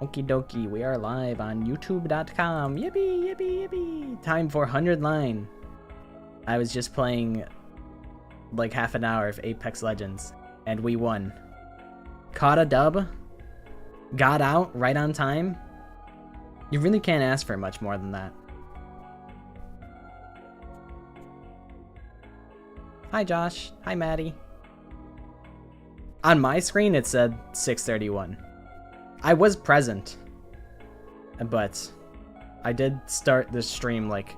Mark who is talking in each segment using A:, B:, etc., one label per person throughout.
A: Okie dokie, we are live on youtube.com. Yippee, yippee, yippee. Time for 100 Line. I was just playing like half an hour of Apex Legends, and we won. Caught a dub. Got out right on time. You really can't ask for much more than that. Hi Josh. Hi Maddie. On my screen it said 6:31. I was present, but I did start the stream like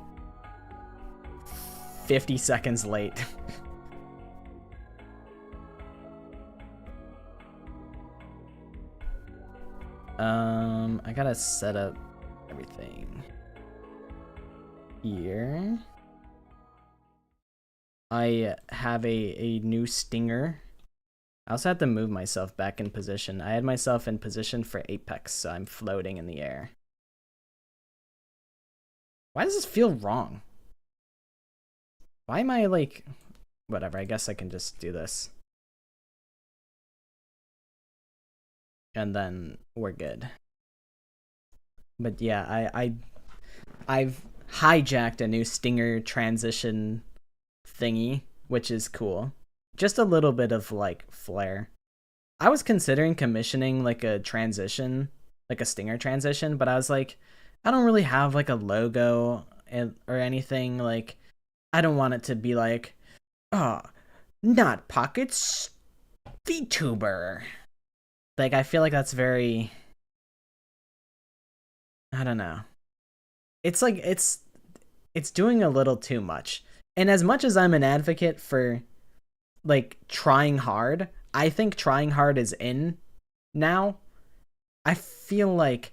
A: 50 seconds late. I gotta set up everything here. I have a new stinger. I also had to move myself back in position. I had myself in position for Apex, so I'm floating in the air. Why does this feel wrong? Why am I like... Whatever, I guess I can just do this. And then we're good. But yeah, I've hijacked a new stinger transition thingy, which is cool. Just a little bit of like flair. I was considering commissioning like a transition, like a stinger transition, but I was like, I don't really have like a logo or anything. Like, I don't want it to be like, oh, not Pockets, VTuber. Like, I feel like that's very, I don't know. It's like, it's doing a little too much. And as much as I'm an advocate for like trying hard, I think trying hard is in now. I feel like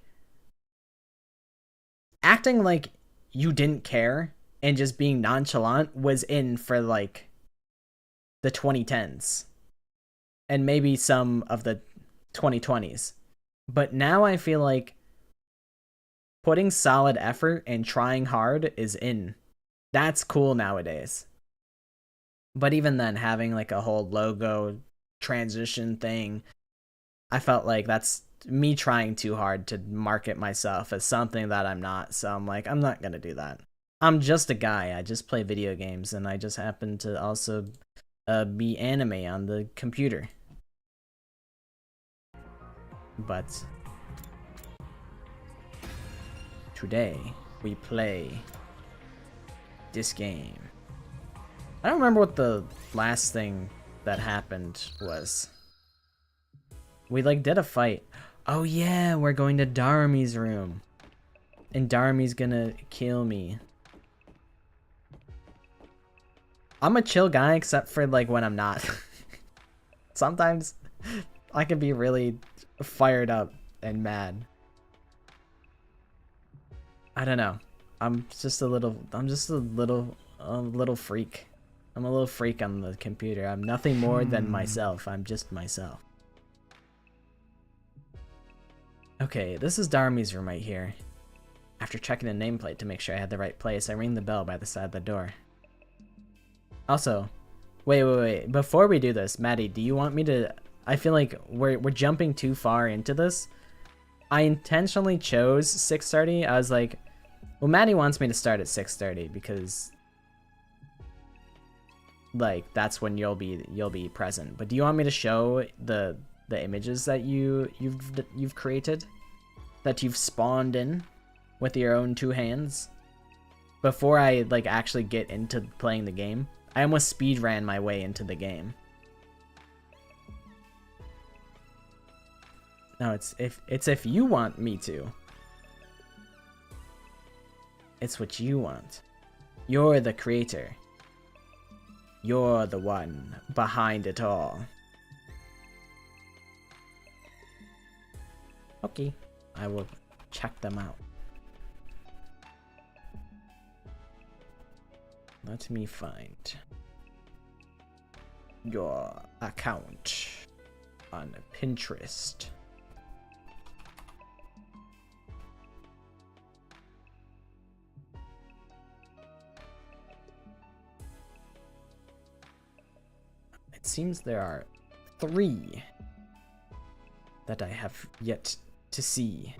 A: acting like you didn't care and just being nonchalant was in for like the 2010s and maybe some of the 2020s. But now I feel like putting solid effort and trying hard is in. That's cool nowadays. But even then, having like a whole logo transition thing, I felt like that's me trying too hard to market myself as something that I'm not. So I'm like, I'm not going to do that. I'm just a guy. I just play video games, and I just happen to also be anime on the computer. But today, we play this game. I don't remember what the last thing that happened was. We like did a fight. Oh yeah, we're going to Darmy's room. And Darmy's gonna kill me. I'm a chill guy except for like when I'm not. Sometimes I can be really fired up and mad. I don't know. I'm just a little freak. I'm a little freak on the computer. I'm nothing more than myself. I'm just myself. Okay, this is Darmy's room right here. After checking the nameplate to make sure I had the right place, I ring the bell by the side of the door. Also, wait. Before we do this, Maddie, do you want me to... I feel like we're jumping too far into this. I intentionally chose 6:30. I was like, well, Maddie wants me to start at 6:30 because... like that's when you'll be present. But do you want me to show the images that you've created, that you've spawned in with your own two hands before I like actually get into playing the game? I almost speed ran my way into the game. No, it's if you want me to. It's what you want. You're the creator. You're the one behind it all. Okay, I will check them out. Let me find your account on Pinterest. It seems there are 3 that I have yet to see.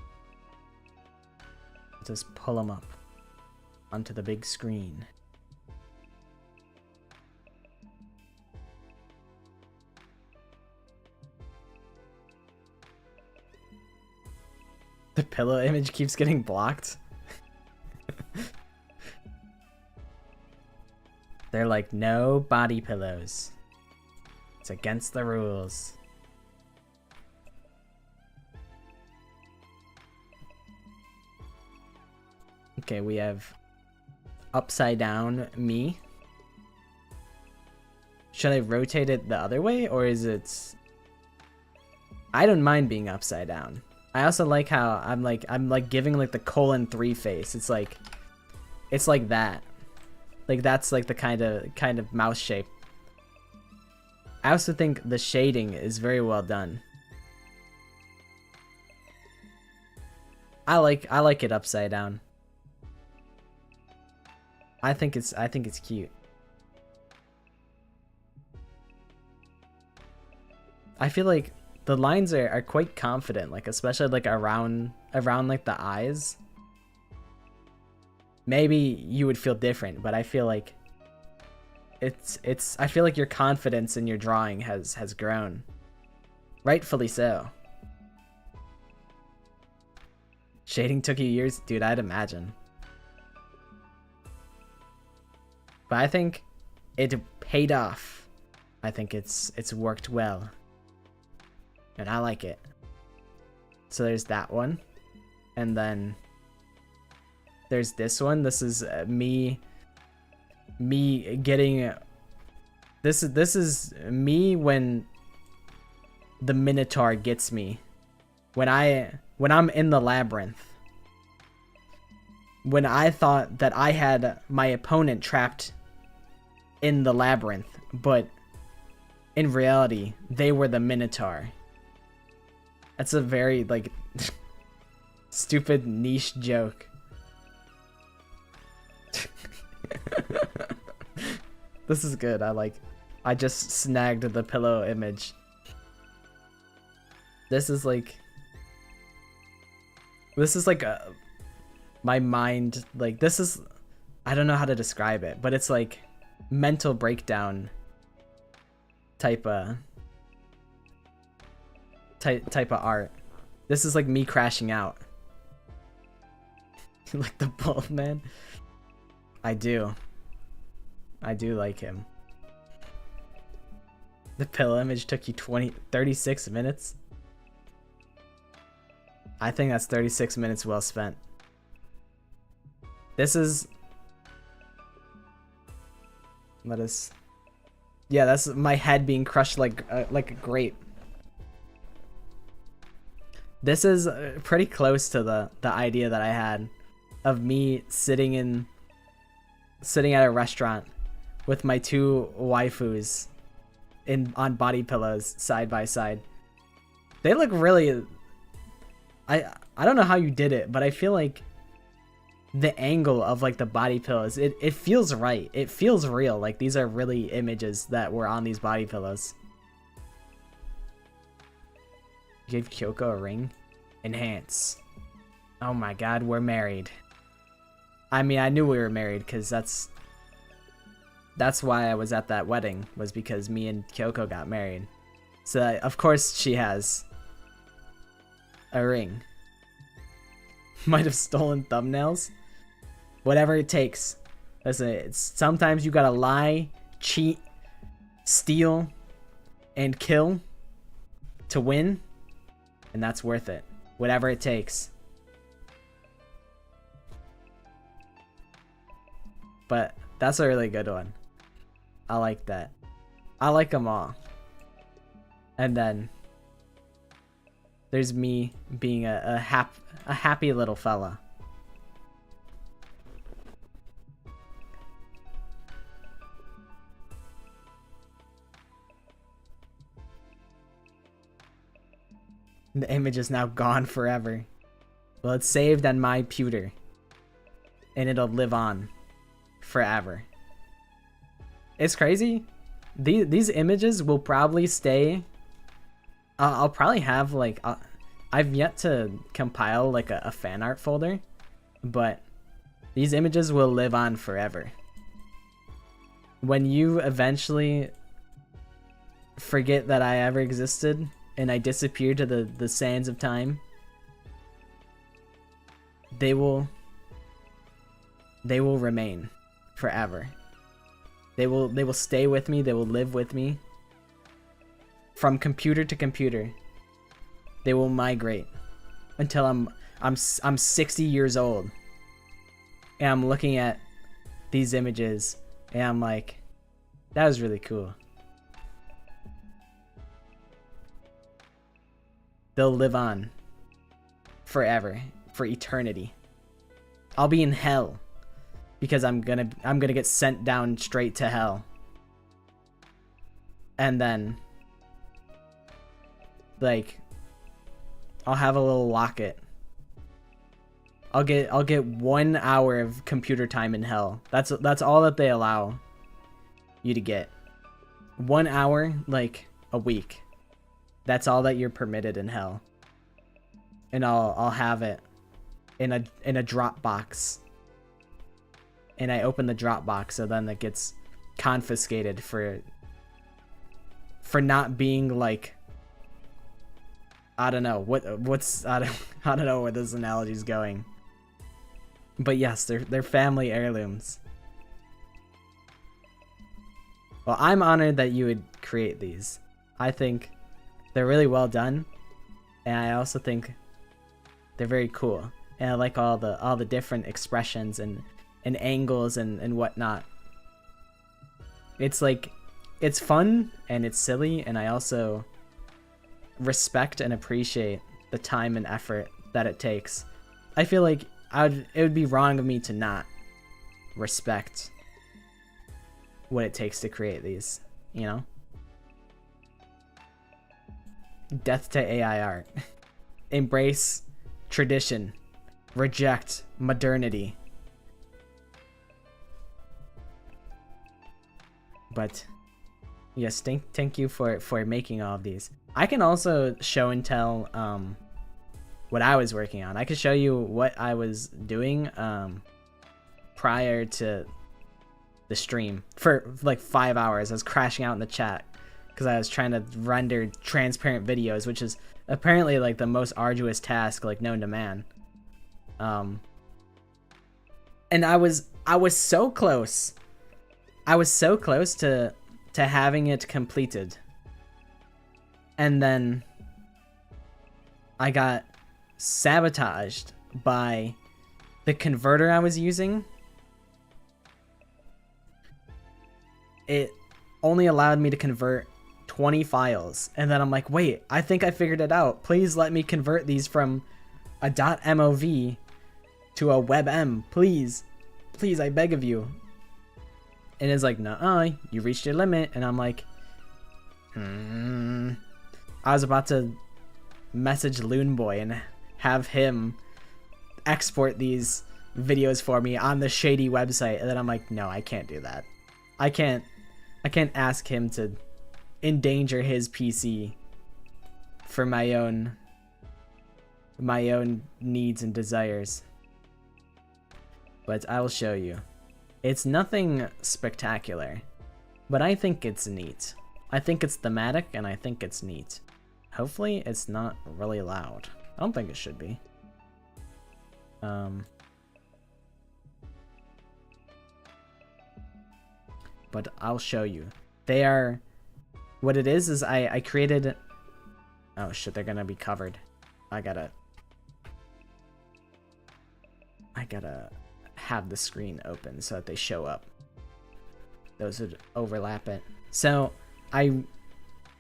A: Just pull them up onto the big screen. The pillow image keeps getting blocked. They're like, no body pillows. It's against the rules. Okay, we have upside down me. Should I rotate it the other way, or is it... I don't mind being upside down. I also like how I'm like giving like the :3 face. It's like that. Like that's like the kind of mouse shape. I also think the shading is very well done. I like it upside down. I think it's cute. I feel like the lines are quite confident, like especially like around like the eyes. Maybe you would feel different, but I feel like I feel like your confidence in your drawing has grown. Rightfully so. Shading took you years? Dude, I'd imagine. But I think it paid off. I think it's worked well. And I like it. So there's that one. And then there's this one. This is me getting... This is me when the Minotaur gets me. When I'm in the labyrinth. When I thought that I had my opponent trapped in the labyrinth, but in reality, they were the Minotaur. That's a very, like, stupid niche joke. This is good. I just snagged the pillow image. This is like my mind, like, this is, I don't know how to describe it, but it's like mental breakdown type of art. This is like me crashing out. Like the bald man. I do like him. The pillow image took you 36 minutes. I think that's 36 minutes well spent. This is... Yeah, that's my head being crushed like a grape. This is pretty close to the idea that I had of me sitting at a restaurant with my two waifus on body pillows side by side. They look really... I don't know how you did it, but I feel like the angle of like the body pillows, it feels right. It feels real. Like these are really images that were on these body pillows. Give Kyoko a ring? Enhance. Oh my god, we're married. I mean, I knew we were married because that's why I was at that wedding, was because me and Kyoko got married. So of course she has a ring. Might have stolen thumbnails. Whatever it takes. Listen, sometimes you gotta lie, cheat, steal, and kill to win, and that's worth it. Whatever it takes. But that's a really good one. I like that. I like them all. And then there's me being a happy little fella. The image is now gone forever. Well, it's saved on my pewter. And it'll live on forever. It's crazy. These images will probably stay... I'll probably have like... I've yet to compile like a fan art folder, but these images will live on forever. When you eventually forget that I ever existed and I disappear to the sands of time, they will remain forever. They will stay with me, they will live with me. From computer to computer. They will migrate until I'm 60 years old. And I'm looking at these images and I'm like, that was really cool. They'll live on forever, for eternity. I'll be in hell because I'm gonna get sent down straight to hell. And then like I'll have a little locket. I'll get 1 hour of computer time in hell. That's all that they allow you to get. 1 hour, like a week. That's all that you're permitted in hell. And I'll have it in a Dropbox. And I open the Dropbox, so then it gets confiscated for not being like, I don't know I don't know where this analogy is going. But yes, they're family heirlooms. Well, I'm honored that you would create these. I think they're really well done, and I also think they're very cool. And I like all the different expressions and angles and whatnot. It's like, it's fun and it's silly, and I also respect and appreciate the time and effort that it takes. I feel like it would be wrong of me to not respect what it takes to create these, you know? Death to AI art. Embrace tradition. Reject modernity. But yes, thank you for making all of these. I can also show and tell what I was working on. I could show you what I was doing prior to the stream for like 5 hours. I was crashing out in the chat because I was trying to render transparent videos, which is apparently like the most arduous task like known to man. And I was so close. I was so close to having it completed. And then I got sabotaged by the converter I was using. It only allowed me to convert 20 files. And then I'm like, wait, I think I figured it out. Please let me convert these from a .mov to a WebM. Please, I beg of you. And it's like, no, you reached your limit. And I'm like, I was about to message Loonboy and have him export these videos for me on the shady website, and then I'm like, no, I can't do that. I can't ask him to endanger his PC for my own needs and desires. But I will show you. It's nothing spectacular, but I think it's neat. I think it's thematic, and I think it's neat. Hopefully it's not really loud. I don't think it should be. But I'll show you. They are... What it is I created... Oh shit, they're gonna be covered. I gotta have the screen open so that they show up. Those would overlap it. So, I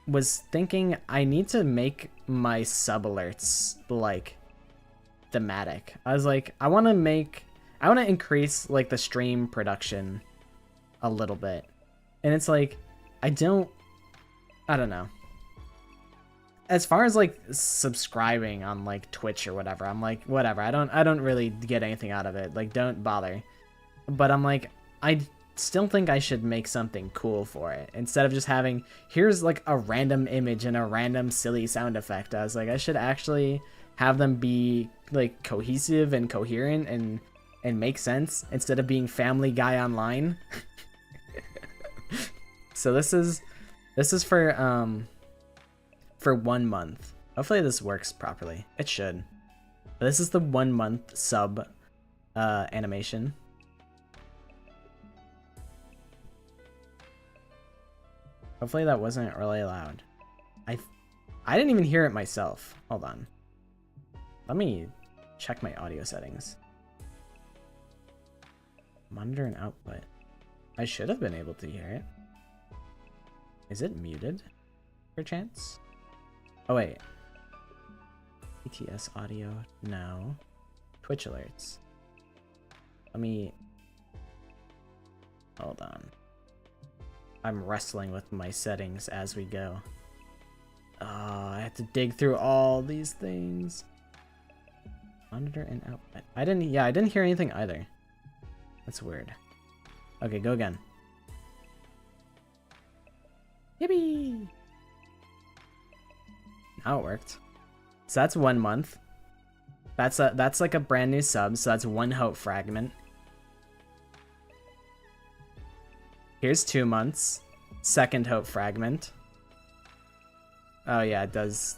A: was thinking I need to make my sub alerts like thematic. I was like, I want to increase like the stream production a little bit. And it's like, I don't know. As far as like subscribing on like Twitch or whatever, I'm like, whatever. I don't really get anything out of it. Like, don't bother. But I'm like, I still think I should make something cool for it instead of just having, here's like a random image and a random silly sound effect. I was like, I should actually have them be like cohesive and coherent and make sense instead of being Family Guy online. So this is for 1 month. Hopefully this works properly. It should. But this is the 1 month sub animation. Hopefully that wasn't really loud. I didn't even hear it myself. Hold on. Let me check my audio settings. Monitor and output. I should have been able to hear it. Is it muted, perchance? Oh wait. ETS audio, no. Twitch alerts. Let me... Hold on. I'm wrestling with my settings as we go. Oh, I have to dig through all these things. Monitor and output. I didn't hear anything either. That's weird. Okay, go again. Yippee! Now it worked. So that's 1 month. That's like a brand new sub, so that's 1 hope fragment. Here's 2 months. 2nd hope fragment. Oh yeah, it does.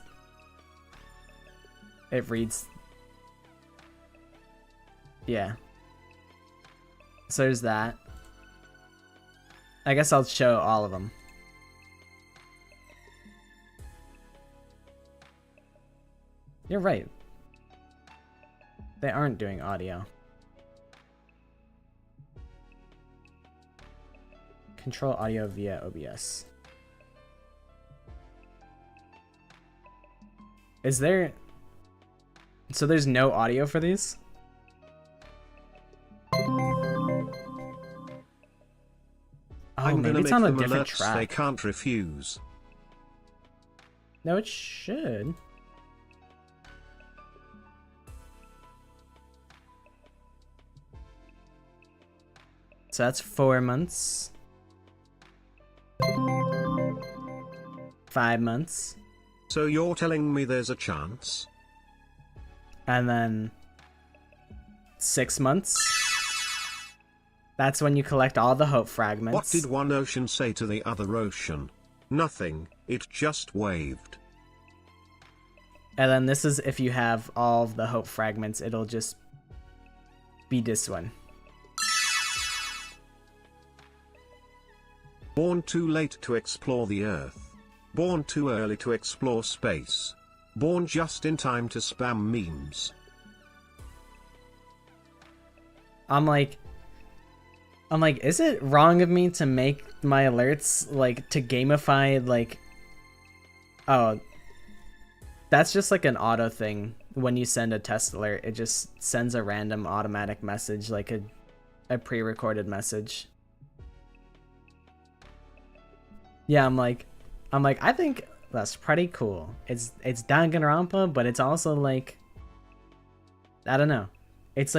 A: It reads. Yeah. So there's that. I guess I'll show all of them. You're right. They aren't doing audio. Control audio via OBS. Is there... So there's no audio for these? Oh, maybe it's on a different track.
B: They can't refuse.
A: No, it should. So that's 4 months. 5 months.
B: So you're telling me there's a chance?
A: And then 6 months. That's when you collect all the hope fragments.
B: What did one ocean say to the other ocean? Nothing, it just waved.
A: And then this is if you have all of the hope fragments, it'll just be this one.
B: Born too late to explore the Earth. Born too early to explore space. Born just in time to spam memes.
A: I'm like, is it wrong of me to make my alerts, like, to gamify, like... Oh, that's just like an auto thing. When you send a test alert, it just sends a random automatic message, like a pre-recorded message. Yeah, I'm like, I think that's pretty cool. It's Danganronpa, but it's also like, I don't know. It's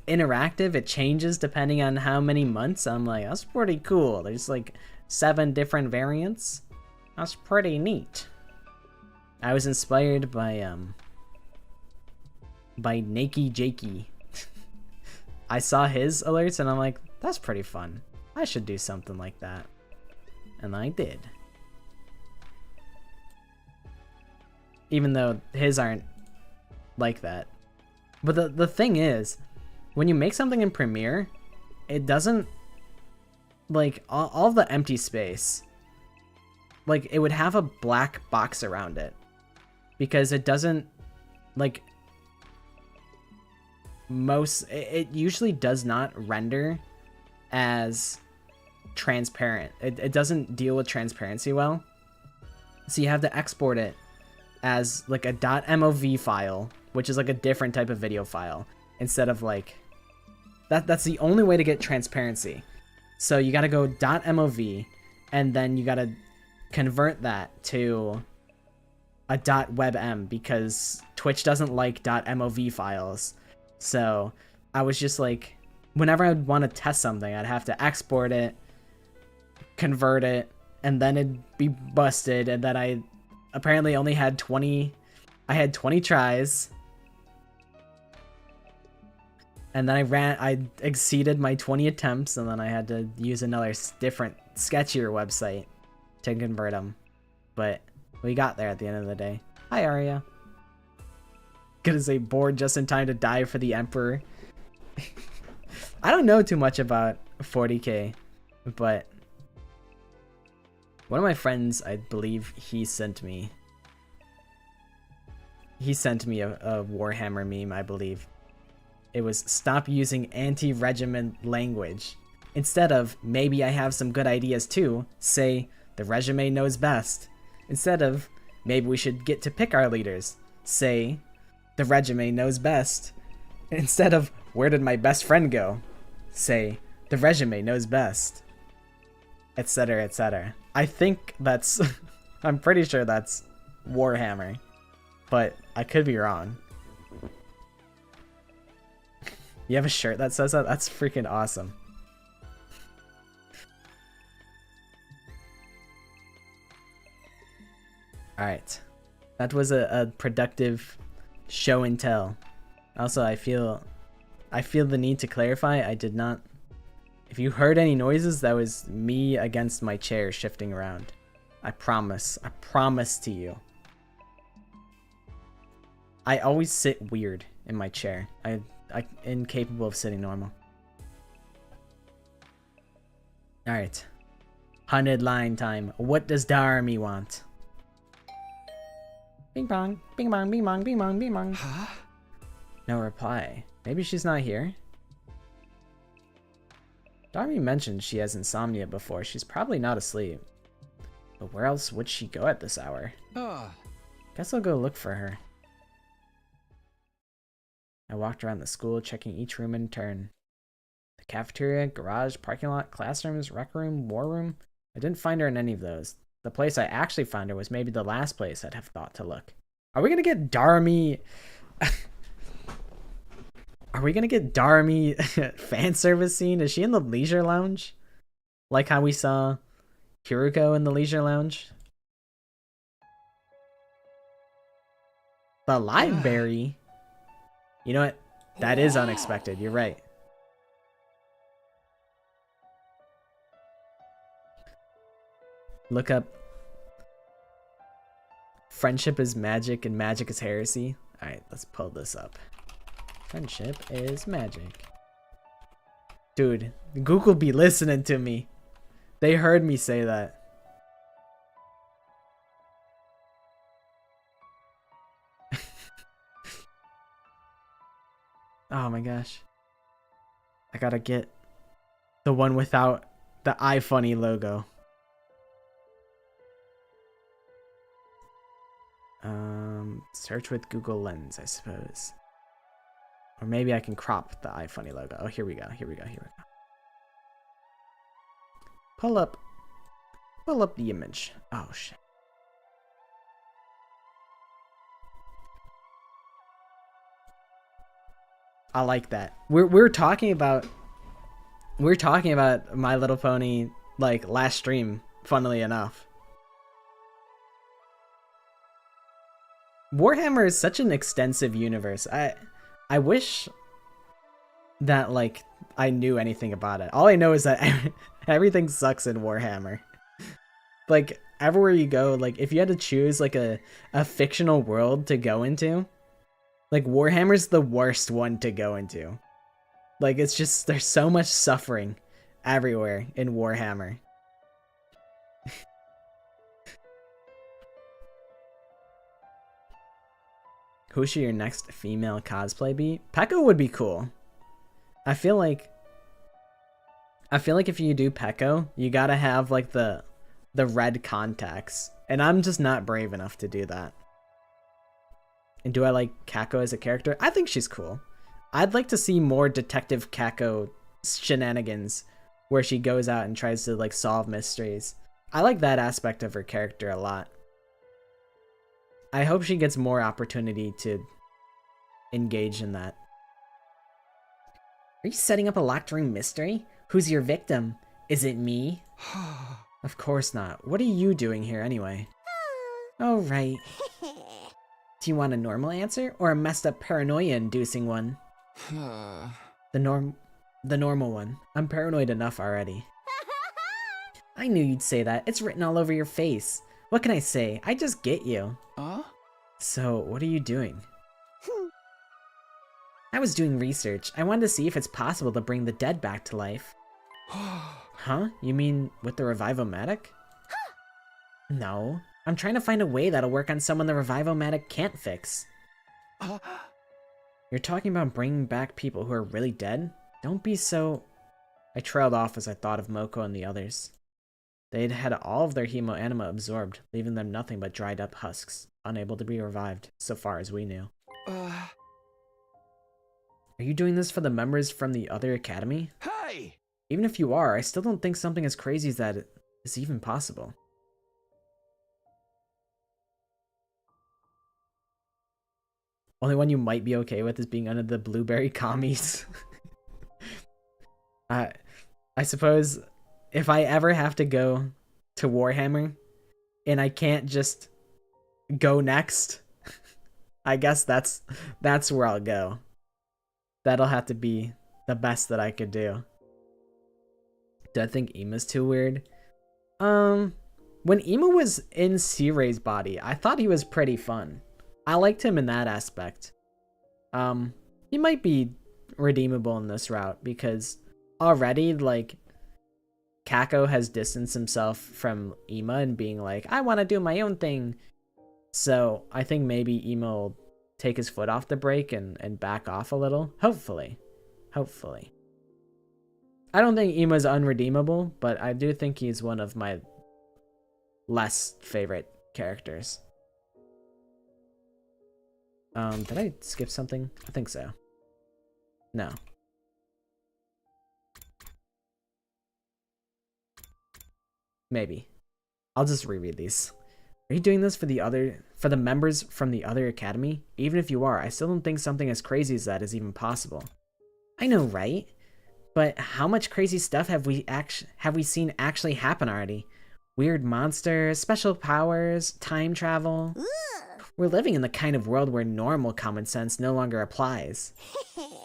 A: interactive. It changes depending on how many months. I'm like, that's pretty cool. There's like 7 different variants. That's pretty neat. I was inspired by Nakey Jakey. I saw his alerts and I'm like, that's pretty fun. I should do something like that. And I did. Even though his aren't like that. But the thing is, when you make something in Premiere, it doesn't, like, all the empty space, like, it would have a black box around it. Because it doesn't, like, it usually does not render as transparent. It doesn't deal with transparency well. So you have to export it as like a .mov file, which is like a different type of video file, instead of like that's the only way to get transparency. So you got to go .mov and then you got to convert that to a .webm because Twitch doesn't like .mov files. So I was just like, whenever I'd want to test something, I'd have to export it, convert it, and then it'd be busted, and then I apparently only had 20. I had 20 tries, and then I exceeded my 20 attempts, and then I had to use another different, sketchier website to convert them. But we got there at the end of the day. Hi, Arya. Gonna say bored just in time to die for the Emperor. I don't know too much about 40k, but one of my friends, I believe he sent me a Warhammer meme, I believe. It was stop using anti-regiment language. Instead of maybe I have some good ideas too, say the regiment knows best. Instead of maybe we should get to pick our leaders, say the regiment knows best. Instead of where did my best friend go, say the regiment knows best. Etc, etc. I think that's I'm pretty sure that's Warhammer, but I could be wrong. You have a shirt that says that? That's freaking awesome. Alright. That was a productive show and tell. Also, I feel the need to clarify, I did not... If you heard any noises, that was me against my chair shifting around. I promise to you. I always sit weird in my chair. I'm incapable of sitting normal. Alright. 100 line time. What does Darmy want? Bing bong, bing bong, bing bong, bing bong, bing bong. Huh? No reply. Maybe she's not here? Darmy mentioned she has insomnia before. She's probably not asleep. But where else would she go at this hour? Guess I'll go look for her. I walked around the school, checking each room in turn. The cafeteria, garage, parking lot, classrooms, rec room, war room. I didn't find her in any of those. The place I actually found her was maybe the last place I'd have thought to look. Are we gonna get Darmy... Are we gonna get Darmy fan service scene? Is she in the leisure lounge? Like how we saw Kiriko in the leisure lounge? The library? You know what? That is unexpected. You're right. Look up friendship is magic and magic is heresy. Alright, let's pull this up. Friendship is magic. Dude, Google be listening to me. They heard me say that. Oh my gosh. I gotta get the one without the iFunny logo. Search with Google Lens, I suppose. Or maybe I can crop the iFunny logo. Oh, here we go. Here we go. Here we go. Pull up the image. Oh shit. I like that. We're talking about My Little Pony like last stream, funnily enough. Warhammer is such an extensive universe. I wish that like I knew anything about it. All I know is that everything sucks in Warhammer. Like everywhere you go, like if you had to choose like a fictional world to go into, like Warhammer's the worst one to go into. Like it's just there's so much suffering everywhere in Warhammer. Who should your next female cosplay be? Pekka would be cool. I feel like if you do Pekko, you gotta have like the red contacts. And I'm just not brave enough to do that. And do I like Kako as a character? I think she's cool. I'd like to see more Detective Kako shenanigans where she goes out and tries to like solve mysteries. I like that aspect of her character a lot. I hope she gets more opportunity to engage in that. Are you setting up a locked room mystery? Who's your victim? Is it me? Of course not. What are you doing here anyway? Oh, right. Do you want a normal answer or a messed up paranoia-inducing one? The normal one. I'm paranoid enough already. I knew you'd say that. It's written all over your face. What can I say? I just get you. So, what are you doing? I was doing research. I wanted to see if it's possible to bring the dead back to life. Huh? You mean with the Revivomatic? No. I'm trying to find a way that'll work on someone the Revivomatic can't fix. You're talking about bringing back people who are really dead? Don't be so... I trailed off as I thought of Moko and the others. They'd had all of their hemoanima absorbed, leaving them nothing but dried up husks, unable to be revived, so far as we knew. Are you doing this for the members from the other academy?
C: Hey!
A: Even if you are, I still don't think something as crazy as that is even possible. Only one you might be okay with is being under the blueberry commies. I suppose if I ever have to go to Warhammer and I can't just go next, I guess that's where I'll go. That'll have to be the best that I could do. Do I think Ima's too weird? When Ima was in Sirei's body, I thought he was pretty fun. I liked him in that aspect. He might be redeemable in this route because already, like, Kako has distanced himself from Ima and being like, I want to do my own thing. So I think maybe Ima will take his foot off the brake and back off a little. Hopefully. Hopefully. I don't think Ima's unredeemable, but I do think he's one of my less favorite characters. Did I skip something? I think so. No. Maybe. I'll just reread these. Are you doing this for the members from the other academy? Even if you are, I still don't think something as crazy as that is even possible. I know, right? But how much crazy stuff have we seen actually happen already? Weird monsters, special powers, time travel. We're living in the kind of world where normal common sense no longer applies.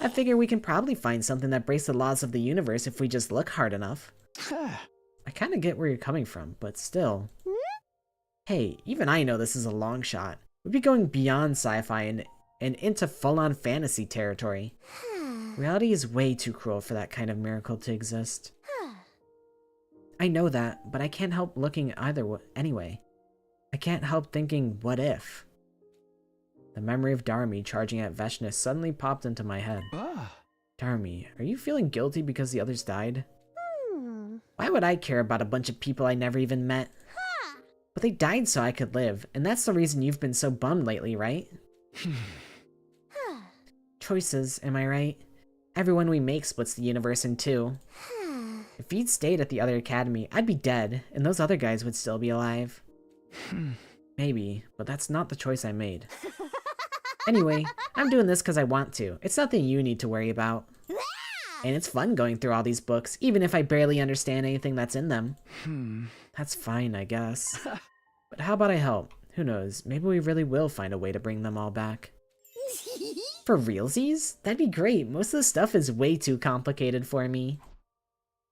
A: I figure we can probably find something that breaks the laws of the universe if we just look hard enough. I kind of get where you're coming from, but still. Hey, even I know this is a long shot. We'd be going beyond sci-fi and into full-on fantasy territory. Reality is way too cruel for that kind of miracle to exist. I know that, but I can't help looking anyway. I can't help thinking, what if? The memory of Dharmi charging at Veshna suddenly popped into my head. Dharmi, are you feeling guilty because the others died? Why would I care about a bunch of people I never even met? But they died so I could live, and that's the reason you've been so bummed lately, right? Choices, am I right? Everyone we make splits the universe in two. If you'd stayed at the other academy, I'd be dead, and those other guys would still be alive. Maybe, but that's not the choice I made. Anyway, I'm doing this because I want to. It's nothing you need to worry about. And it's fun going through all these books, even if I barely understand anything that's in them. That's fine, I guess. But how about I help? Who knows, maybe we really will find a way to bring them all back. For realsies? That'd be great. Most of the stuff is way too complicated for me.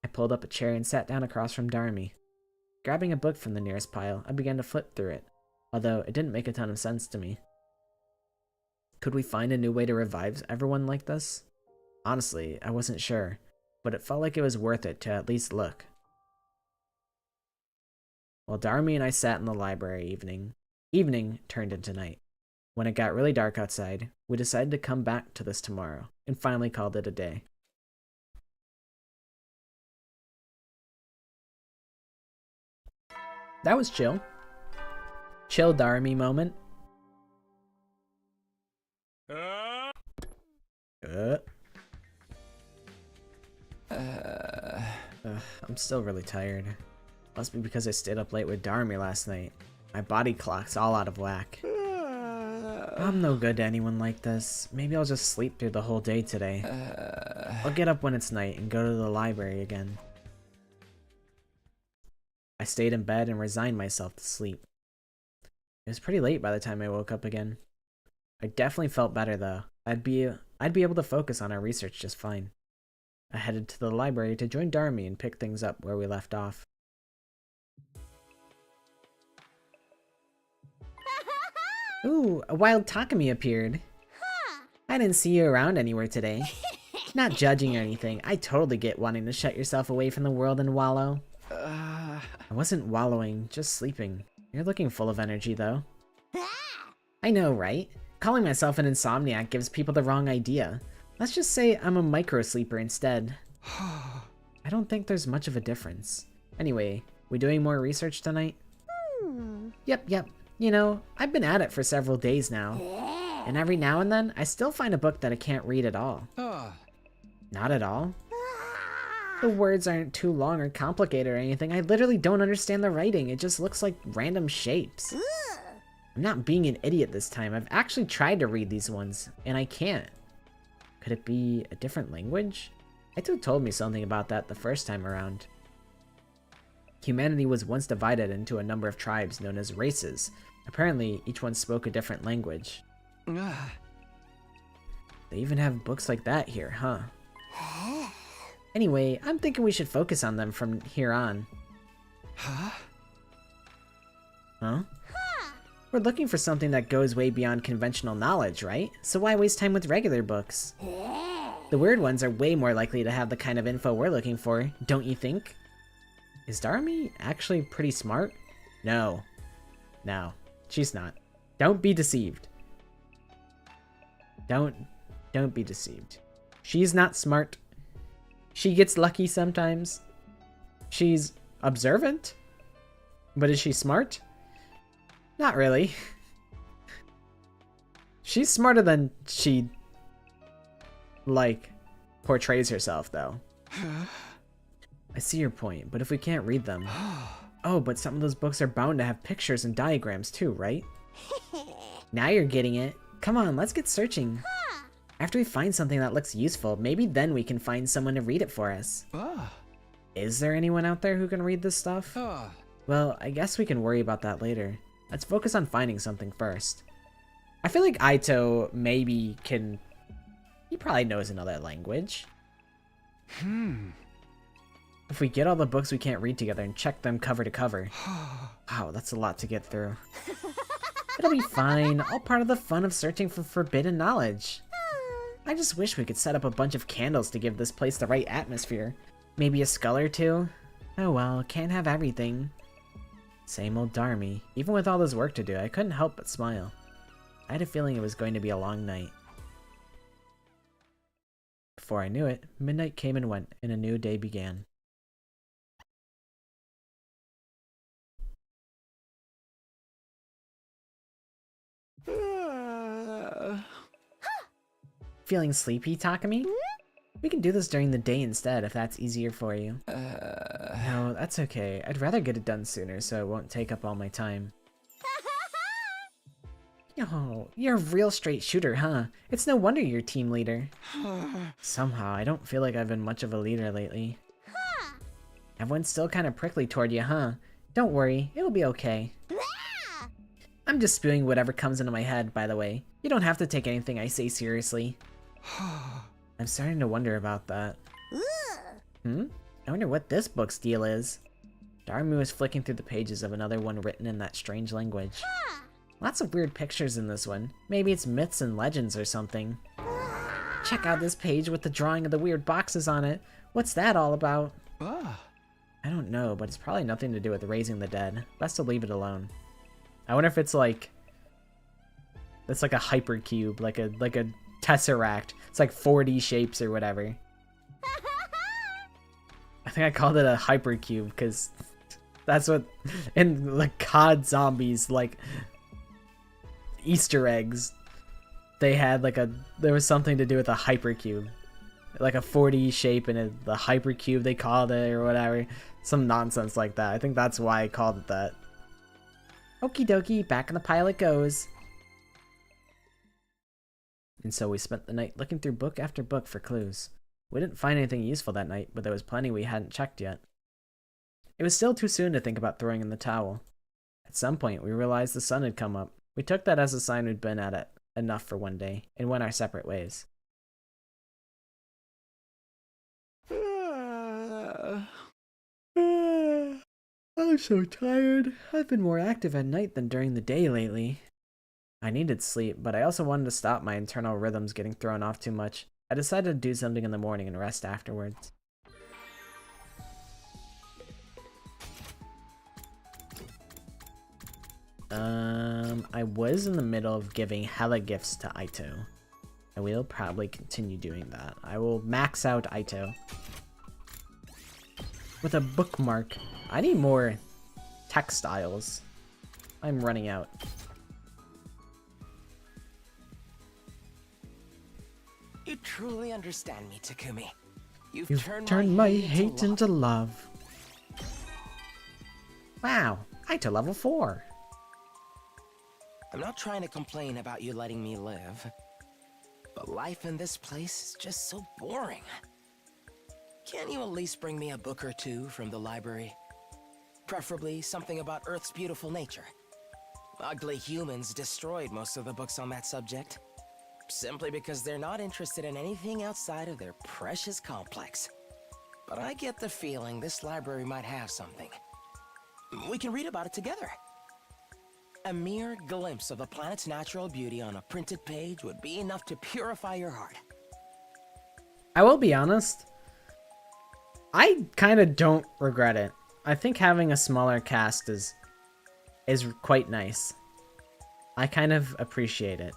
A: I pulled up a chair and sat down across from Dharmi. Grabbing a book from the nearest pile, I began to flip through it, although it didn't make a ton of sense to me. Could we find a new way to revive everyone like this? Honestly, I wasn't sure, but it felt like it was worth it to at least look. While Dharmi and I sat in the library evening turned into night. When it got really dark outside, we decided to come back to this tomorrow, and finally called it a day. That was chill. Chill Dharmi moment. I'm still really tired. Must be because I stayed up late with Dharmi last night. My body clock's all out of whack. I'm no good to anyone like this. Maybe I'll just sleep through the whole day today. I'll get up when it's night and go to the library again. I stayed in bed and resigned myself to sleep. It was pretty late by the time I woke up again. I definitely felt better though. I'd be able to focus on our research just fine. I headed to the library to join Darmy and pick things up where we left off. Ooh, a wild Takumi appeared. I didn't see you around anywhere today. Not judging or anything, I totally get wanting to shut yourself away from the world and wallow. I wasn't wallowing, just sleeping. You're looking full of energy though. I know, right? Calling myself an insomniac gives people the wrong idea. Let's just say I'm a micro-sleeper instead. I don't think there's much of a difference. Anyway, we doing more research tonight? Yep. You know, I've been at it for several days now. And every now and then, I still find a book that I can't read at all. Not at all? The words aren't too long or complicated or anything. I literally don't understand the writing. It just looks like random shapes. I'm not being an idiot this time. I've actually tried to read these ones, and I can't. Could it be a different language? Ito told me something about that the first time around. Humanity was once divided into a number of tribes known as races. Apparently, each one spoke a different language. They even have books like that here, huh? Anyway, I'm thinking we should focus on them from here on. Huh? We're looking for something that goes way beyond conventional knowledge, right? So why waste time with regular books? The weird ones are way more likely to have the kind of info we're looking for, don't you think? Is Darmy actually pretty smart? No, she's not. Don't be deceived. Don't be deceived. She's not smart. She gets lucky sometimes. She's observant. But is she smart? Not really. She's smarter than she, portrays herself, though. I see your point, but if we can't read them... Oh, but some of those books are bound to have pictures and diagrams too, right? Now you're getting it. Come on, let's get searching. After we find something that looks useful, maybe then we can find someone to read it for us. Is there anyone out there who can read this stuff? Well, I guess we can worry about that later. Let's focus on finding something first. I feel like Ito maybe can... He probably knows another language. If we get all the books we can't read together and check them cover to cover. Wow, that's a lot to get through. It'll be fine, all part of the fun of searching for forbidden knowledge. I just wish we could set up a bunch of candles to give this place the right atmosphere. Maybe a skull or two? Oh well, can't have everything. Same old Darmy. Even with all this work to do, I couldn't help but smile. I had a feeling it was going to be a long night. Before I knew it, midnight came and went, and a new day began. Feeling sleepy, Takumi? We can do this during the day instead, if that's easier for you. No, that's okay. I'd rather get it done sooner, so it won't take up all my time. Oh, you're a real straight shooter, huh? It's no wonder you're team leader. Somehow, I don't feel like I've been much of a leader lately. Everyone's still kind of prickly toward you, huh? Don't worry, it'll be okay. I'm just spewing whatever comes into my head, by the way. You don't have to take anything I say seriously. I'm starting to wonder about that. I wonder what this book's deal is. Darmu was flicking through the pages of another one written in that strange language. Lots of weird pictures in this one. Maybe it's myths and legends or something. Check out this page with the drawing of the weird boxes on it. What's that all about? I don't know, but it's probably nothing to do with raising the dead. Best to leave it alone. I wonder if it's like... It's like a hypercube, like a tesseract. It's like 4D shapes or whatever. I think I called it a hypercube because that's what in like COD Zombies, like Easter eggs, they had like there was something to do with a hypercube, like a 4D shape, and the hypercube they called it or whatever, some nonsense like that. I think that's why I called it that. Okie dokie, back in the pile it goes. And so we spent the night looking through book after book for clues. We didn't find anything useful that night, but there was plenty we hadn't checked yet. It was still too soon to think about throwing in the towel. At some point, we realized the sun had come up. We took that as a sign we'd been at it enough for one day, and went our separate ways. I'm so tired. I've been more active at night than during the day lately. I needed sleep, but I also wanted to stop my internal rhythms getting thrown off too much. I decided to do something in the morning and rest afterwards. I was in the middle of giving hella gifts to Aito. I will probably continue doing that. I will max out Aito. With a bookmark. I need more textiles. I'm running out.
C: You truly understand me, Takumi.
A: You've turned my hate into love. Wow, Aito level 4.
C: I'm not trying to complain about you letting me live, but life in this place is just so boring. Can't you at least bring me a book or two from the library? Preferably something about Earth's beautiful nature. Ugly humans destroyed most of the books on that subject, simply because they're not interested in anything outside of their precious complex. But I get the feeling this library might have something. We can read about it together. A mere glimpse of the planet's natural beauty on a printed page would be enough to purify your heart.
A: I will be honest. I kind of don't regret it. I think having a smaller cast is quite nice. I kind of appreciate it.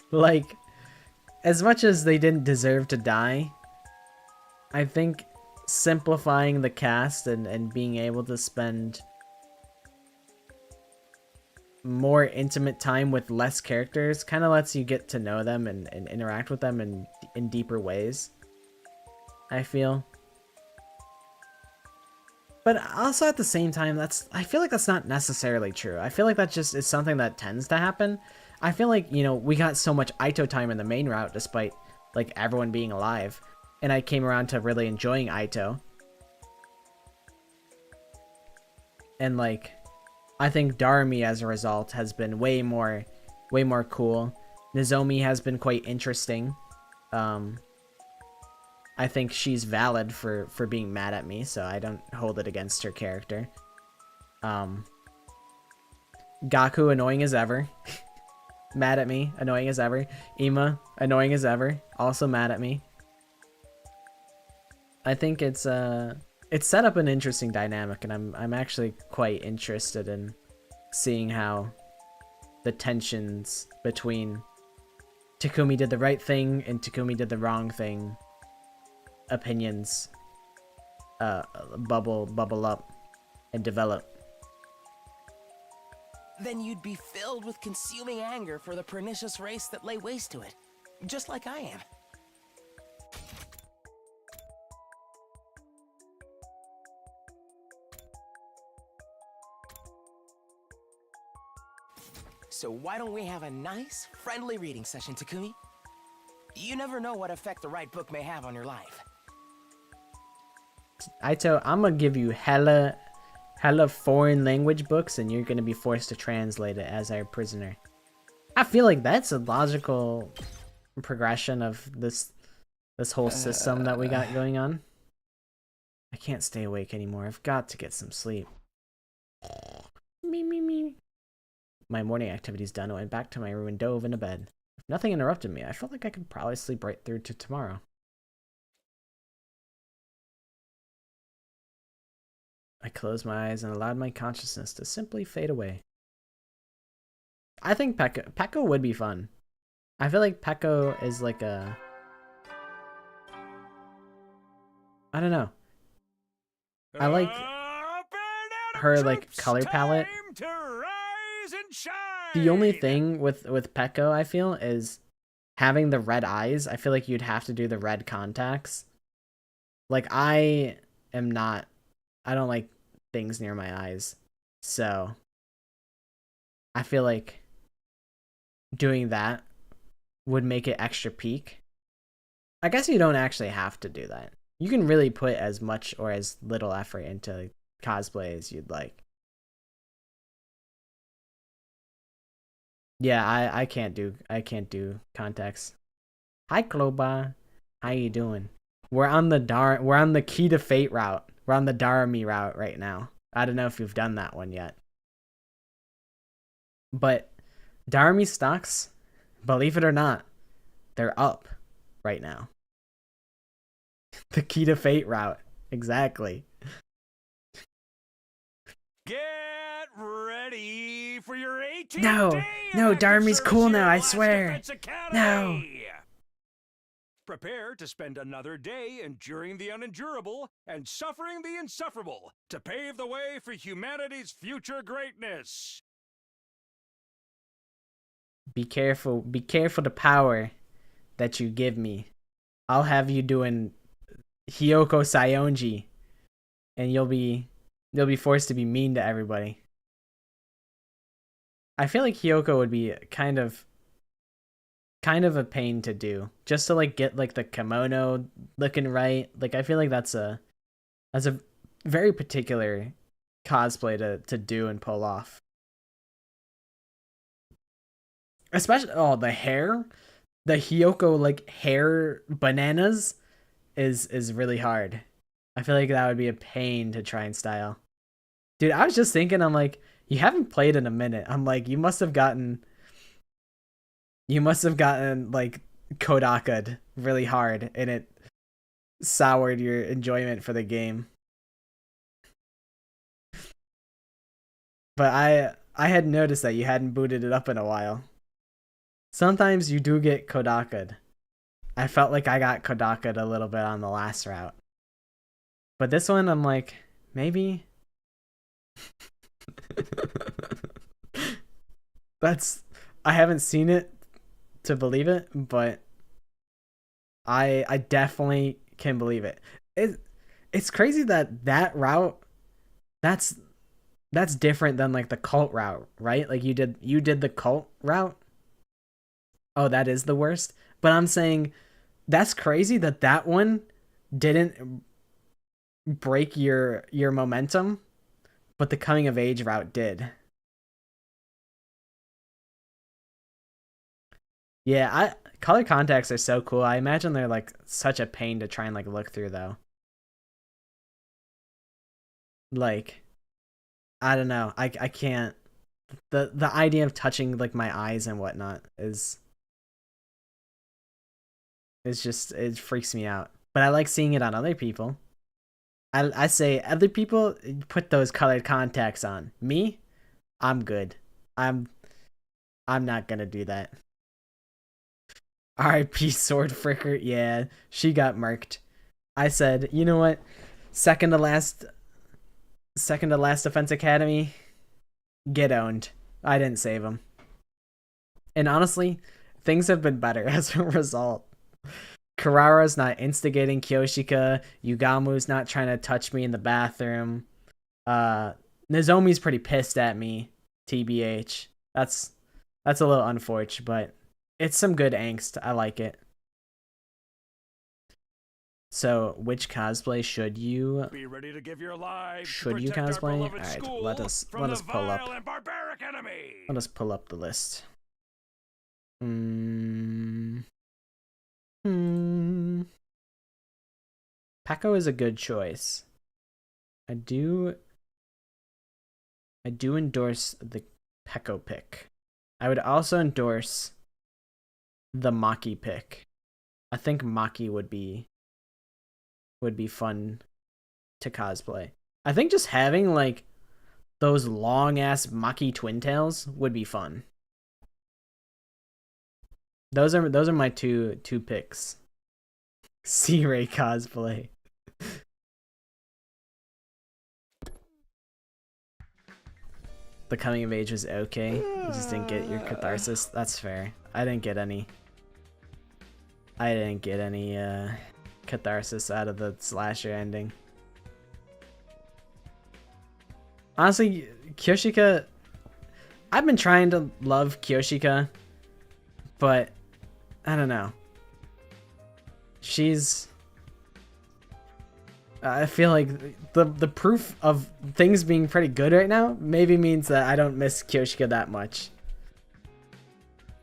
A: Like, as much as they didn't deserve to die, I think simplifying the cast and being able to spend more intimate time with less characters kind of lets you get to know them and interact with them in deeper ways, I feel. But also at the same time, I feel like that's not necessarily true. I feel like that just is something that tends to happen. I feel like, you know, we got so much Aito time in the main route despite, like, everyone being alive. And I came around to really enjoying Aito. And, like, I think Darumi, as a result, has been way more cool. Nozomi has been quite interesting. I think she's valid for being mad at me, so I don't hold it against her character. Gaku, annoying as ever. Mad at me, annoying as ever. Ima, annoying as ever, also mad at me. I think it's set up an interesting dynamic, and I'm actually quite interested in seeing how the tensions between Takumi did the right thing and Takumi did the wrong thing opinions bubble up and develop.
C: Then you'd be filled with consuming anger for the pernicious race that lay waste to it, just like I am. So why don't we have a nice, friendly reading session, Takumi? You never know what effect the right book may have on your life.
A: Aito, I'm gonna give you hella foreign language books, and you're gonna be forced to translate it as our prisoner. I feel like that's a logical progression of this whole system that we got going on. I can't stay awake anymore. I've got to get some sleep. Me. My morning activity's done. I went back to my room and dove into bed. If nothing interrupted me, I felt like I could probably sleep right through to tomorrow. I closed my eyes and allowed my consciousness to simply fade away. I think Peko would be fun. I feel like Peko is like a... I don't know. I like her like color palette. The only thing with Peko, I feel, is having the red eyes. I feel like you'd have to do the red contacts. Like, I don't like things near my eyes. So, I feel like doing that would make it extra peak. I guess you don't actually have to do that. You can really put as much or as little effort into cosplay as you'd like. Yeah, I can't do contacts. Hi Kloba. How you doing? We're on the Key to Fate route. We're on the Darami route right now. I don't know if you've done that one yet. But Darami stocks, believe it or not, they're up right now. The Key to Fate route. Exactly.
D: Get ready for your 18th
A: No,
D: day
A: no,
D: of
A: Darami's
D: active
A: cool
D: service
A: now,
D: here
A: I
D: at Last
A: swear.
D: Defense Academy.
A: No.
D: Prepare to spend another day enduring the unendurable and suffering the insufferable to pave the way for humanity's future greatness.
A: Be careful the power that you give me. I'll have you doing Hyoko Sayonji, and you'll be forced to be mean to everybody. I feel like Hyoko would be kind of a pain to do, just to like get like the kimono looking right. Like I feel like that's a very particular cosplay to do and pull off. Especially the hair, the Hyoko like hair bananas is really hard. I feel like that would be a pain to try and style. Dude, I was just thinking, I'm like, you haven't played in a minute. I'm like, you must have gotten like Kodaka'd really hard, and it soured your enjoyment for the game. But I had noticed that you hadn't booted it up in a while. Sometimes you do get Kodaka'd. I felt like I got Kodaka'd a little bit on the last route. But this one, I'm like, maybe. I haven't seen it to believe it, but I definitely can believe it. It's crazy that route, that's different than like the cult route, right? Like you did the cult route. Oh, that is the worst. But I'm saying that's crazy that one didn't break your momentum, but the coming of age route did. Yeah, color contacts are so cool. I imagine they're like such a pain to try and like look through though. Like I don't know. I can't. The idea of touching like my eyes and whatnot is just, it freaks me out. But I like seeing it on other people. I say other people put those colored contacts on. Me, I'm good. I'm not gonna do that. R.I.P. Sword Fricker. Yeah, she got marked. I said, you know what? Second to last Defense Academy, get owned. I didn't save him. And honestly, things have been better as a result. Karara's not instigating Kyoshika. Yugamu's not trying to touch me in the bathroom. Nozomi's pretty pissed at me. TBH. That's a little unfortunate, but it's some good angst. I like it. So, which cosplay should you?
D: Be ready to give your lives
A: Should you cosplay? All right, let us pull up.
D: Enemy.
A: Let us pull up the list. Peko is a good choice. I do endorse the Peko pick. I would also endorse the Maki pick. I think Maki would be fun to cosplay. I think just having like those long ass Maki twin tails would be fun. Those are my two picks. Sirei cosplay. The coming of age was okay. You just didn't get your catharsis. That's fair. I didn't get any catharsis out of the slasher ending. Honestly, Kyoshika, I've been trying to love Kyoshika, but I don't know. She's I feel like the proof of things being pretty good right now maybe means that I don't miss Kyoshika that much.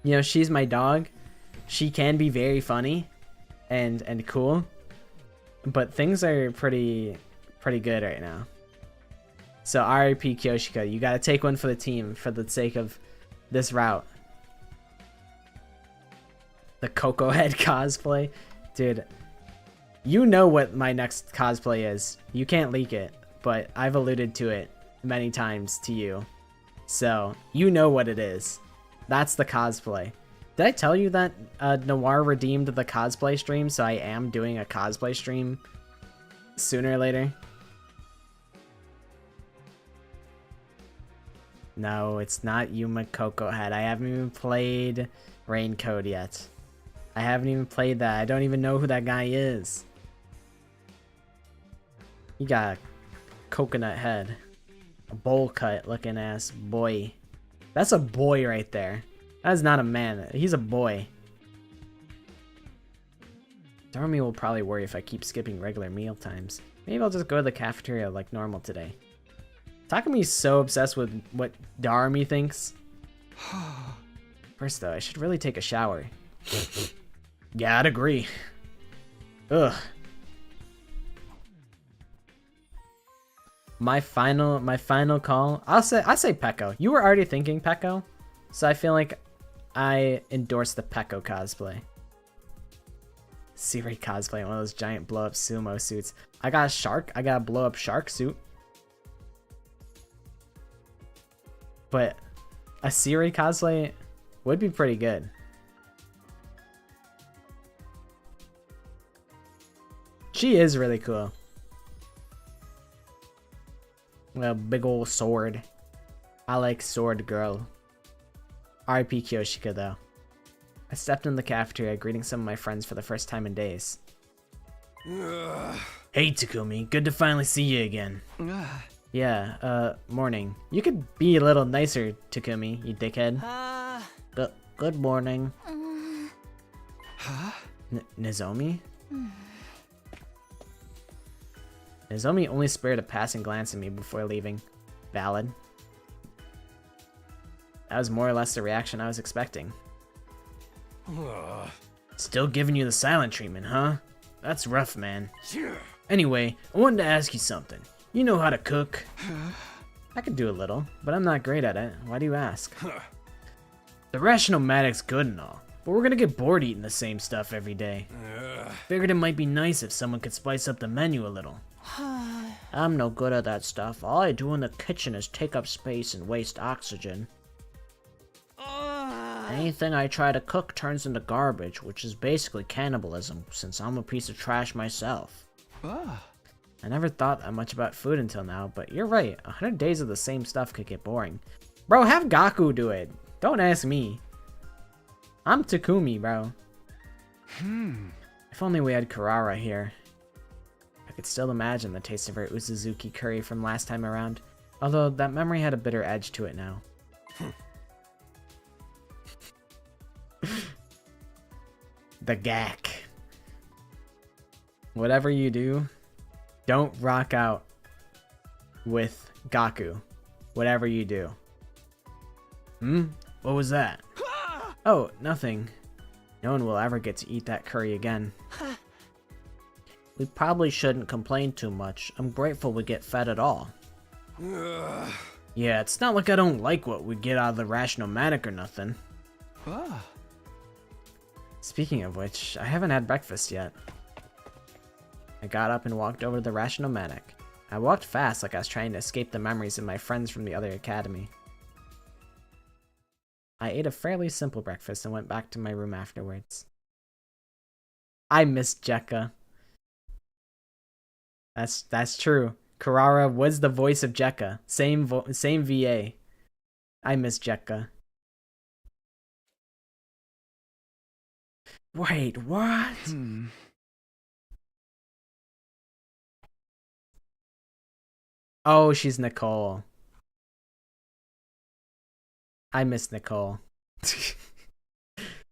A: You know, she's my dog. She can be very funny and cool, but things are pretty good right now. So RIP Kyoshika, you gotta take one for the team for the sake of this route. The Coco Head cosplay, dude. You know what my next cosplay is. You can't leak it, but I've alluded to it many times to you. So, you know what it is. That's the cosplay. Did I tell you that Noir redeemed the cosplay stream, so I am doing a cosplay stream sooner or later? No, it's not Yuma Coco Head. I haven't even played Raincoat yet. I haven't even played that. I don't even know who that guy is. You got a coconut head. A bowl cut looking ass boy. That's a boy right there. That's not a man. He's a boy. Dormy will probably worry if I keep skipping regular meal times. Maybe I'll just go to the cafeteria like normal today. Takami's so obsessed with what Darmy thinks. First though, I should really take a shower. Yeah, I'd agree. Ugh. My final call. I say Pekko. You were already thinking Pekko, so I feel like I endorse the Pekko cosplay. Sirei cosplay, one of those giant blow up sumo suits. I got a shark. I got a blow up shark suit. But a Sirei cosplay would be pretty good. She is really cool. A big old sword. I like sword girl. RIP Kyoshika though. I stepped in the cafeteria greeting some of my friends for the first time in days. Hey Takumi, good to finally see you again. Yeah, morning. You could be a little nicer, Takumi, you dickhead. Good morning. Nozomi? Nozomi only spared a passing glance at me before leaving. Valid. That was more or less the reaction I was expecting. Still giving you the silent treatment, huh? That's rough, man. Anyway, I wanted to ask you something. You know how to cook? I could do a little, but I'm not great at it. Why do you ask? The Rationomatic's good and all, but we're gonna get bored eating the same stuff every day. Figured it might be nice if someone could spice up the menu a little. I'm no good at that stuff. All I do in the kitchen is take up space and waste oxygen. Anything I try to cook turns into garbage, which is basically cannibalism, since I'm a piece of trash myself. I never thought that much about food until now, but you're right. 100 days of the same stuff could get boring. Bro, have Gaku do it. Don't ask me. I'm Takumi, bro. If only we had Karara here. I could still imagine the taste of her Uzuzuki curry from last time around, although that memory had a bitter edge to it now. The Gak. Whatever you do, don't rock out with Gaku. Whatever you do. What was that? Oh, nothing. No one will ever get to eat that curry again. We probably shouldn't complain too much. I'm grateful we get fed at all. Yeah, it's not like I don't like what we get out of the Rationomatic or nothing. Speaking of which, I haven't had breakfast yet. I got up and walked over to the Rationomatic. I walked fast like I was trying to escape the memories of my friends from the other academy. I ate a fairly simple breakfast and went back to my room afterwards. I miss Jekka. That's true. Karara was the voice of Jekka. Same VA. I miss Jekka. Wait, what? Oh, she's Nicole. I miss Nicole.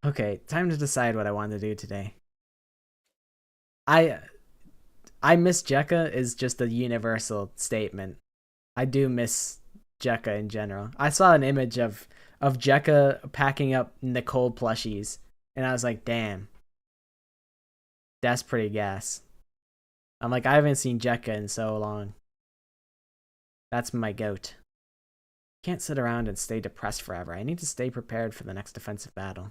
A: Okay, time to decide what I want to do today. I miss Jekka is just a universal statement. I do miss Jekka in general. I saw an image of Jekka packing up Nicole plushies, and I was like, damn, that's pretty gas. I'm like, I haven't seen Jekka in so long. That's my goat. Can't sit around and stay depressed forever. I need to stay prepared for the next defensive battle.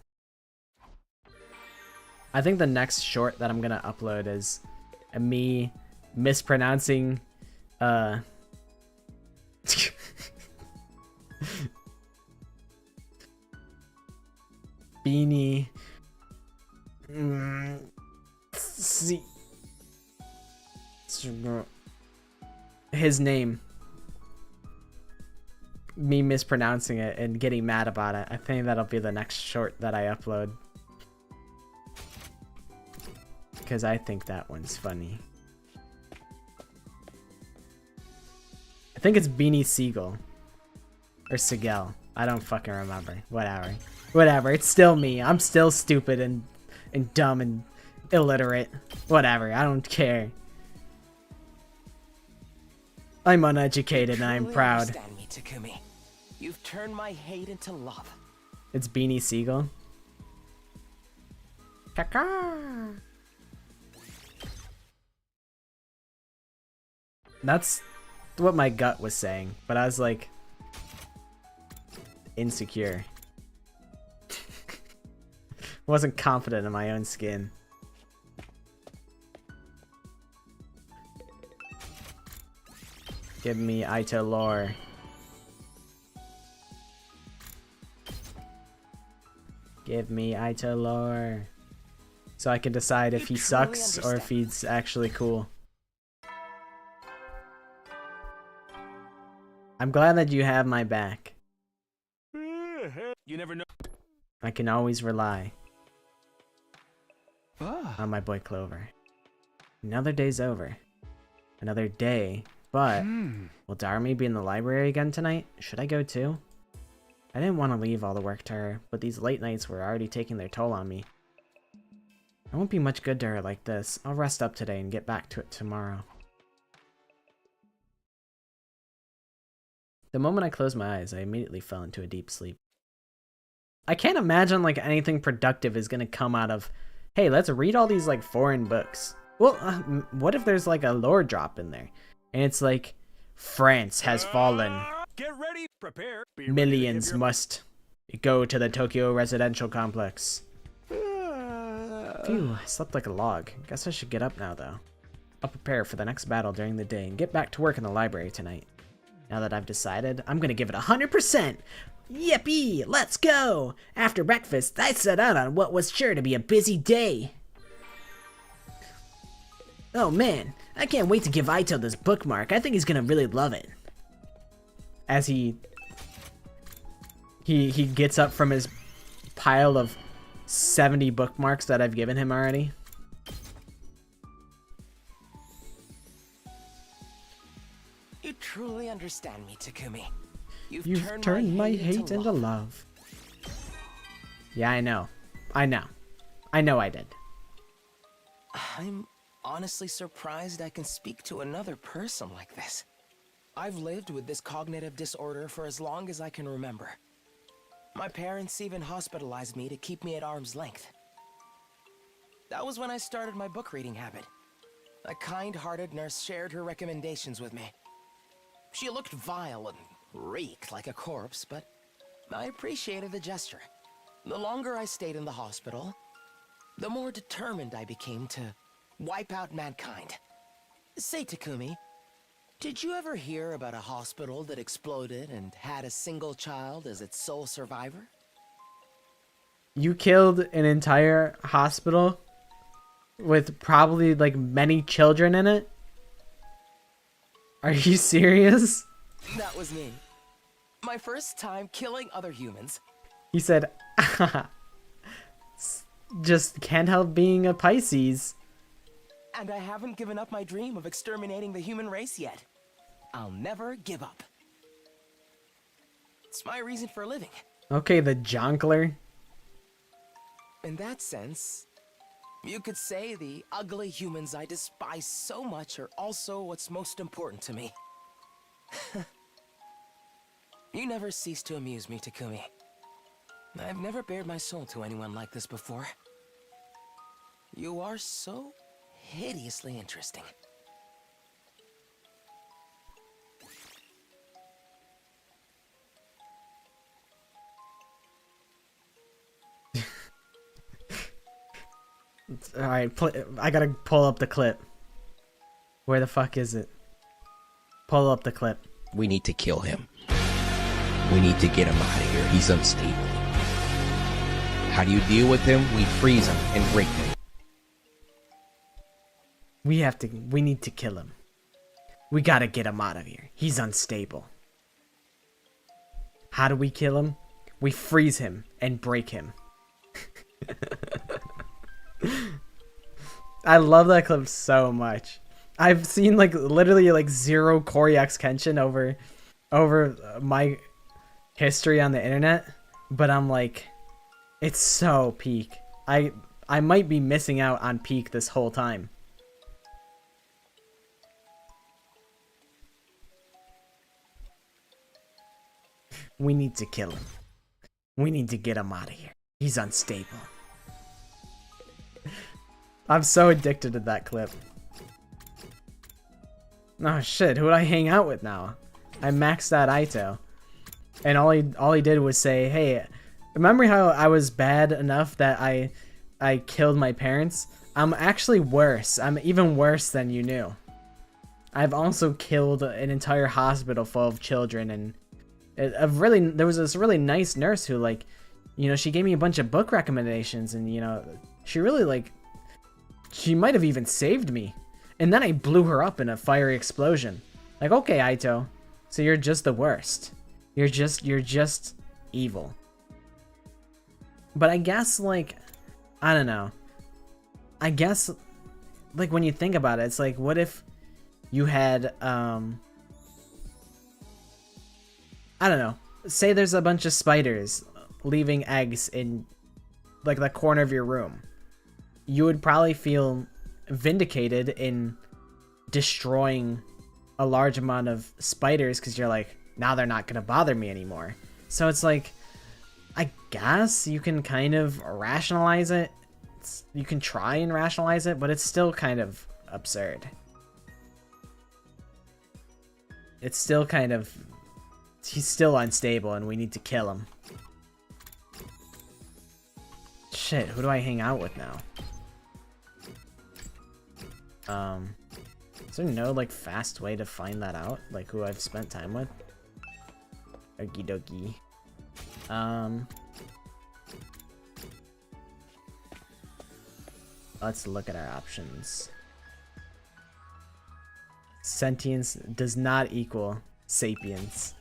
A: I think the next short that I'm gonna upload is me mispronouncing Beanie see his name, me mispronouncing it and getting mad about it. I think that'll be the next short that I upload, because I think that one's funny. I think it's Beanie Siegel or Sigel. I don't fucking remember. Whatever. It's still me. I'm still stupid and dumb and illiterate. Whatever. I don't care. I'm uneducated and I'm proud.
C: Understand me, Takumi. You've turned my hate into love.
A: It's Beanie Siegel. Kaka. That's what my gut was saying, but I was like insecure. Wasn't confident in my own skin. Give me Aito lore. Give me Aito lore. So I can decide if he sucks or if he's actually cool. I'm glad that you have my back.
D: You never know.
A: I can always rely on my boy Clover. Another day's over. Another day, but will Darumi be in the library again tonight? Should I go too? I didn't want to leave all the work to her, but these late nights were already taking their toll on me. I won't be much good to her like this. I'll rest up today and get back to it tomorrow. The moment I closed my eyes, I immediately fell into a deep sleep. I can't imagine like anything productive is gonna come out of, hey, let's read all these like foreign books. Well, what if there's like a lore drop in there, and it's like, France has fallen.
D: Get ready, prepare.
A: Millions must go to the Tokyo residential complex. Phew, I slept like a log. Guess I should get up now though. I'll prepare for the next battle during the day and get back to work in the library tonight. Now that I've decided, I'm gonna give it 100%! Yippee! Let's go! After breakfast, I set out on what was sure to be a busy day. Oh man, I can't wait to give Aito this bookmark. I think he's gonna really love it. As he gets up from his pile of 70 bookmarks that I've given him already.
C: You truly understand me, Takumi.
A: You've turned my hate into love. Yeah, I know. I know I did.
C: I'm honestly surprised I can speak to another person like this. I've lived with this cognitive disorder for as long as I can remember. My parents even hospitalized me to keep me at arm's length. That was when I started my book reading habit. A kind-hearted nurse shared her recommendations with me. She looked vile and reeked like a corpse, but I appreciated the gesture. The longer I stayed in the hospital, the more determined I became to wipe out mankind. Say, Takumi, did you ever hear about a hospital that exploded and had a single child as its sole survivor?
A: You killed an entire hospital with probably like many children in it? Are you serious?
C: That was me. My first time killing other humans.
A: He said, just can't help being a Pisces.
C: And I haven't given up my dream of exterminating the human race yet. I'll never give up. It's my reason for living.
A: Okay, the jonkler.
C: In that sense, You could say the ugly humans I despise so much are also what's most important to me. You never cease to amuse me, Takumi. I've never bared my soul to anyone like this before. You are so hideously interesting.
A: Alright, I gotta pull up the clip. Where the fuck is it? Pull up the clip.
E: We need to kill him. We need to get him out of here. He's unstable. How do you deal with him? We freeze him and break him.
A: We need to kill him. We gotta get him out of here. He's unstable. How do we kill him? We freeze him and break him. I love that clip so much. I've seen like literally like 0 Cory X Kenshin over my history on the internet, but I'm like, it's so peak. I might be missing out on peak this whole time. We need to kill him. We need to get him out of here. He's unstable. I'm so addicted to that clip. Oh shit, who do I hang out with now? I maxed out Aito. And all he did was say, hey, remember how I was bad enough that I killed my parents? I'm actually worse. I'm even worse than you knew. I've also killed an entire hospital full of children, and there was this really nice nurse who, like, you know, she gave me a bunch of book recommendations, and, you know, she really, like, she might have even saved me. And then I blew her up in a fiery explosion. Like, okay, Aito, so you're just the worst. You're just evil. But I guess, like, I don't know. I guess, like, when you think about it, it's like, what if you had, I don't know. Say there's a bunch of spiders leaving eggs in, like, the corner of your room. You would probably feel vindicated in destroying a large amount of spiders because you're like, now they're not going to bother me anymore. So it's like, I guess you can kind of rationalize it. You can try and rationalize it, but it's still kind of absurd. It's still kind of... He's still unstable and we need to kill him. Shit, who do I hang out with now? Is there no, like, fast way to find that out? Like, who I've spent time with? Okie dokie. Let's look at our options. Sentience does not equal sapience.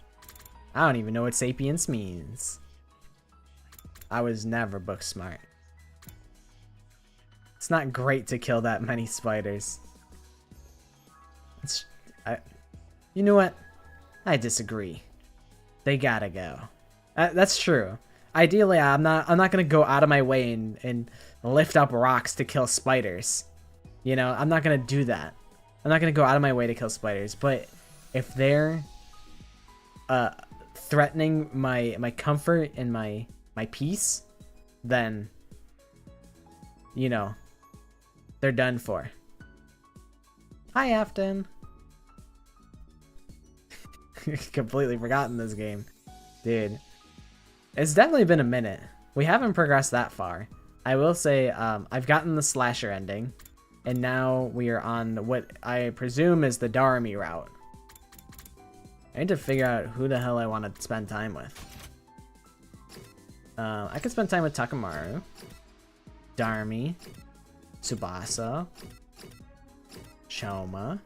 A: I don't even know what sapience means. I was never book smart. It's not great to kill that many spiders. You know what? I disagree. They gotta go. That's true. Ideally, I'm not gonna go out of my way and lift up rocks to kill spiders. You know, I'm not gonna do that. I'm not gonna go out of my way to kill spiders. But if they're threatening my comfort and my peace, then, you know, they're done for. Hi, Afton. Completely forgotten this game. Dude. It's definitely been a minute. We haven't progressed that far. I will say, I've gotten the slasher ending. And now we are on what I presume is the Darami route. I need to figure out who the hell I want to spend time with. I could spend time with Takamaru, Darami, Tsubasa, Choma.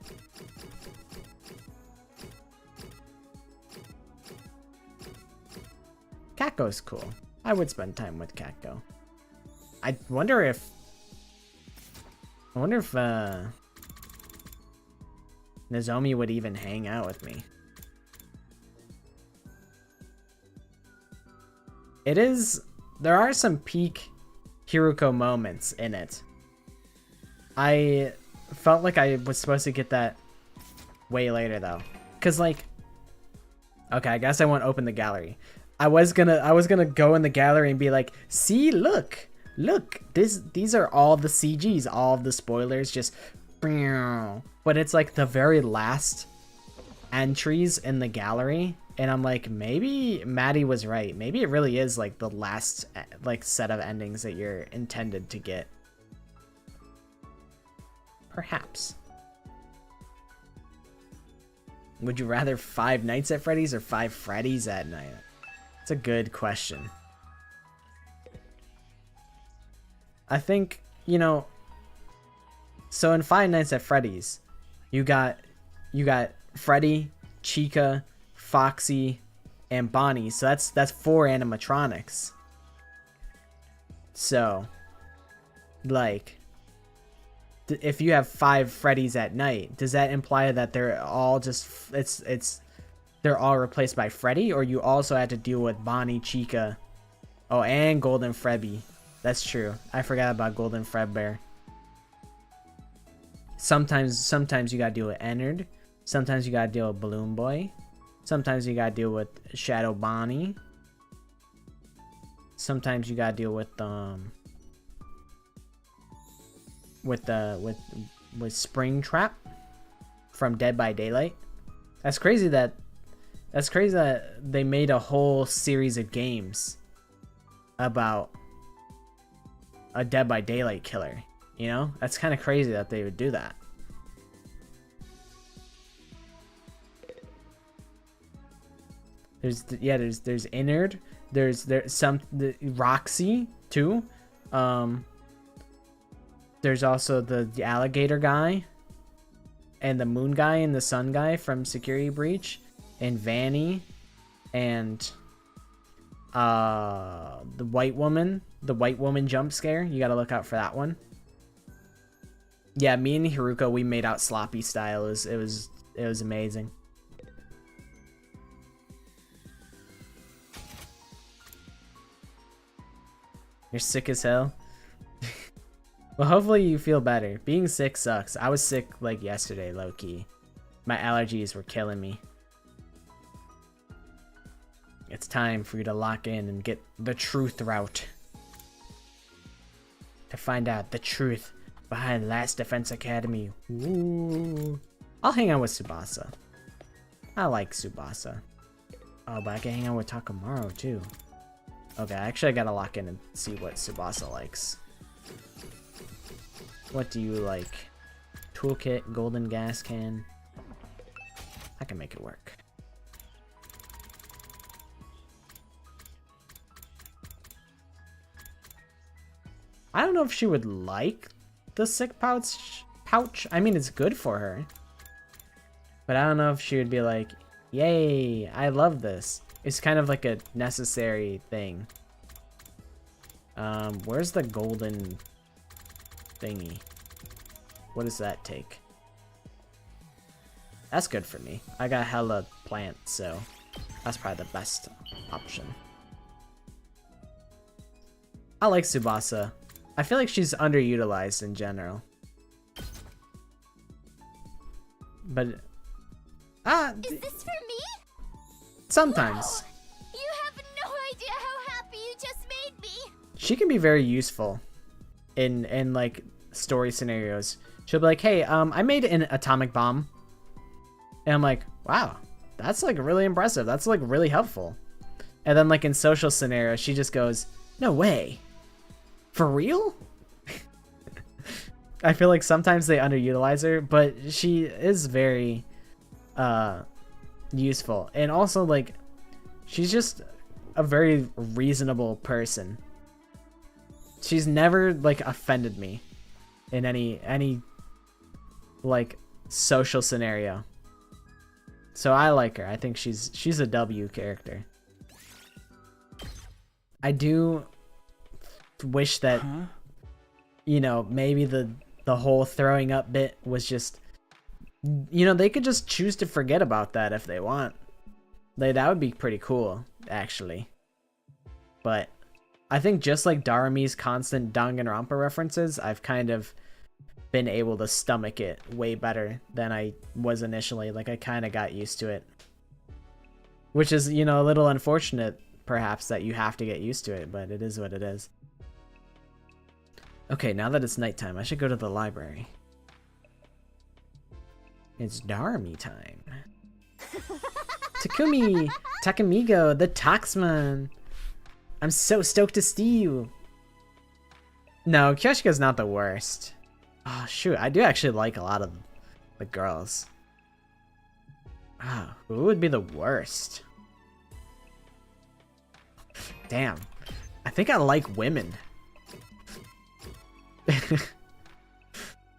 A: Kako's cool. I would spend time with Kako. I wonder if Nozomi would even hang out with me. There are some peak Hiruko moments in it. I felt like I was supposed to get that way later though. Cause like, okay, I guess I won't open the gallery. I was gonna go in the gallery and be like, see, look, these are all the CGs, all of the spoilers, just, but it's like the very last entries in the gallery, and I'm like, maybe Maddie was right. Maybe it really is like the last like set of endings that you're intended to get. Perhaps. Would you rather 5 Nights at Freddy's or 5 Freddy's at night? It's a good question. I think, you know, so in 5 Nights at Freddy's, you got Freddy, Chica, Foxy, and Bonnie. So that's 4 animatronics. So, like, if you have 5 Freddy's at night, does that imply that they're all just they're all replaced by Freddy, or you also had to deal with Bonnie, Chica, oh, and Golden Freddy? That's true. I forgot about Golden Fredbear. Sometimes you gotta deal with Ennard. Sometimes you gotta deal with Balloon Boy. Sometimes you gotta deal with Shadow Bonnie. Sometimes you gotta deal with Springtrap from Dead by Daylight. That's crazy that they made a whole series of games about a Dead by Daylight killer. You know, that's kind of crazy that they would do that. There's Ennard. There's Roxy too. There's also the alligator guy, and the moon guy and the sun guy from Security Breach, and Vanny, and the white woman jump scare. You gotta look out for that one. Yeah, me and Haruko, we made out sloppy style. It was amazing. You're sick as hell. Well, hopefully you feel better. Being sick sucks. I was sick like yesterday, low-key. My allergies were killing me. It's time for you to lock in and get the truth route. To find out the truth behind Last Defense Academy. Ooh. I'll hang out with Tsubasa. I like Tsubasa. Oh, but I can hang out with Takamaru too. Okay, actually I gotta lock in and see what Tsubasa likes. What do you like? Toolkit, golden gas can. I can make it work. I don't know if she would like the sick pouch. I mean, it's good for her. But I don't know if she would be like, yay, I love this. It's kind of like a necessary thing. Where's the golden thingy? What does that take? That's good for me. I got hella plants, so that's probably the best option. I like Tsubasa. I feel like she's underutilized in general. But
F: is this for me?
A: Sometimes.
F: Wow. You have no idea how happy you just made me.
A: She can be very useful in like story scenarios. She'll be like, hey, I made an atomic bomb. And I'm like, wow, that's like really impressive. That's like really helpful. And then like in social scenarios, she just goes, no way. For real? I feel like sometimes they underutilize her, but she is very useful. And also like she's just a very reasonable person. She's never like offended me in any like social scenario. So I like her. I think she's a W character. I do wish that you know, maybe the whole throwing up bit was just, you know, they could just choose to forget about that if they want. Like, that would be pretty cool, actually. But I think just like Darumi's constant Danganronpa references, I've kind of been able to stomach it way better than I was initially. Like, I kind of got used to it. Which is, you know, a little unfortunate, perhaps, that you have to get used to it, but it is what it is. Okay, now that it's nighttime, I should go to the library. It's Darmy time. Takumi! Takamigo, the Taxman! I'm so stoked to see you! No, Kyoshika's not the worst. Oh, shoot, I do actually like a lot of the girls. Ah, who would be the worst? Damn. I think I like women.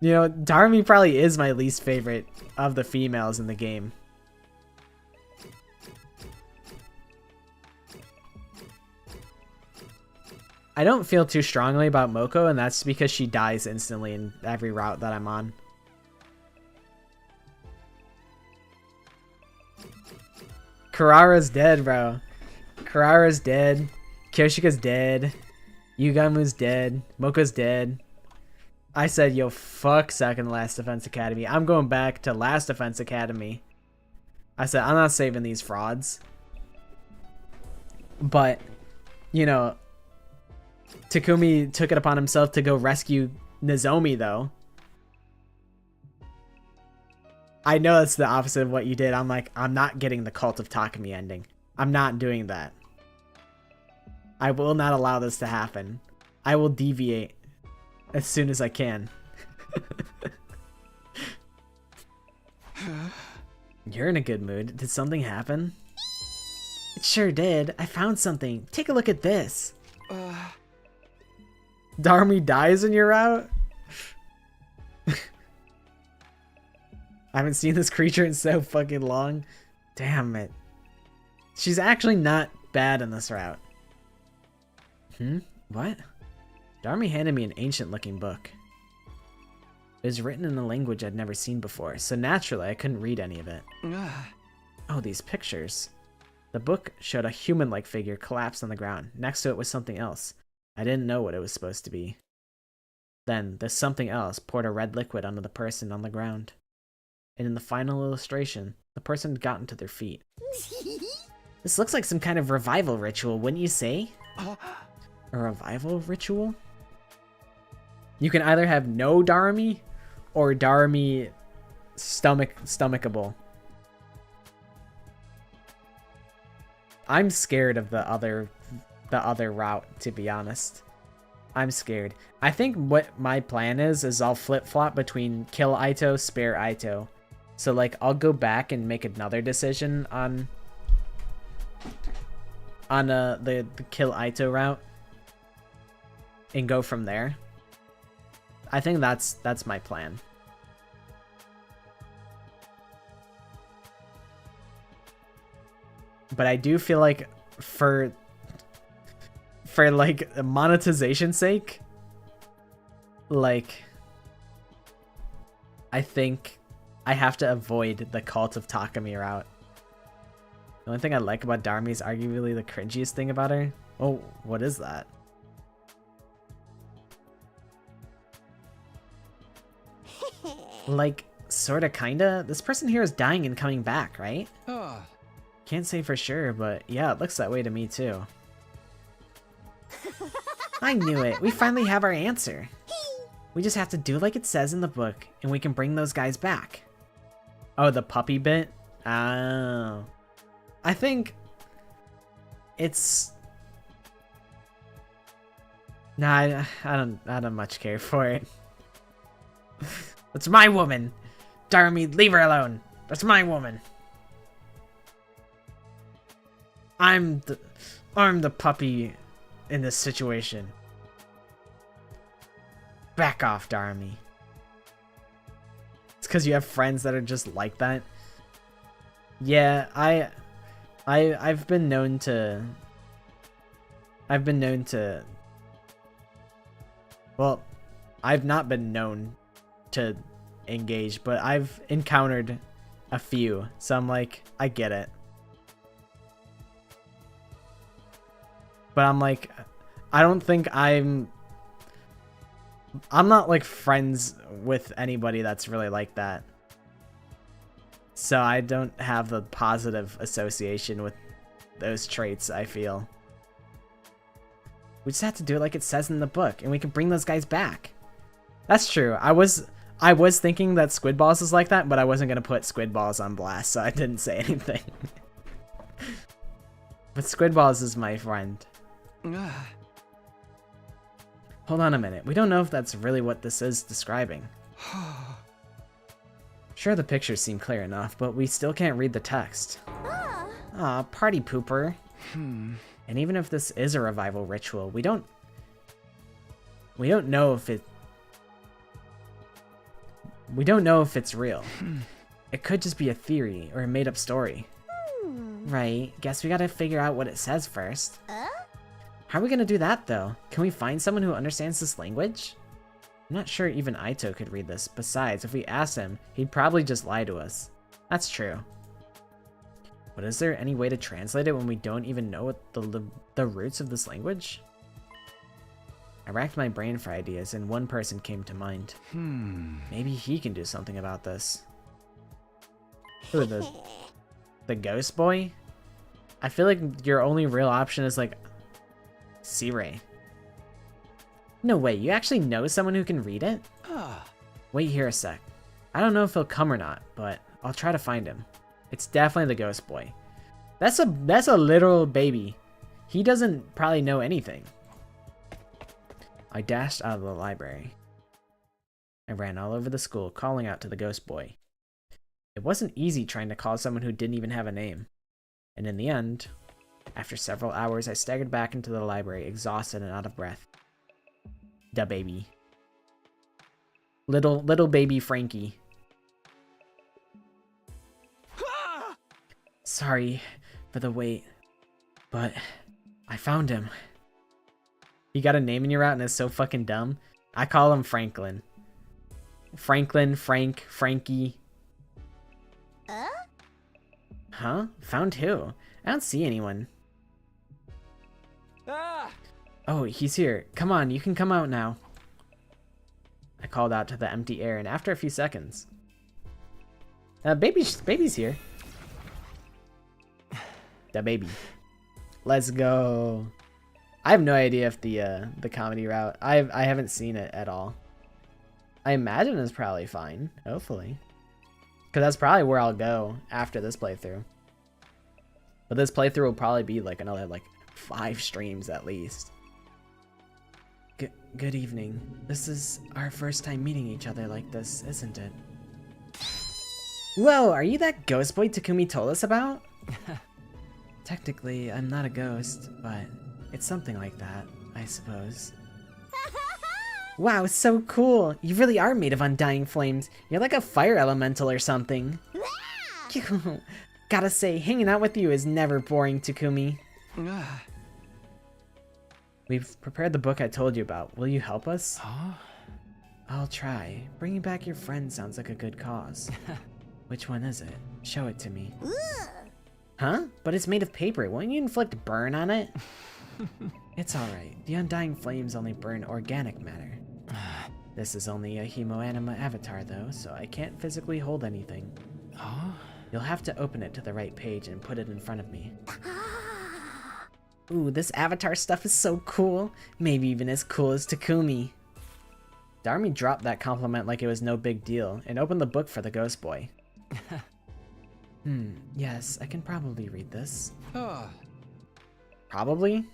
A: You know, Darmy probably is my least favorite of the females in the game. I don't feel too strongly about Moko, and that's because she dies instantly in every route that I'm on. Kurara's dead, bro. Kurara's dead. Kyoshika's dead. Yugamu's dead. Moko's dead. I said, yo, fuck Second Last Defense Academy. I'm going back to Last Defense Academy. I said, I'm not saving these frauds. But, you know, Takumi took it upon himself to go rescue Nozomi, though. I know that's the opposite of what you did. I'm like, I'm not getting the Cult of Takumi ending. I'm not doing that. I will not allow this to happen. I will deviate as soon as I can. You're in a good mood. Did something happen? It sure did. I found something. Take a look at this. Darmy dies in your route? I haven't seen this creature in so fucking long. Damn it. She's actually not bad in this route. What? Darmy handed me an ancient-looking book. It was written in a language I'd never seen before, so naturally I couldn't read any of it. Oh, these pictures. The book showed a human-like figure collapsed on the ground. Next to it was something else. I didn't know what it was supposed to be. Then, this something else poured a red liquid onto the person on the ground. And in the final illustration, the person had gotten to their feet. This looks like some kind of revival ritual, wouldn't you say? A revival ritual? You can either have no Darmy or Darmy stomachable. I'm scared of the other route, to be honest. I'm scared. I think what my plan is I'll flip-flop between kill Aito, spare Aito. So like I'll go back and make another decision on the kill Aito route and go from there. I think that's my plan. But I do feel like for like monetization sake, like I think I have to avoid the Cult of Takumi route. The only thing I like about Darmy is arguably the cringiest thing about her. Oh, what is that? Like, sorta, kinda. This person here is dying and coming back, right? Can't say for sure, but yeah, it looks that way to me too. I knew it. We finally have our answer. We just have to do like it says in the book, and we can bring those guys back. Oh, the puppy bit? Oh. I think it's... Nah, I don't much care for it. That's my woman! Darmy, leave her alone! That's my woman! I'm the puppy in this situation. Back off, Darmy. It's because you have friends that are just like that. Yeah, I've been known to... Well, I've not been known to engage, but I've encountered a few, so I'm like, I get it. But I'm like, I don't think I'm I'm not like friends with anybody that's really like that. So I don't have the positive association with those traits, I feel. We just have to do it like it says in the book, and we can bring those guys back. That's true. I was thinking that Squid Balls is like that, but I wasn't going to put Squid Balls on blast, so I didn't say anything. But Squid Balls is my friend. Hold on a minute. We don't know if that's really what this is describing. Sure, the pictures seem clear enough, but we still can't read the text. Aw, party pooper. And even if this is a revival ritual, we don't know if it's real. It could just be a theory or a made-up story. Right, guess we gotta figure out what it says first. How are we gonna do that, though? Can we find someone who understands this language? I'm not sure even Aito could read this. Besides, if we asked him, he'd probably just lie to us. That's true. But is there any way to translate it when we don't even know what the roots of this language? I racked my brain for ideas, and one person came to mind. Maybe he can do something about this. Who, the ghost boy? I feel like your only real option is like Sirei. No way, you actually know someone who can read it? Wait here a sec. I don't know if he'll come or not, but I'll try to find him. It's definitely the ghost boy. That's a literal baby. He doesn't probably know anything. I dashed out of the library. I ran all over the school, calling out to the ghost boy. It wasn't easy trying to call someone who didn't even have a name. And in the end, after several hours, I staggered back into the library, exhausted and out of breath. Da baby. Little baby Frankie. Sorry for the wait, but I found him. You got a name in your route and it's so fucking dumb. I call him Franklin. Franklin, Frank, Frankie. Huh? Found who? I don't see anyone. Oh, he's here. Come on, you can come out now. I called out to the empty air, and after a few seconds... baby's here. The baby. Let's go. I have no idea if the comedy route... I haven't seen it at all. I imagine it's probably fine. Hopefully. Because that's probably where I'll go after this playthrough. But this playthrough will probably be like another 5 streams at least. Good evening. This is our first time meeting each other like this, isn't it? Whoa, are you that ghost boy Takumi told us about? Technically, I'm not a ghost, but it's something like that, I suppose. Wow, so cool! You really are made of undying flames. You're like a fire elemental or something. Gotta say, hanging out with you is never boring, Takumi. We've prepared the book I told you about. Will you help us? Huh? I'll try. Bringing back your friend sounds like a good cause. Which one is it? Show it to me. Huh? But it's made of paper. Won't you inflict burn on it? It's alright. The undying flames only burn organic matter. This is only a hemoanima avatar though, so I can't physically hold anything. Huh? You'll have to open it to the right page and put it in front of me. Ooh, this avatar stuff is so cool. Maybe even as cool as Takumi. Darmy dropped that compliment like it was no big deal and opened the book for the ghost boy. Yes, I can probably read this. Probably?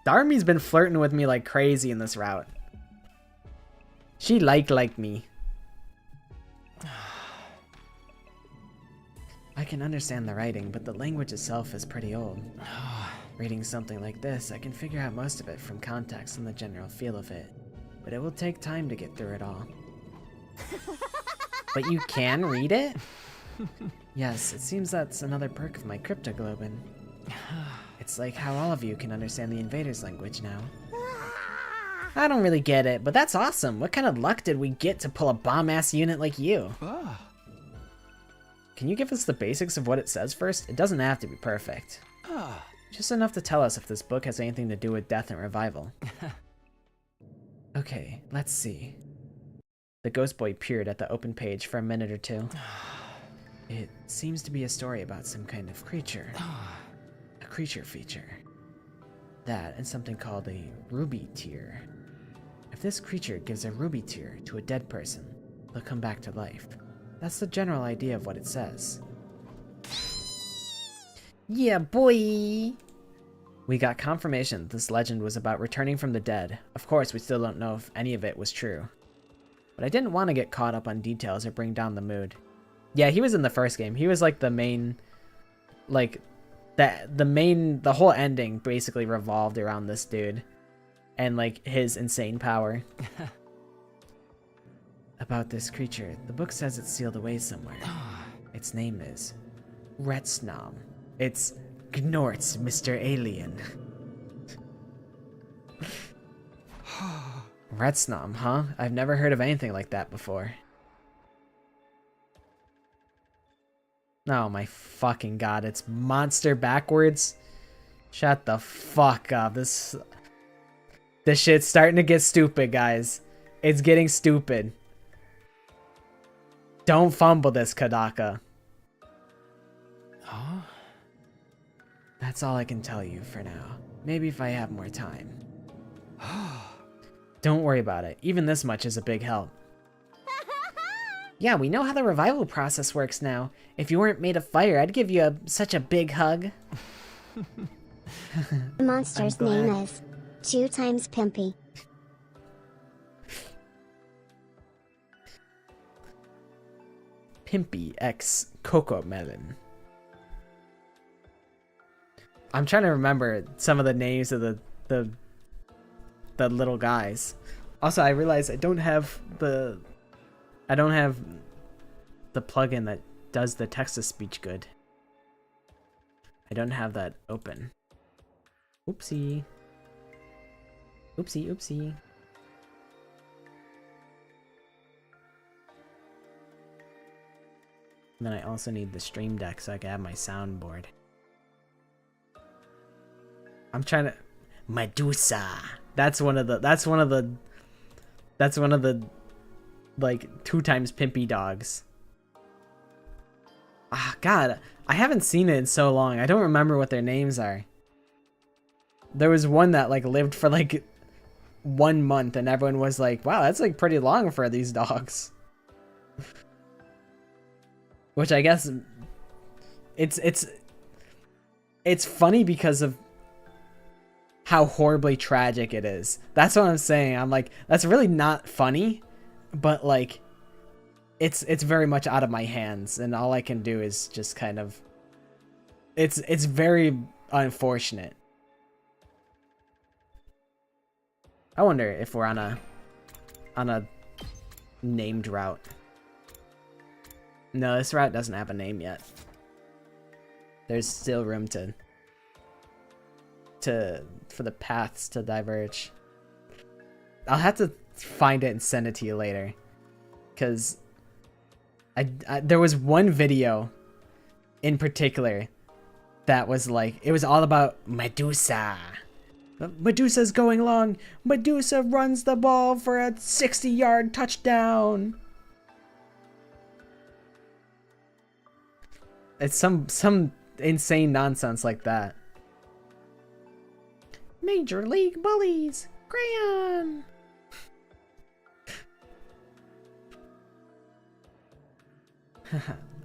A: Darmy's been flirting with me like crazy in this route. She like me. I can understand the writing, but the language itself is pretty old. Reading something like this, I can figure out most of it from context and the general feel of it, but it will take time to get through it all. But you can read it? Yes, it seems that's another perk of my cryptoglobin. It's like how all of you can understand the invader's language now. I don't really get it, but that's awesome. What kind of luck did we get to pull a bomb-ass unit like you? Can you give us the basics of what it says first? It doesn't have to be perfect. Just enough to tell us if this book has anything to do with death and revival. Okay, let's see. The ghost boy peered at the open page for a minute or two. It seems to be a story about some kind of creature. A creature feature. That and something called a ruby tear. If this creature gives a ruby tear to a dead person, they'll come back to life. That's the general idea of what it says. Yeah, boy! We got confirmation that this legend was about returning from the dead. Of course, we still don't know if any of it was true. But I didn't want to get caught up on details or bring down the mood. Yeah, he was in the first game. He was like the main... Like, the whole ending basically revolved around this dude. And like, his insane power. About this creature, the book says it's sealed away somewhere. Its name is... Retsnom. It's Gnorts, Mr. Alien. Retsnom, huh? I've never heard of anything like that before. Oh my fucking god, it's monster backwards. Shut the fuck up. This shit's starting to get stupid, guys. It's getting stupid. Don't fumble this, Kadaka.
C: Huh?
A: That's all I can tell you for now. Maybe if I have more time. Don't worry about it. Even this much is a big help. Yeah, we know how the revival process works now. If you weren't made of fire, I'd give you such a big hug.
G: The monster's name is 2 times Pimpy.
A: Pimpy x Coco Melon. I'm trying to remember some of the names of the little guys. Also, I realize I don't have the plugin that does the text-to-speech good. I don't have that open. Oopsie. Oopsie, oopsie. And then I also need the stream deck so I can have my soundboard. I'm trying to... Medusa! That's one of the like 2 times Pimpy dogs. Ah, God, I haven't seen it in so long. I don't remember what their names are. There was one that like lived for like 1 month and everyone was like, wow, that's like pretty long for these dogs. Which I guess it's funny because of how horribly tragic it is. That's what I'm saying. I'm like, that's really not funny, but like it's very much out of my hands and all I can do is just kind of it's very unfortunate. I wonder if we're on a named route. No, this route doesn't have a name yet. There's still room for the paths to diverge. I'll have to find it and send it to you later, because there was one video in particular that was like, it was all about Medusa. Medusa's going long. Medusa runs the ball for a 60-yard touchdown. It's some insane nonsense like that. Major League Bullies! Crayon!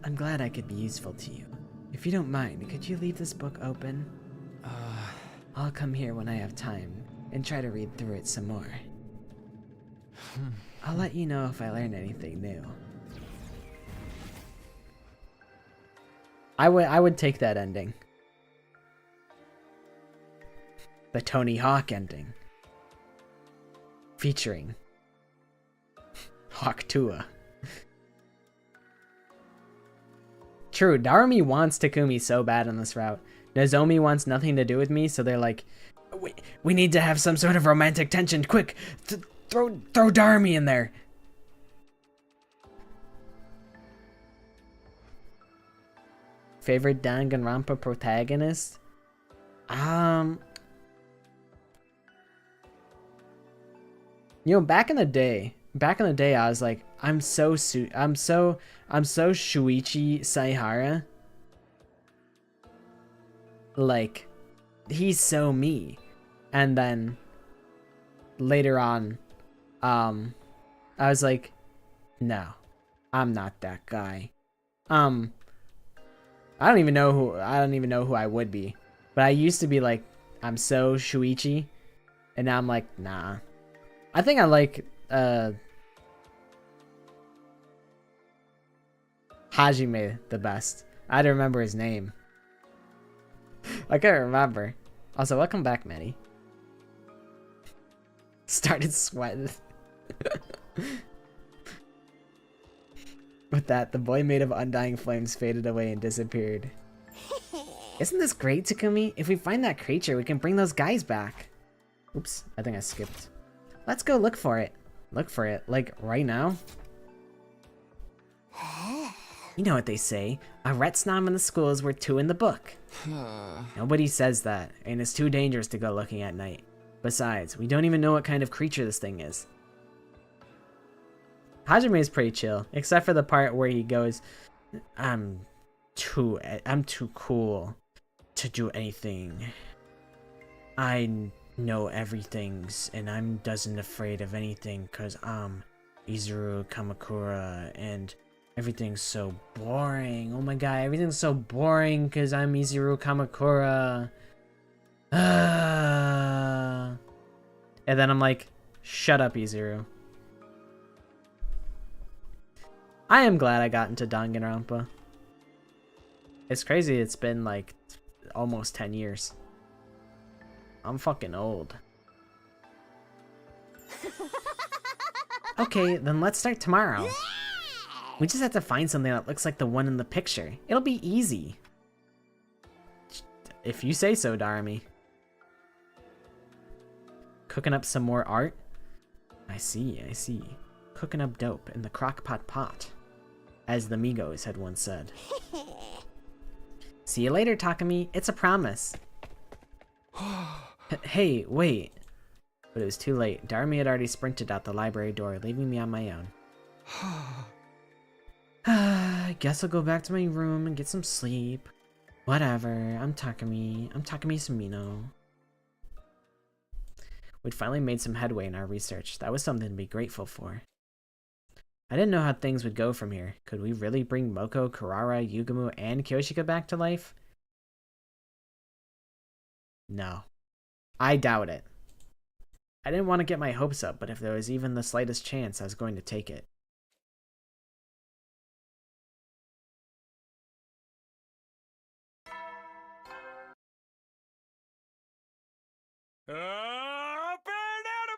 A: I'm glad I could be useful to you. If you don't mind, could you leave this book open? I'll come here when I have time and try to read through it some more. I'll let you know if I learn anything new. I would take that ending. The Tony Hawk ending. Featuring Hawk Tua. True, Darumi wants Takumi so bad on this route. Nozomi wants nothing to do with me, so they're like, we need to have some sort of romantic tension. Quick, throw Darumi in there. Favorite Danganronpa protagonist? You know, back in the day, I was like, I'm so Shuichi Saihara. Like, he's so me. And then later on, I was like, no, I'm not that guy. I don't even know who I would be. But I used to be like, I'm so Shuichi, and now I'm like, nah. I think I like Hajime the best. I had to remember his name. I can't remember. Also, welcome back, Manny. Started sweating. With that, the boy made of undying flames faded away and disappeared. Isn't this great, Takumi? If we find that creature, we can bring those guys back. Oops, I think I skipped. Let's go look for it. Look for it, like, right now? You know what they say. A ret snob in the school is worth 2 in the book. Nobody says that, and it's too dangerous to go looking at night. Besides, we don't even know what kind of creature this thing is. Hajime is pretty chill, except for the part where he goes, I'm too cool to do anything. I know everything's, and I'm doesn't afraid of anything, cause I'm Izuru Kamakura, and everything's so boring. Oh my god, everything's so boring, cause I'm Izuru Kamakura. And then I'm like, shut up, Izuru. I am glad I got into Danganronpa. It's crazy, it's been like almost 10 years. I'm fucking old. Okay, then let's start tomorrow. We just have to find something that looks like the one in the picture. It'll be easy. If you say so, Darami. Cooking up some more art? I see. Cooking up dope in the crockpot pot. As the Migos had once said. See you later, Takumi. It's a promise. Hey, wait. But it was too late. Darami had already sprinted out the library door, leaving me on my own. I guess I'll go back to my room and get some sleep. Whatever. I'm Takumi Sumino. We'd finally made some headway in our research. That was something to be grateful for. I didn't know how things would go from here. Could we really bring Moko, Kurara, Yugumu, and Kyoshika back to life? No. I doubt it. I didn't want to get my hopes up, but if there was even the slightest chance, I was going to take it.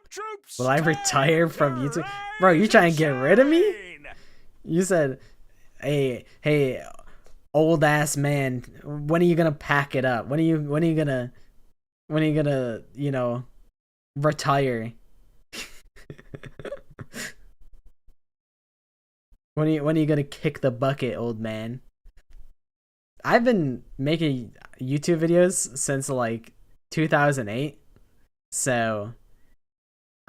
D: Troops,
A: will I retire from YouTube? Bro, you trying to get rid of me? You said, hey, old ass man, when are you gonna pack it up? When are you gonna, you know, retire? when are you gonna kick the bucket, old man? I've been making YouTube videos since like 2008, so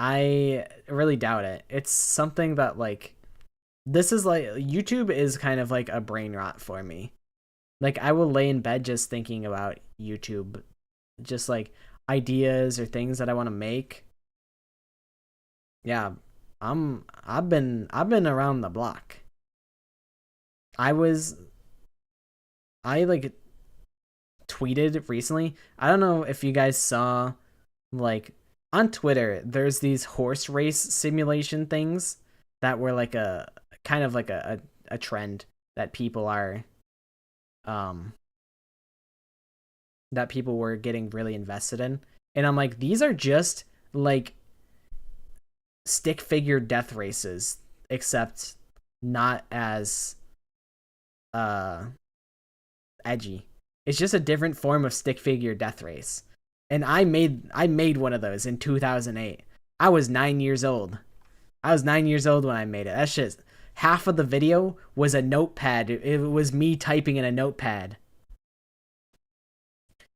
A: I really doubt it. It's something that like, this is like, YouTube is kind of like a brain rot for me. Like, I will lay in bed just thinking about YouTube, just like ideas or things that I want to make. Yeah, I've been around the block. I like tweeted recently. I don't know if you guys saw, like, on Twitter, there's these horse race simulation things that were like a kind of like a trend that people are that people were getting really invested in. And I'm like, these are just like stick figure death races, except not as edgy. It's just a different form of stick figure death race. And I made one of those in 2008. I was 9 years old. I was 9 years old when I made it. That shit, half of the video was a notepad. It was me typing in a notepad.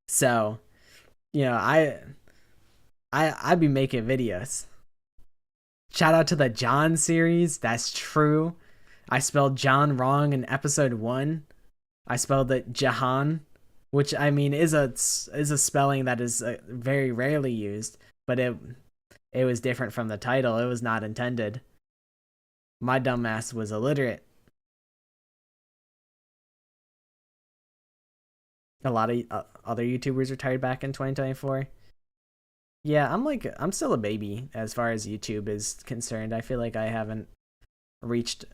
A: So, you know, I'd be making videos. Shout out to the John series. That's true. I spelled John wrong in episode 1. I spelled it Jahan, which I mean is a spelling that is very rarely used, but it was different from the title. It was not intended. My dumbass was illiterate. A lot of other YouTubers retired back in 2024. Yeah, I'm still a baby as far as YouTube is concerned. I feel like I haven't reached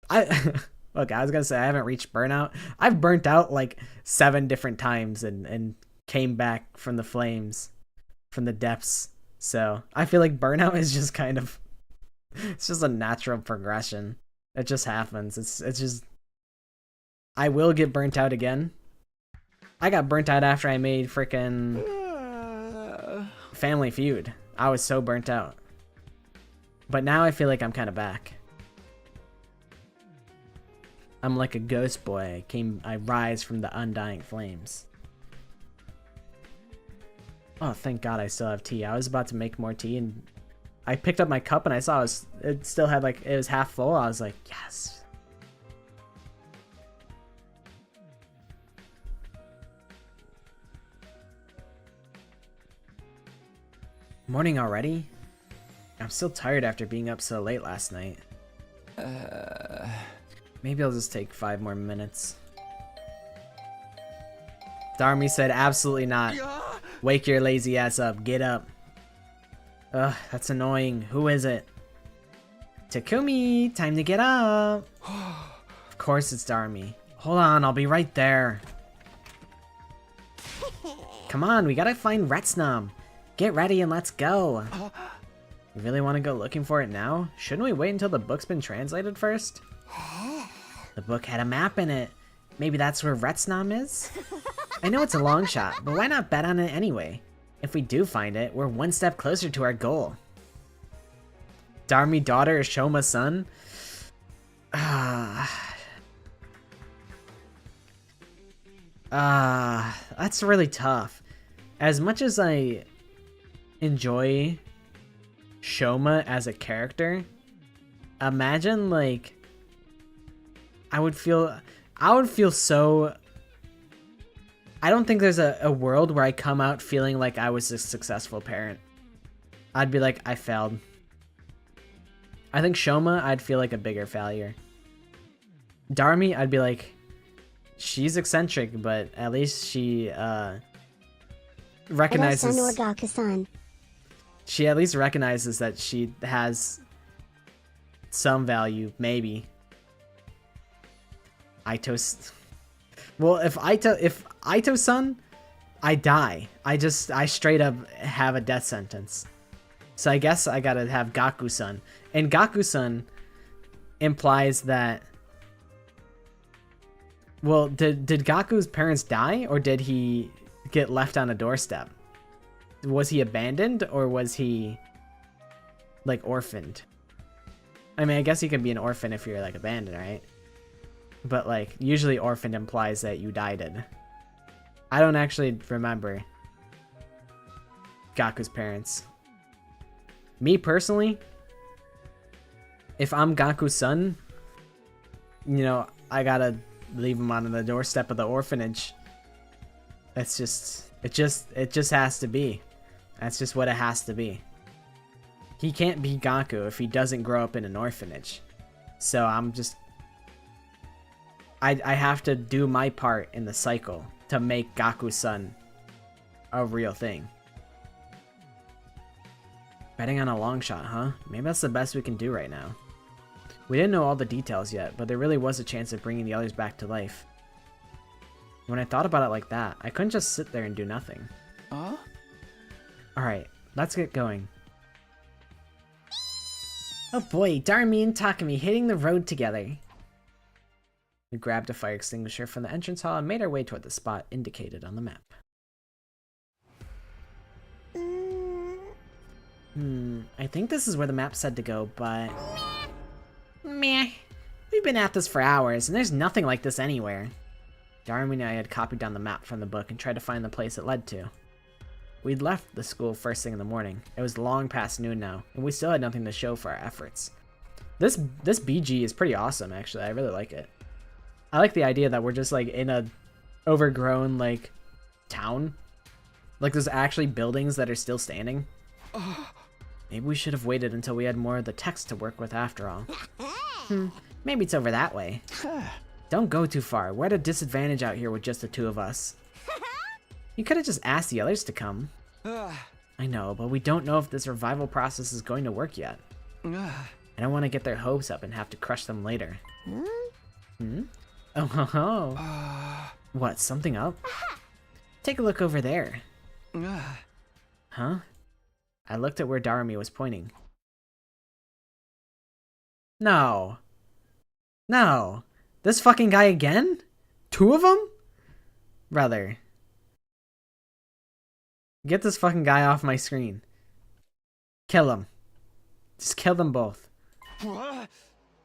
A: look, I was gonna say I haven't reached burnout. I've burnt out like 7 different times and came back from the flames, from the depths. So I feel like burnout is just kind of, it's just a natural progression. It just happens. It's just, I will get burnt out again. I got burnt out after I made frickin' Family Feud. I was so burnt out. But now I feel like I'm kind of back. I'm like a ghost boy. I rise from the undying flames. Oh, thank God I still have tea. I was about to make more tea and I picked up my cup and I saw it still had like, it was half full. I was like, yes. Morning already? I'm still tired after being up so late last night. Maybe I'll just take 5 more minutes. Darmy said, absolutely not. Wake your lazy ass up. Get up. Ugh, that's annoying. Who is it? Takumi, time to get up. Of course it's Darmy. Hold on, I'll be right there. Come on, we gotta find Retsnam. Get ready and let's go. You really want to go looking for it now? Shouldn't we wait until the book's been translated first? The book had a map in it. Maybe that's where Retsnam is? I know it's a long shot, but why not bet on it anyway? If we do find it, we're one step closer to our goal. Darmy daughter is Shoma's son? That's really tough. As much as I enjoy Shoma as a character, imagine like I would feel so, I don't think there's a world where I come out feeling like I was a successful parent. I'd be like, I failed. I think Shoma, I'd feel like a bigger failure. Darmy, I'd be like, she's eccentric, but at least she recognizes. She at least recognizes that she has some value, maybe. Aito's. Well, if Aito's son, I die. I straight up have a death sentence. So I guess I gotta have Gaku-san. And Gaku-san implies that. Well, did Gaku's parents die, or did he get left on a doorstep? Was he abandoned, or was he like orphaned? I mean, I guess you can be an orphan if you're like abandoned, right? But like usually orphaned implies that you died. I don't actually remember Gaku's parents. Me personally, if I'm Gaku's son, you know, I gotta leave him on the doorstep of the orphanage. It's just, it just has to be. That's just what it has to be. He can't be Gaku if he doesn't grow up in an orphanage. So I have to do my part in the cycle to make Gaku's son a real thing. Betting on a long shot, huh? Maybe that's the best we can do right now. We didn't know all the details yet, but there really was a chance of bringing the others back to life. When I thought about it like that, I couldn't just sit there and do nothing. Alright, let's get going. Oh boy, Darmy and Takumi hitting the road together. We grabbed a fire extinguisher from the entrance hall and made our way toward the spot indicated on the map. I think this is where the map said to go, but... Meh. We've been at this for hours, and there's nothing like this anywhere. Darmy and I had copied down the map from the book and tried to find the place it led to. We'd left the school first thing in the morning. It was long past noon now, and we still had nothing to show for our efforts. This BG is pretty awesome, actually. I really like it. I like the idea that we're just like in a overgrown like town. Like there's actually buildings that are still standing. Maybe we should have waited until we had more of the text to work with after all. Maybe it's over that way. Don't go too far. We're at a disadvantage out here with just the two of us. You could have just asked the others to come. I know, but we don't know if this revival process is going to work yet. I don't want to get their hopes up and have to crush them later. Oh, ho, ho. What, something up? Take a look over there. Huh? I looked at where Darumi was pointing. No. No. This fucking guy again? Two of them? Brother. Get this fucking guy off my screen. Kill him. Just kill them both.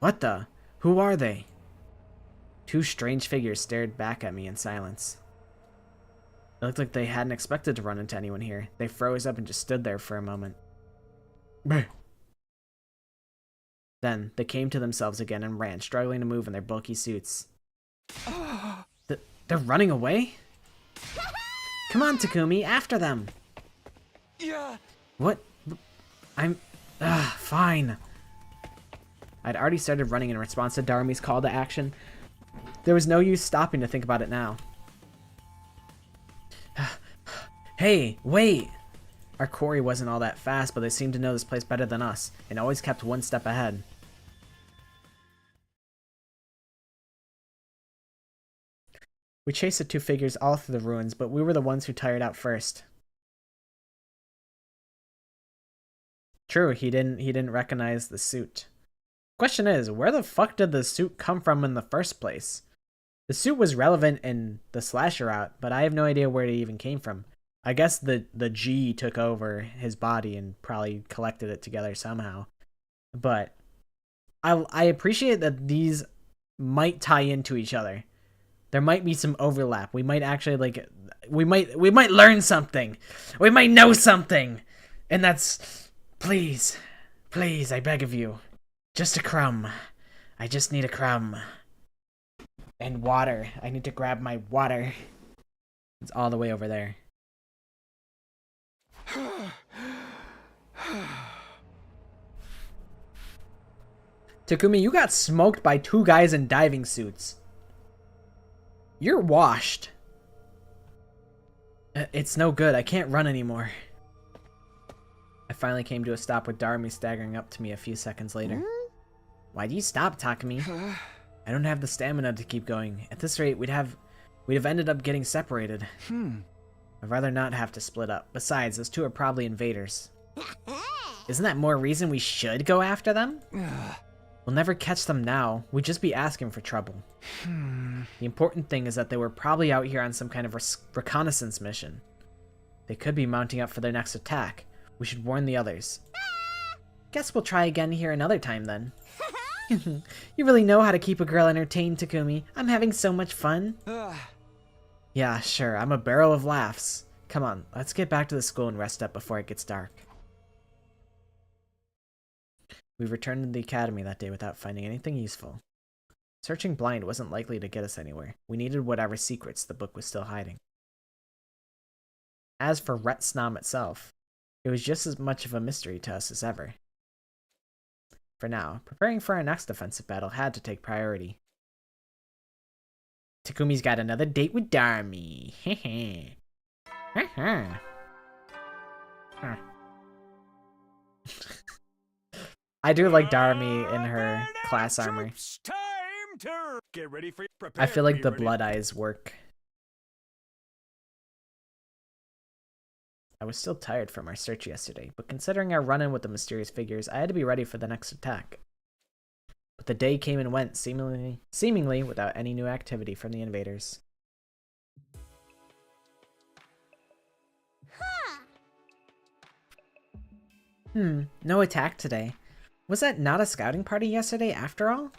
A: What the? Who are they? Two strange figures stared back at me in silence. It looked like they hadn't expected to run into anyone here. They froze up and just stood there for a moment. Then, they came to themselves again and ran, struggling to move in their bulky suits. They're running away? Come on, Takumi, after them! What? Fine. I'd already started running in response to Darumi's call to action. There was no use stopping to think about it now. Hey, wait! Our quarry wasn't all that fast, but they seemed to know this place better than us, and always kept one step ahead. We chased the two figures all through the ruins, but we were the ones who tired out first. True, he didn't recognize the suit. Question is, where the fuck did the suit come from in the first place? The suit was relevant in the slasher route, but I have no idea where it even came from. I guess the G took over his body and probably collected it together somehow. But I appreciate that these might tie into each other. There might be some overlap. We might actually like we might learn something. We might know something. And that's please, I beg of you. Just a crumb. I just need a crumb. And water. I need to grab my water. It's all the way over there. Takumi, you got smoked by two guys in diving suits. You're washed. It's no good. I can't run anymore. I finally came to a stop with Darumi staggering up to me a few seconds later. Why do you stop, Takumi? I don't have the stamina to keep going. At this rate, we'd have ended up getting separated. I'd rather not have to split up. Besides, those two are probably invaders. Isn't that more reason we should go after them? We'll never catch them now. We'd just be asking for trouble. The important thing is that they were probably out here on some kind of reconnaissance mission. They could be mounting up for their next attack. We should warn the others. Guess we'll try again here another time then. You really know how to keep a girl entertained, Takumi. I'm having so much fun. Yeah, sure. I'm a barrel of laughs. Come on, let's get back to the school and rest up before it gets dark. We returned to the academy that day without finding anything useful. Searching blind wasn't likely to get us anywhere. We needed whatever secrets the book was still hiding. As for Retsnam itself, it was just as much of a mystery to us as ever. For now, preparing for our next offensive battle had to take priority. Takumi's got another date with Darumi. I do like Darumi in her class armor.
D: Get ready for
A: I feel like the blood eyes work. I was still tired from our search yesterday, but considering our run-in with the mysterious figures, I had to be ready for the next attack. But the day came and went, seemingly without any new activity from the invaders. No attack today. Was that not a scouting party yesterday after all?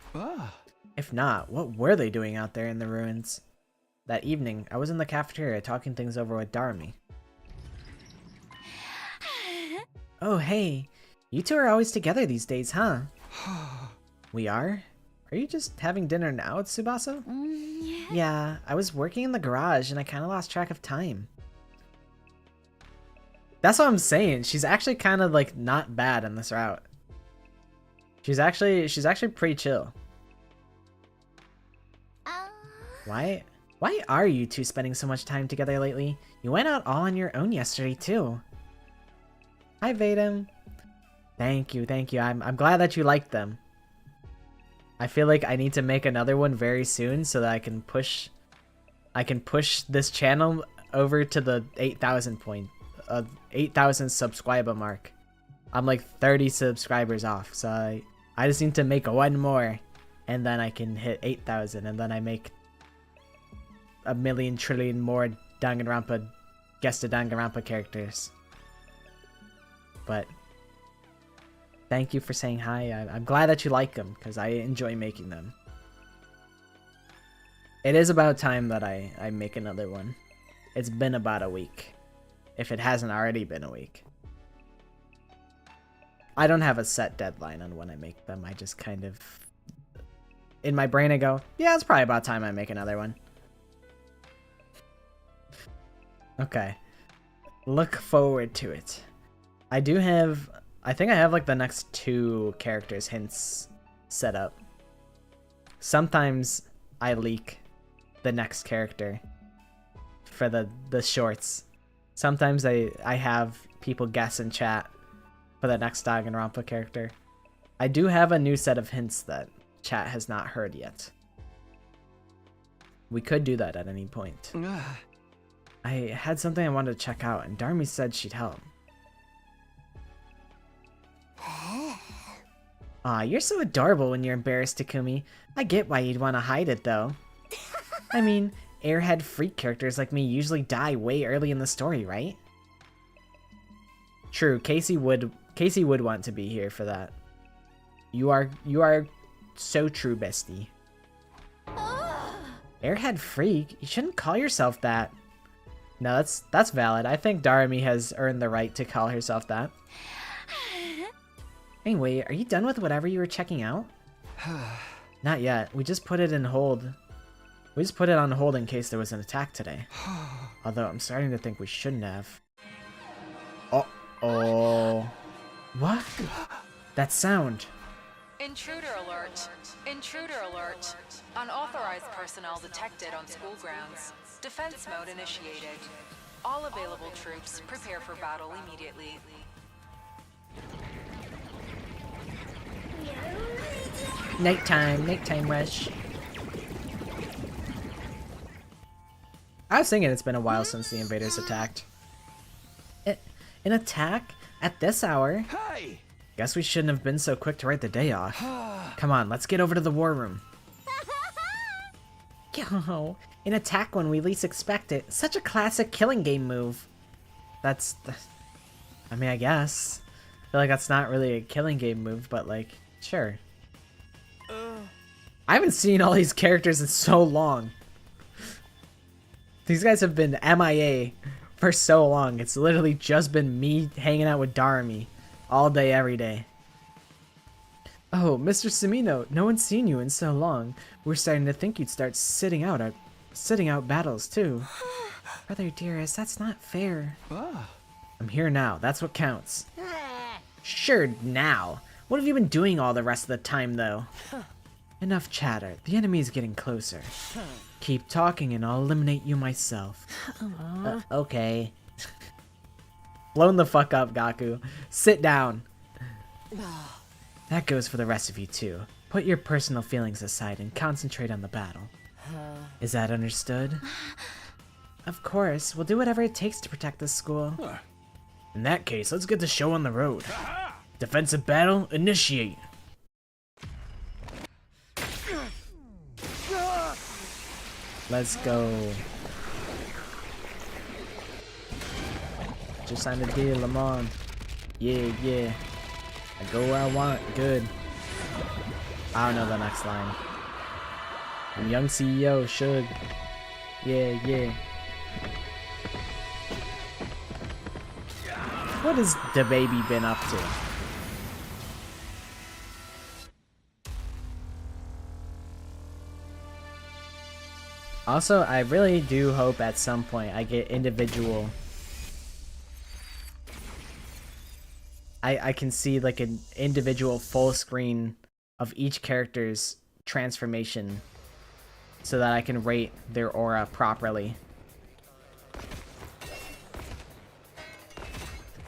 A: If not, what were they doing out there in the ruins? That evening, I was in the cafeteria talking things over with Darumi. Oh, hey. You two are always together these days, huh? We are? Are you just having dinner now with Tsubasa? Yeah, I was working in the garage and I kind of lost track of time. That's what I'm saying. She's actually kind of like not bad in this route. She's actually pretty chill. Why are you two spending so much time together lately? You went out all on your own yesterday too. Hi, Vadim. Thank you. I'm glad that you liked them. I feel like I need to make another one very soon so that I can push this channel over to the 8,000 subscriber mark. I'm like 30 subscribers off, so I just need to make one more, and then I can hit 8,000, and then I make a million trillion more Danganronpa Guess the Danganronpa characters. But thank you for saying hi. I'm glad that you like them, because I enjoy making them. It is about time that I make another one. It's been about a week, if it hasn't already been a week. I don't have a set deadline on when I make them. I just kind of... in my brain I go, yeah, it's probably about time I make another one. Okay. Look forward to it. I think I have like the next 2 characters hints set up. Sometimes I leak the next character for the shorts. Sometimes I have people guess in chat for the next Danganronpa character. I do have a new set of hints that chat has not heard yet. We could do that at any point. I had something I wanted to check out, and Darmi said she'd help. Aw, you're so adorable when you're embarrassed, Takumi. I get why you'd want to hide it, though. I mean, airhead freak characters like me usually die way early in the story, right? True, Casey would want to be here for that. You are so true, bestie. Airhead freak? You shouldn't call yourself that. No, that's valid. I think Darami has earned the right to call herself that. Anyway, are you done with whatever you were checking out? Not yet. We just put it in hold. We just put it on hold in case there was an attack today. Although I'm starting to think we shouldn't have. Uh-oh. What? That sound.
H: Intruder alert. Intruder alert. Unauthorized personnel detected on school grounds. Defense mode initiated. All available troops prepare for battle immediately.
A: Nighttime rush. I was thinking it's been a while since the invaders attacked. An attack? At this hour?
D: Hey!
A: Guess we shouldn't have been so quick to write the day off. Come on, let's get over to the war room. Yo, an attack when we least expect it. Such a classic killing game move. I mean, I guess. I feel like that's not really a killing game move, but like, sure. I haven't seen all these characters in so long. These guys have been MIA for so long. It's literally just been me hanging out with Darami all day, every day. Oh, Mr. Samino, no one's seen you in so long. We're starting to think you'd start sitting out battles too. Brother dearest, that's not fair. I'm here now. That's what counts. Sure, now. What have you been doing all the rest of the time, though? Enough chatter. The enemy's getting closer. Keep talking and I'll eliminate you myself. Okay. Blown the fuck up, Gaku. Sit down. That goes for the rest of you too. Put your personal feelings aside and concentrate on the battle. Is that understood? Of course. We'll do whatever it takes to protect this school. In that case, let's get the show on the road. Defensive battle, initiate. Let's go. Just signed a deal, I'm on. Yeah. I go where I want, good. I don't know the next line. I'm young CEO, Shug. Yeah. What has the baby been up to? Also, I really do hope at some point I get individual... I can see like an individual full screen of each character's transformation so that I can rate their aura properly.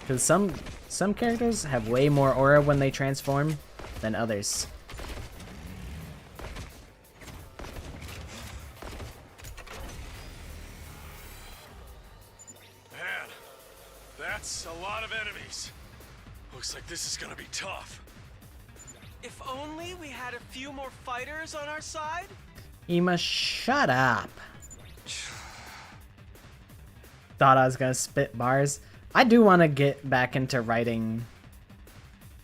A: Because some characters have way more aura when they transform than others.
D: Man, that's a lot of enemies. Looks like this is gonna be tough.
I: If only we had a few more fighters on our side?
A: Ema, shut up. Thought I was gonna spit bars. I do want to get back into writing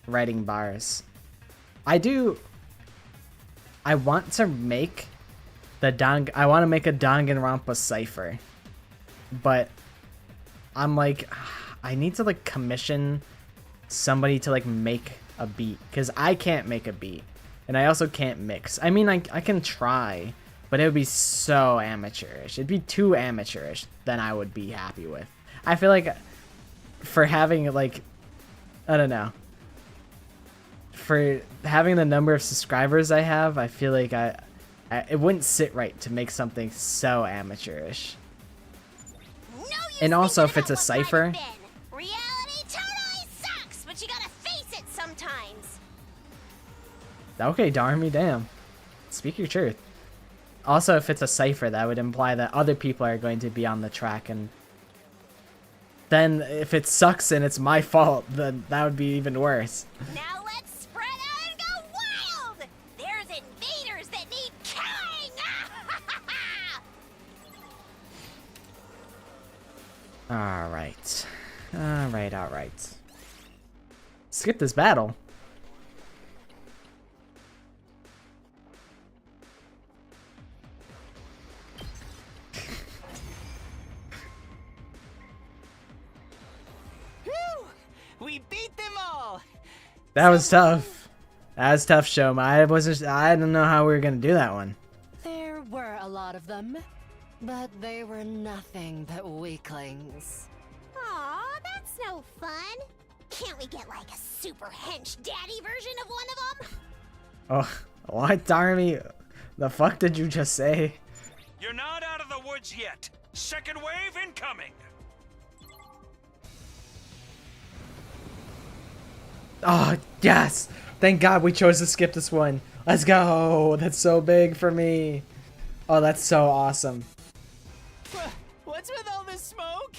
A: bars. I want to make a Danganronpa cipher. But I'm like, I need to like commission somebody to like make a beat, because I can't make a beat and I also can't mix. I mean, I can try, but it would be so amateurish. It'd be too amateurish than I would be happy with. I feel like for having like, I don't know, for having the number of subscribers I have, I feel like it wouldn't sit right to make something so amateurish. And also if it's a cipher,
F: Reality totally sucks, but you gotta face it sometimes.
A: okay, darn me, damn. Speak your truth. Also, if it's a cipher, that would imply that other people are going to be on the track, and then if it sucks and it's my fault, then that would be even worse.
F: Now let's spread out and go wild! There's invaders that need killing!
A: Alright. Alright. Skip this battle.
I: We beat them all!
A: That was tough. That was tough, Shoma. I don't know how we were gonna do that one.
J: There were a lot of them, but they were nothing but weaklings.
F: Aw, that's no fun. Can't we get like a super hench daddy version of one of them?
A: Oh, what, Darmy? The fuck did you just say?
D: You're not out of the woods yet. Second wave incoming.
A: Oh, yes! Thank God we chose to skip this one. Let's go! That's so big for me. Oh, that's so awesome.
I: What's with all this smoke?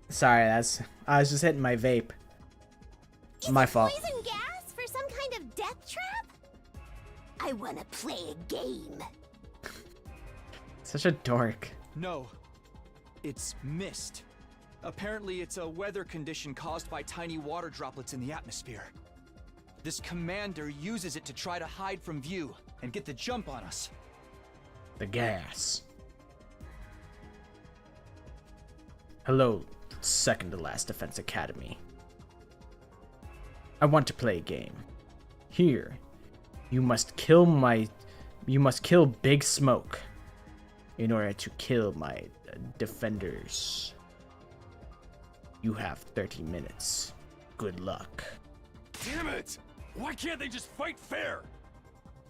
A: Sorry, I was just hitting my vape. My fault.
F: Poison gas for some kind of death trap? I wanna play a game.
A: Such a dork.
K: No, it's mist. Apparently, it's a weather condition caused by tiny water droplets in the atmosphere. This commander uses it to try to hide from view and get the jump on us.
A: The gas. Hello, second to last Defense Academy. I want to play a game. Here, you must kill Big Smoke in order to kill my defenders. You have 30 minutes. Good luck.
D: Damn it! Why can't they just fight fair?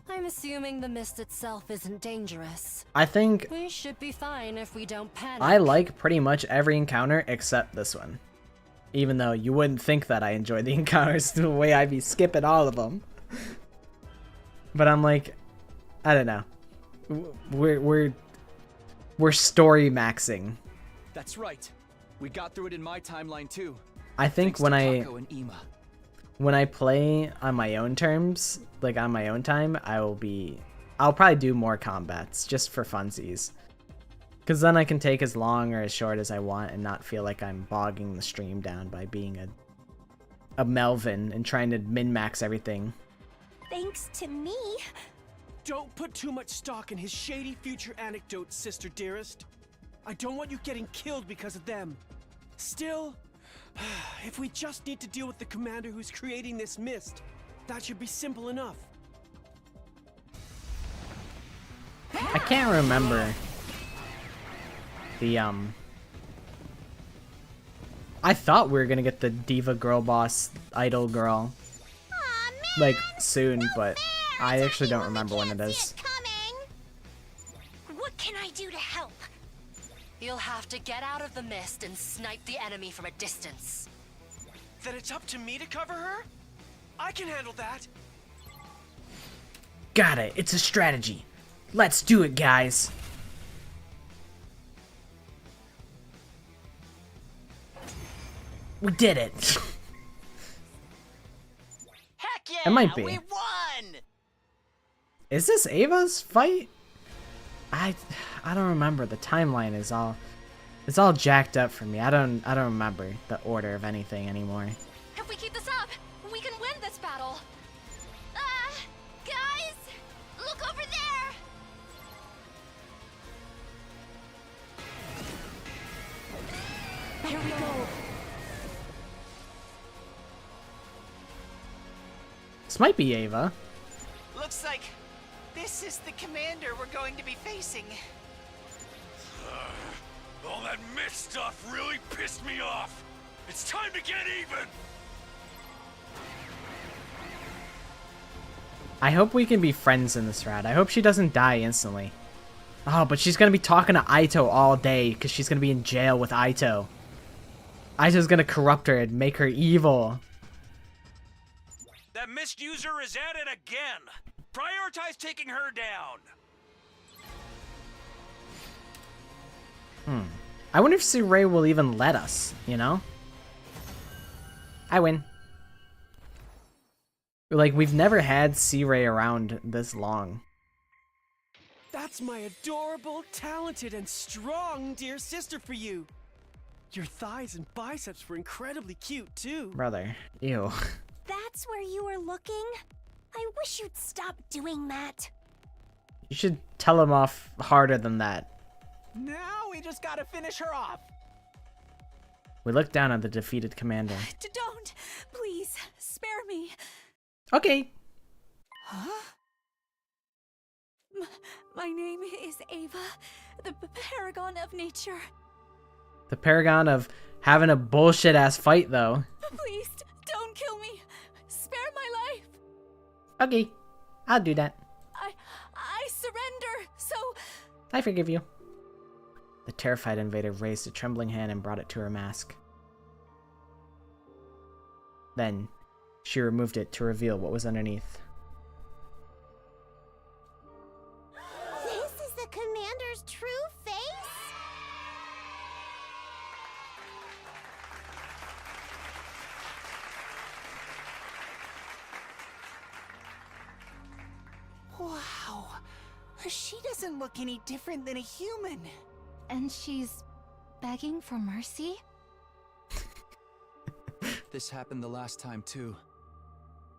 J: I'm assuming the mist itself isn't dangerous.
A: I think
J: We should be fine if we don't panic.
A: I like pretty much every encounter except this one. Even though you wouldn't think that I enjoy the encounters the way I'd be skipping all of them. But I'm like, I don't know. We're story maxing.
K: That's right. We got through it in my timeline too.
A: I think
K: Thanks
A: when
K: to
A: I
K: Taco and Ema.
A: when I play on my own terms, like on my own time, I'll probably do more combats just for funsies. Because then I can take as long or as short as I want and not feel like I'm bogging the stream down by being a Melvin and trying to min-max everything.
F: Thanks to me.
I: Don't put too much stock in his shady future anecdotes, sister dearest. I don't want you getting killed because of them. Still, If we just need to deal with the commander who's creating this mist, that should be simple enough.
A: I can't remember the I thought we were gonna get the diva girl boss idol girl like soon, but I actually don't remember when it is.
F: What can I do to help?
J: You'll have to get out of the mist and snipe the enemy from a distance.
I: Then it's up to me to cover her? I can handle that.
A: Got it. It's a strategy. Let's do it, guys. We did it.
C: Heck yeah!
A: It might be.
C: We won!
A: Is this Ava's fight? I don't remember. The timeline is all it's all jacked up for me. I don't remember the order of anything anymore.
J: If we keep this up, we can win this battle.
F: Guys, look over there.
J: Here we go.
A: This might be Ava.
C: Looks like this is the commander we're going to be facing.
D: All that mist stuff really pissed me off. It's time to get even.
A: I hope we can be friends in this round. I hope she doesn't die instantly. Oh, but she's gonna be talking to Aito all day because she's gonna be in jail with Aito. Aito's gonna corrupt her and make her evil.
D: That mist user is at it again. Prioritize taking her down.
A: I wonder if Sirei will even let us, you know? I win. Like, we've never had Sirei around this long.
I: That's my adorable, talented, and strong dear sister for you. Your thighs and biceps were incredibly cute, too.
A: Brother, ew.
F: That's where you were looking? I wish you'd stop doing that.
A: You should tell him off harder than that.
C: Now we just gotta finish her off.
A: We look down at the defeated commander.
J: Don't! Please, spare me.
A: Okay.
J: Huh? My name is Ava, the paragon of nature.
A: The paragon of having a bullshit-ass fight, though.
J: Please, don't kill me. Spare my life.
A: Okay, I'll do that.
J: I surrender, so...
A: I forgive you. The terrified invader raised a trembling hand and brought it to her mask. Then, she removed it to reveal what was underneath.
F: This is the commander's true face?
C: Wow. She doesn't look any different than a human.
F: And she's begging for mercy?
K: This happened the last time, too.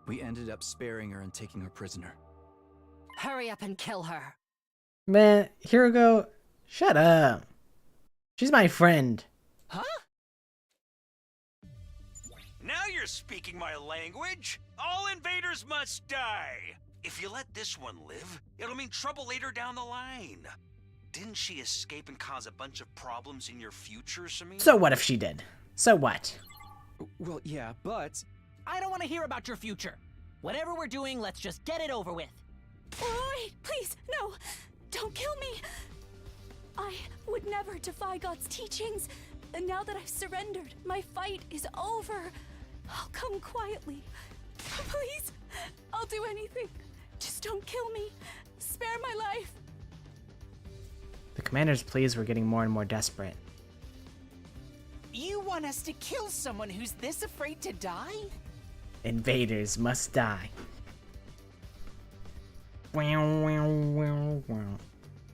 K: We ended up sparing her and taking her prisoner.
J: Hurry up and kill her.
A: Man, Hirugo, shut up. She's my friend.
C: Huh?
D: Now you're speaking my language. All invaders must die. If you let this one live, it'll mean trouble later down the line. Didn't she escape and cause a bunch of problems in your future, Samina?
A: So what if she did? So what?
K: Well, yeah, but...
C: I don't want to hear about your future. Whatever we're doing, let's just get it over with.
J: Wait, please, no. Don't kill me. I would never defy God's teachings. And now that I've surrendered, my fight is over. I'll come quietly. Please, I'll do anything. Just don't kill me. Spare my life.
A: The commander's pleas were getting more and more desperate.
C: You want us to kill someone who's this afraid to die?
A: Invaders must die. I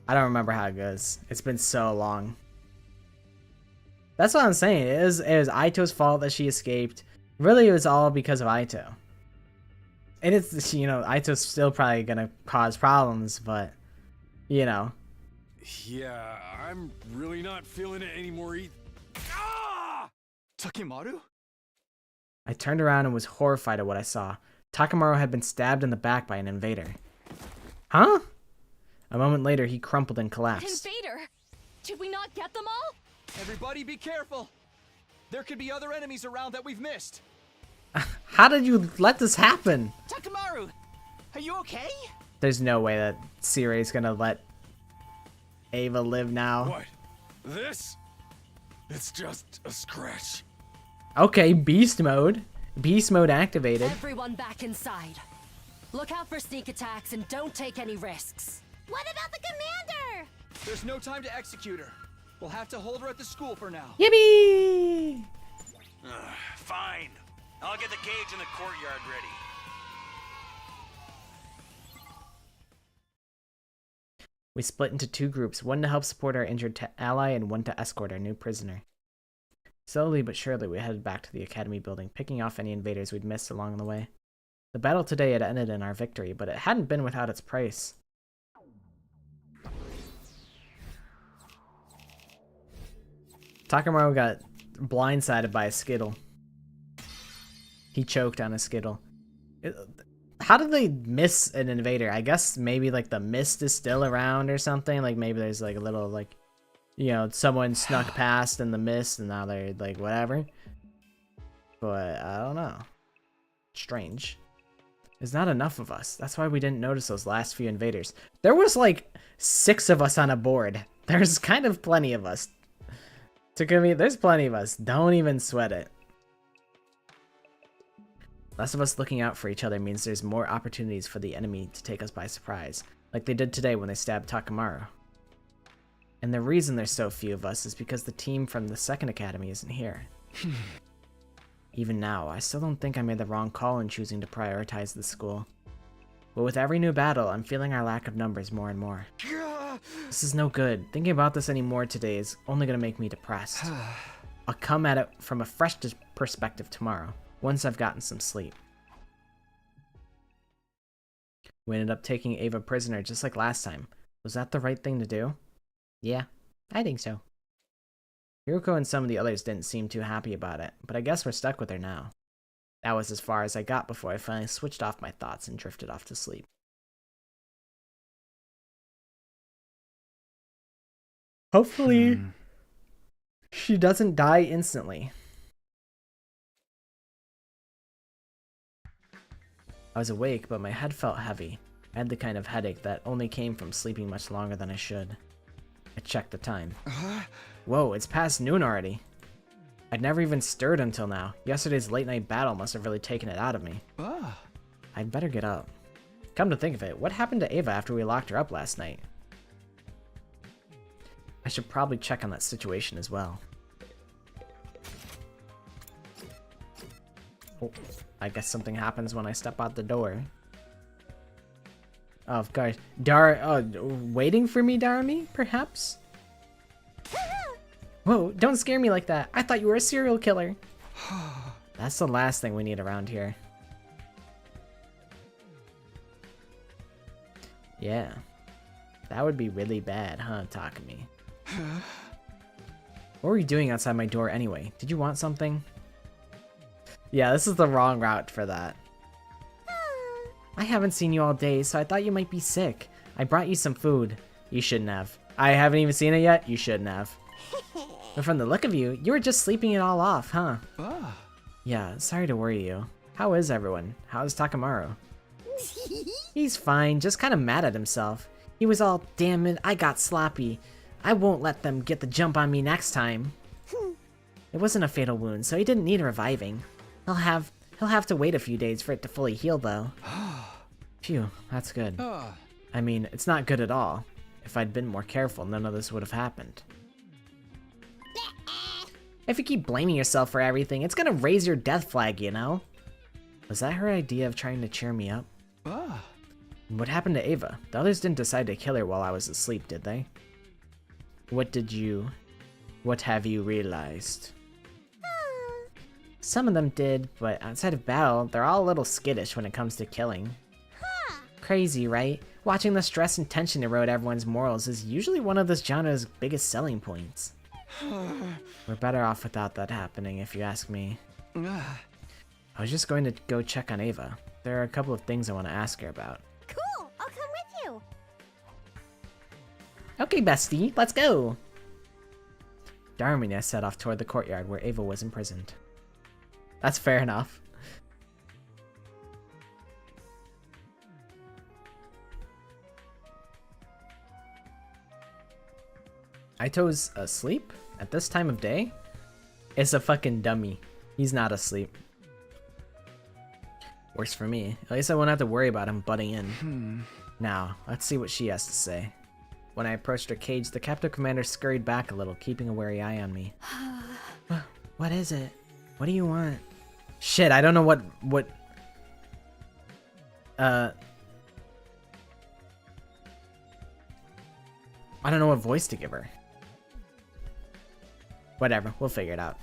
A: don't remember how it goes. It's been so long. That's what I'm saying. It was Aito's fault that she escaped. Really, it was all because of Aito. And it's, you know, Aito's still probably gonna cause problems, but, you know.
D: Yeah, I'm really not feeling it anymore either.
K: Takemaru?
A: I turned around and was horrified at what I saw. Takamaru had been stabbed in the back by an invader. Huh? A moment later, he crumpled and collapsed.
J: Invader! Did we not get them all?
K: Everybody be careful! There could be other enemies around that we've missed!
A: How did you let this happen?
I: Takamaru! Are you okay?
A: There's no way that Sirei's gonna let Ava live now.
L: What? This? It's just a scratch.
A: Okay, beast mode. Beast mode activated.
J: Everyone back inside. Look out for sneak attacks and don't take any risks.
F: What about the commander?
K: There's no time to execute her. We'll have to hold her at the school for now.
A: Yippee!
D: Fine. I'll get the cage in the courtyard ready.
A: We split into two groups, one to help support our injured ally and one to escort our new prisoner. Slowly but surely we headed back to the academy building, picking off any invaders we'd missed along the way. The battle today had ended in our victory, but it hadn't been without its price. Takamaru got blindsided by a Skittle. He choked on a Skittle. How did they miss an invader? I guess maybe like the mist is still around or something. Like maybe there's like a little like, you know, someone snuck past in the mist and now they're like whatever. But I don't know. Strange. There's not enough of us. That's why we didn't notice those last few invaders. There was like 6 of us on a board. There's kind of plenty of us. There's plenty of us. Don't even sweat it. Less of us looking out for each other means there's more opportunities for the enemy to take us by surprise, like they did today when they stabbed Takamaru. And the reason there's so few of us is because the team from the second academy isn't here. Even now, I still don't think I made the wrong call in choosing to prioritize the school. But with every new battle, I'm feeling our lack of numbers more and more. This is no good. Thinking about this anymore today is only going to make me depressed. I'll come at it from a fresh perspective tomorrow, once I've gotten some sleep. We ended up taking Ava prisoner just like last time. Was that the right thing to do? Yeah, I think so. Hiruko and some of the others didn't seem too happy about it, but I guess we're stuck with her now. That was as far as I got before I finally switched off my thoughts and drifted off to sleep. Hopefully, she doesn't die instantly. I was awake, but my head felt heavy. I had the kind of headache that only came from sleeping much longer than I should. I checked the time. Whoa, it's past noon already. I'd never even stirred until now. Yesterday's late-night battle must have really taken it out of me. I'd better get up. Come to think of it, what happened to Ava after we locked her up last night? I should probably check on that situation as well. Oh, I guess something happens when I step out the door. Oh, of course. Waiting for me, Darami, perhaps? Whoa, don't scare me like that. I thought you were a serial killer. That's the last thing we need around here. Yeah. That would be really bad, huh, Takumi? What were you doing outside my door anyway? Did you want something? Yeah, this is the wrong route for that. I haven't seen you all day, so I thought you might be sick. I brought you some food. You shouldn't have. I haven't even seen it yet? You shouldn't have. But from the look of you, you were just sleeping it all off, huh? Yeah, sorry to worry you. How is everyone? How's Takamaru? He's fine, just kind of mad at himself. He was all, damn it, I got sloppy. I won't let them get the jump on me next time. It wasn't a fatal wound, so he didn't need reviving. He'll have to wait a few days for it to fully heal, though. Phew, that's good. I mean, it's not good at all. If I'd been more careful, none of this would have happened. If you keep blaming yourself for everything, it's gonna raise your death flag, you know? Was that her idea of trying to cheer me up? What happened to Ava? The others didn't decide to kill her while I was asleep, did they? What have you realized? Some of them did, but outside of battle, they're all a little skittish when it comes to killing. Crazy, right? Watching the stress and tension erode everyone's morals is usually one of this genre's biggest selling points. We're better off without that happening, if you ask me. I was just going to go check on Ava. There are a couple of things I want to ask her about.
F: Cool, I'll come with you.
A: Okay, bestie, let's go! Darmy and I set off toward the courtyard where Ava was imprisoned. That's fair enough. Aito's asleep at this time of day? It's a fucking dummy. He's not asleep. Works for me. At least I won't have to worry about him butting in. Now, let's see what she has to say. When I approached her cage, the captive commander scurried back a little, keeping a wary eye on me. What is it? What do you want? Shit, I don't know what I don't know what voice to give her. Whatever, we'll figure it out.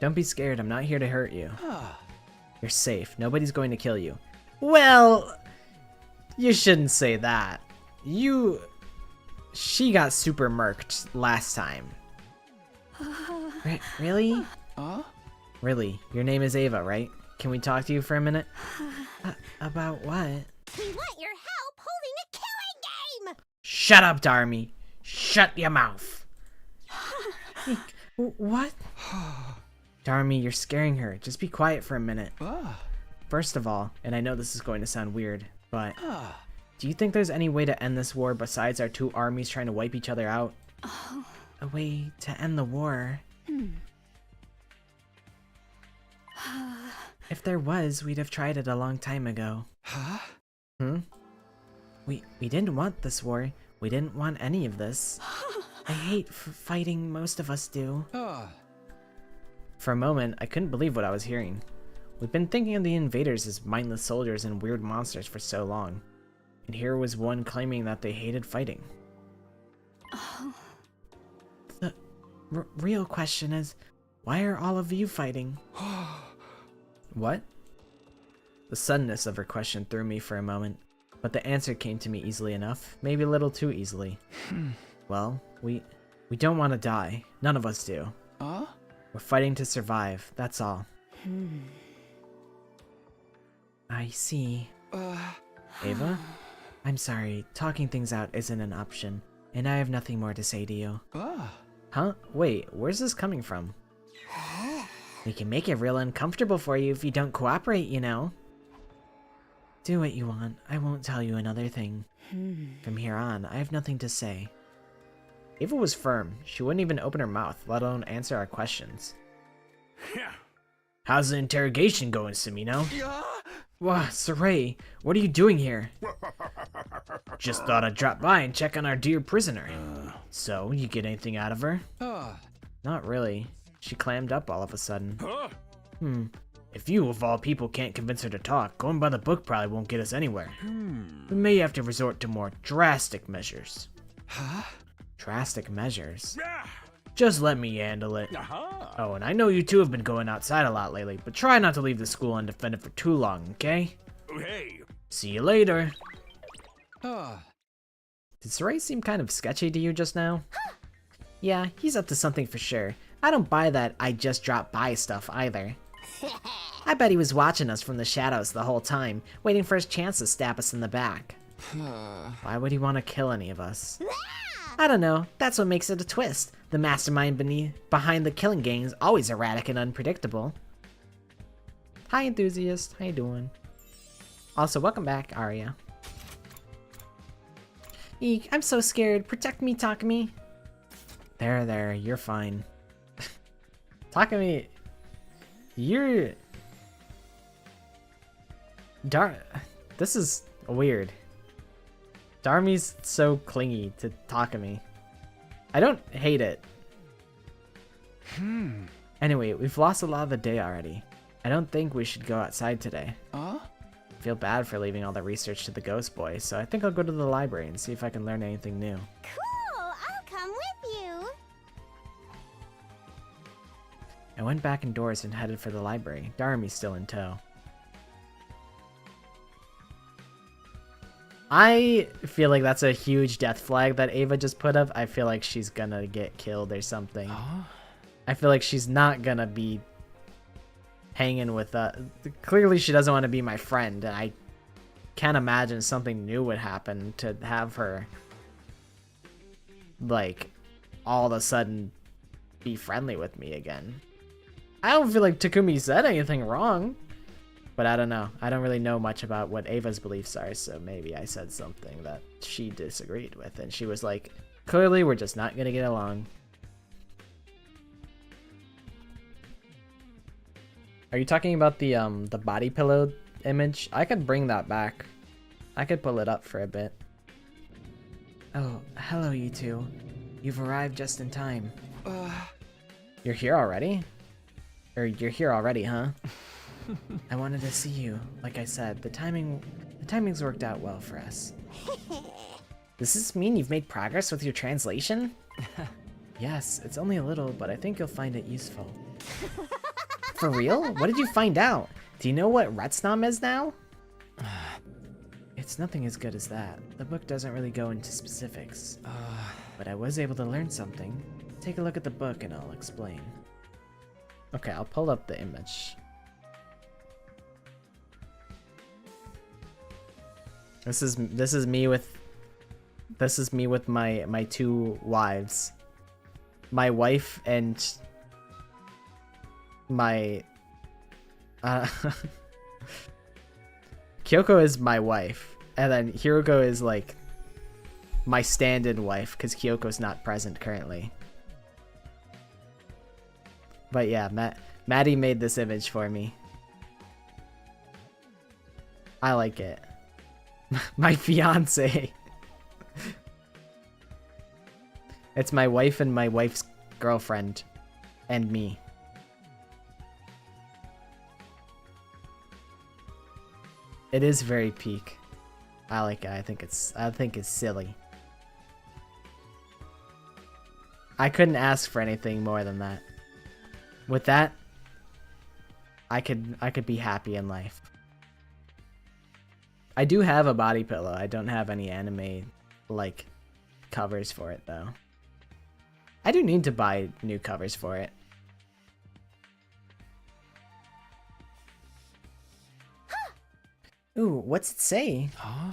A: Don't be scared, I'm not here to hurt you. You're safe, nobody's going to kill you. Well, you shouldn't say that. She got super murked last time. Really? Really, your name is Ava, right? Can we talk to you for a minute? About what?
F: We want your help holding a killing game!
A: Shut up, Darmy. Shut your mouth. What? Darmy, you're scaring her. Just be quiet for a minute. First of all, and I know this is going to sound weird, but do you think there's any way to end this war besides our two armies trying to wipe each other out? A way to end the war? If there was, we'd have tried it a long time ago. We didn't want this war. We didn't want any of this. I hate fighting, most of us do. For a moment, I couldn't believe what I was hearing. We've been thinking of the invaders as mindless soldiers and weird monsters for so long. And here was one claiming that they hated fighting. The real question is, why are all of you fighting? What? The suddenness of her question threw me for a moment, but the answer came to me easily enough, maybe a little too easily. Well, we don't want to die. None of us do. We're fighting to survive, that's all. I see. Ava? I'm sorry, talking things out isn't an option, and I have nothing more to say to you. Huh? Wait, where's this coming from? We can make it real uncomfortable for you if you don't cooperate, you know. Do what you want, I won't tell you another thing. From here on, I have nothing to say. Ava was firm. She wouldn't even open her mouth, let alone answer our questions. How's the interrogation going, Samino? Whoa, Sirei, what are you doing here? Just thought I'd drop by and check on our dear prisoner. So, you get anything out of her? Not really. She clammed up all of a sudden. If you, of all people, can't convince her to talk, going by the book probably won't get us anywhere. We may have to resort to more drastic measures. Drastic measures? Just let me handle it. Oh, and I know you two have been going outside a lot lately, but try not to leave the school undefended for too long, okay?
L: Hey.
A: See you later. Did Sirei seem kind of sketchy to you just now? Yeah, he's up to something for sure. I don't buy that I just dropped by stuff either. I bet he was watching us from the shadows the whole time, waiting for his chance to stab us in the back. Why would he want to kill any of us? I don't know, that's what makes it a twist. The mastermind behind the killing gang is always erratic and unpredictable. Hi, enthusiast. How you doing? Also, welcome back, Arya. Eek, I'm so scared. Protect me, Takumi. There, you're fine. Takumi, you're... This is weird. Darmy's so clingy to Takumi. I don't hate it. Anyway, we've lost a lot of the day already. I don't think we should go outside today. I feel bad for leaving all the research to the ghost boy, so I think I'll go to the library and see if I can learn anything new.
F: Cool, I'll come with you.
A: I went back indoors and headed for the library. Darmy's still in tow. I feel like that's a huge death flag that Ava just put up. I feel like she's gonna get killed or something. I feel like she's not gonna be hanging with clearly she doesn't want to be my friend, and I can't imagine something new would happen to have her like all of a sudden be friendly with me again. I don't feel like Takumi said anything wrong, but I don't know. I don't really know much about what Ava's beliefs are, so maybe I said something that she disagreed with, and she was like, clearly we're just not gonna get along. Are you talking about the body pillow image? I could bring that back. I could pull it up for a bit. Oh, hello you two. You've arrived just in time. You're here already? Or you're here already, huh? I wanted to see you. Like I said, the timing's worked out well for us. Does this mean you've made progress with your translation? Yes, it's only a little, but I think you'll find it useful. For real? What did you find out? Do you know what Retsnam is now? It's nothing as good as that. The book doesn't really go into specifics. But I was able to learn something. Take a look at the book and I'll explain. Okay, I'll pull up the image. This is me with my two wives. My wife and my Kyoko is my wife, and then Hiroko is like my stand-in wife because Kyoko's not present currently. But yeah, Maddie made this image for me. I like it. My fiance. It's my wife and my wife's girlfriend and me. It is very peak. I like it. I think it's silly. I couldn't ask for anything more than that. With that, I could be happy in life. I do have a body pillow. I don't have any anime like covers for it though. I do need to buy new covers for it. Ooh, what's it say? Huh?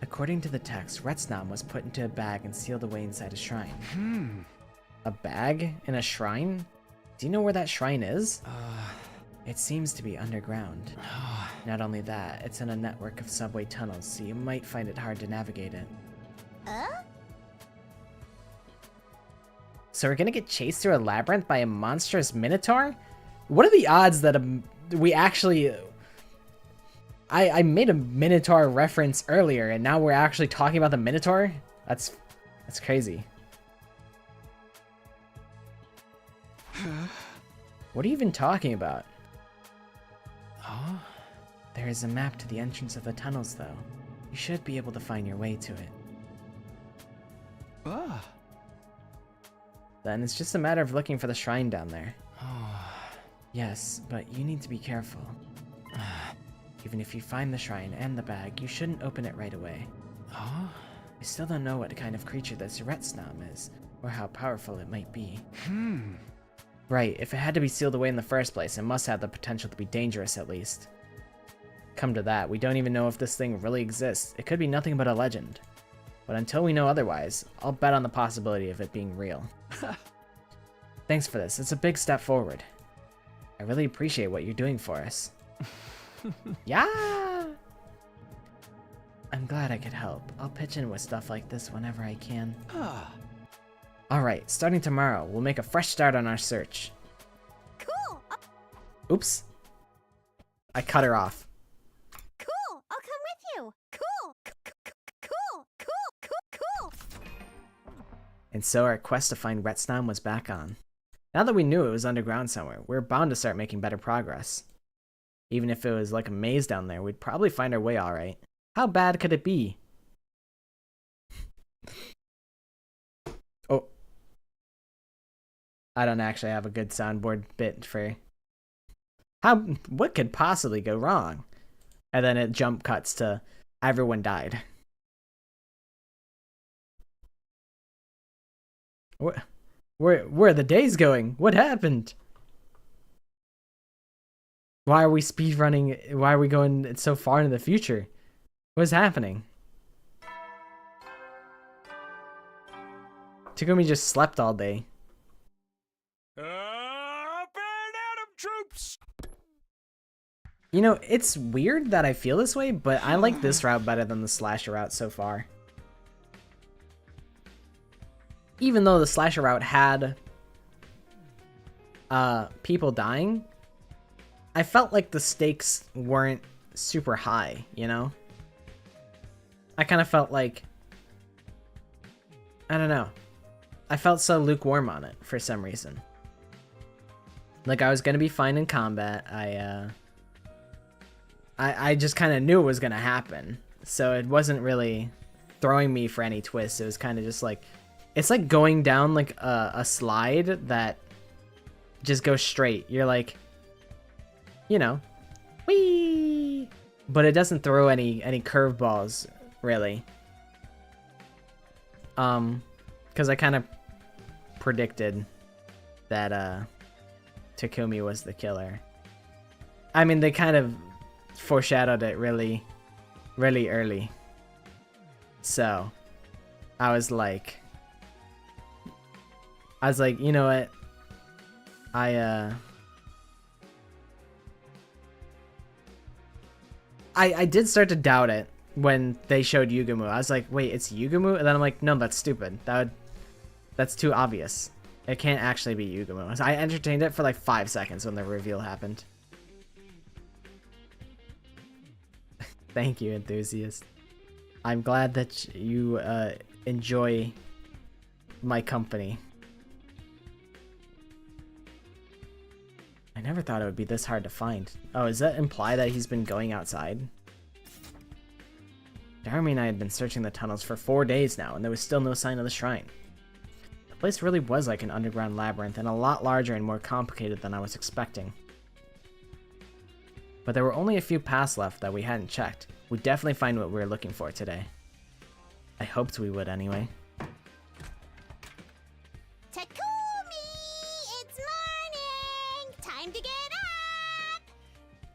A: According to the text, Retsnam was put into a bag and sealed away inside a shrine. A bag in a shrine? Do you know where that shrine is? It seems to be underground. Not only that, it's in a network of subway tunnels, so you might find it hard to navigate it. So we're gonna get chased through a labyrinth by a monstrous minotaur? What are the odds that we actually... I made a minotaur reference earlier, and now we're actually talking about the minotaur? That's crazy. What are you even talking about? Oh, there is a map to the entrance of the tunnels, though. You should be able to find your way to it. Then it's just a matter of looking for the shrine down there. Yes, but you need to be careful. Even if you find the shrine and the bag, you shouldn't open it right away. I still don't know what kind of creature this Retsnam is, or how powerful it might be. Right, if it had to be sealed away in the first place, it must have the potential to be dangerous at least. Come to that, we don't even know if this thing really exists. It could be nothing but a legend. But until we know otherwise, I'll bet on the possibility of it being real. Thanks for this, it's a big step forward. I really appreciate what you're doing for us. Yeah! I'm glad I could help. I'll pitch in with stuff like this whenever I can. Alright, starting tomorrow, we'll make a fresh start on our search.
F: Cool!
A: Oops. I cut her off.
F: Cool! I'll come with you! Cool! Cool! Cool!
A: And so our quest to find Retsnam was back on. Now that we knew it was underground somewhere, we were bound to start making better progress. Even if it was like a maze down there, we'd probably find our way alright. How bad could it be? Oh. I don't actually have a good soundboard bit for... What could possibly go wrong? And then it jump cuts to everyone died. Where are the days going? What happened? Why are we speed running? Why are we going so far into the future? What's happening? Takumi just slept all day.
L: Burn Atom troops!
A: You know, it's weird that I feel this way, but I like this route better than the slasher route so far. Even though the slasher route had people dying, I felt like the stakes weren't super high, you know? I kind of felt like, I don't know. I felt so lukewarm on it for some reason. Like I was gonna be fine in combat. I just kind of knew it was gonna happen, so it wasn't really throwing me for any twists. It was kind of just like, it's like going down like a slide that just goes straight. You're like, you know, whee, but it doesn't throw any curveballs really. Because I kind of predicted that Takumi was the killer. I mean, they kind of foreshadowed it really early. So, I was like, you know what? I did start to doubt it when they showed Yugumu. I was like, wait, it's Yugumu? And then I'm like, no, that's stupid. That's too obvious. It can't actually be Yugumu. So I entertained it for like 5 seconds when the reveal happened. Thank you, enthusiast. I'm glad that you enjoy my company. I never thought it would be this hard to find. Oh, does that imply that he's been going outside? Jeremy and I had been searching the tunnels for 4 days now, and there was still no sign of the shrine. The place really was like an underground labyrinth, and a lot larger and more complicated than I was expecting. But there were only a few paths left that we hadn't checked. We'd definitely find what we were looking for today. I hoped we would anyway.
F: Takumi! It's morning! Time to get up!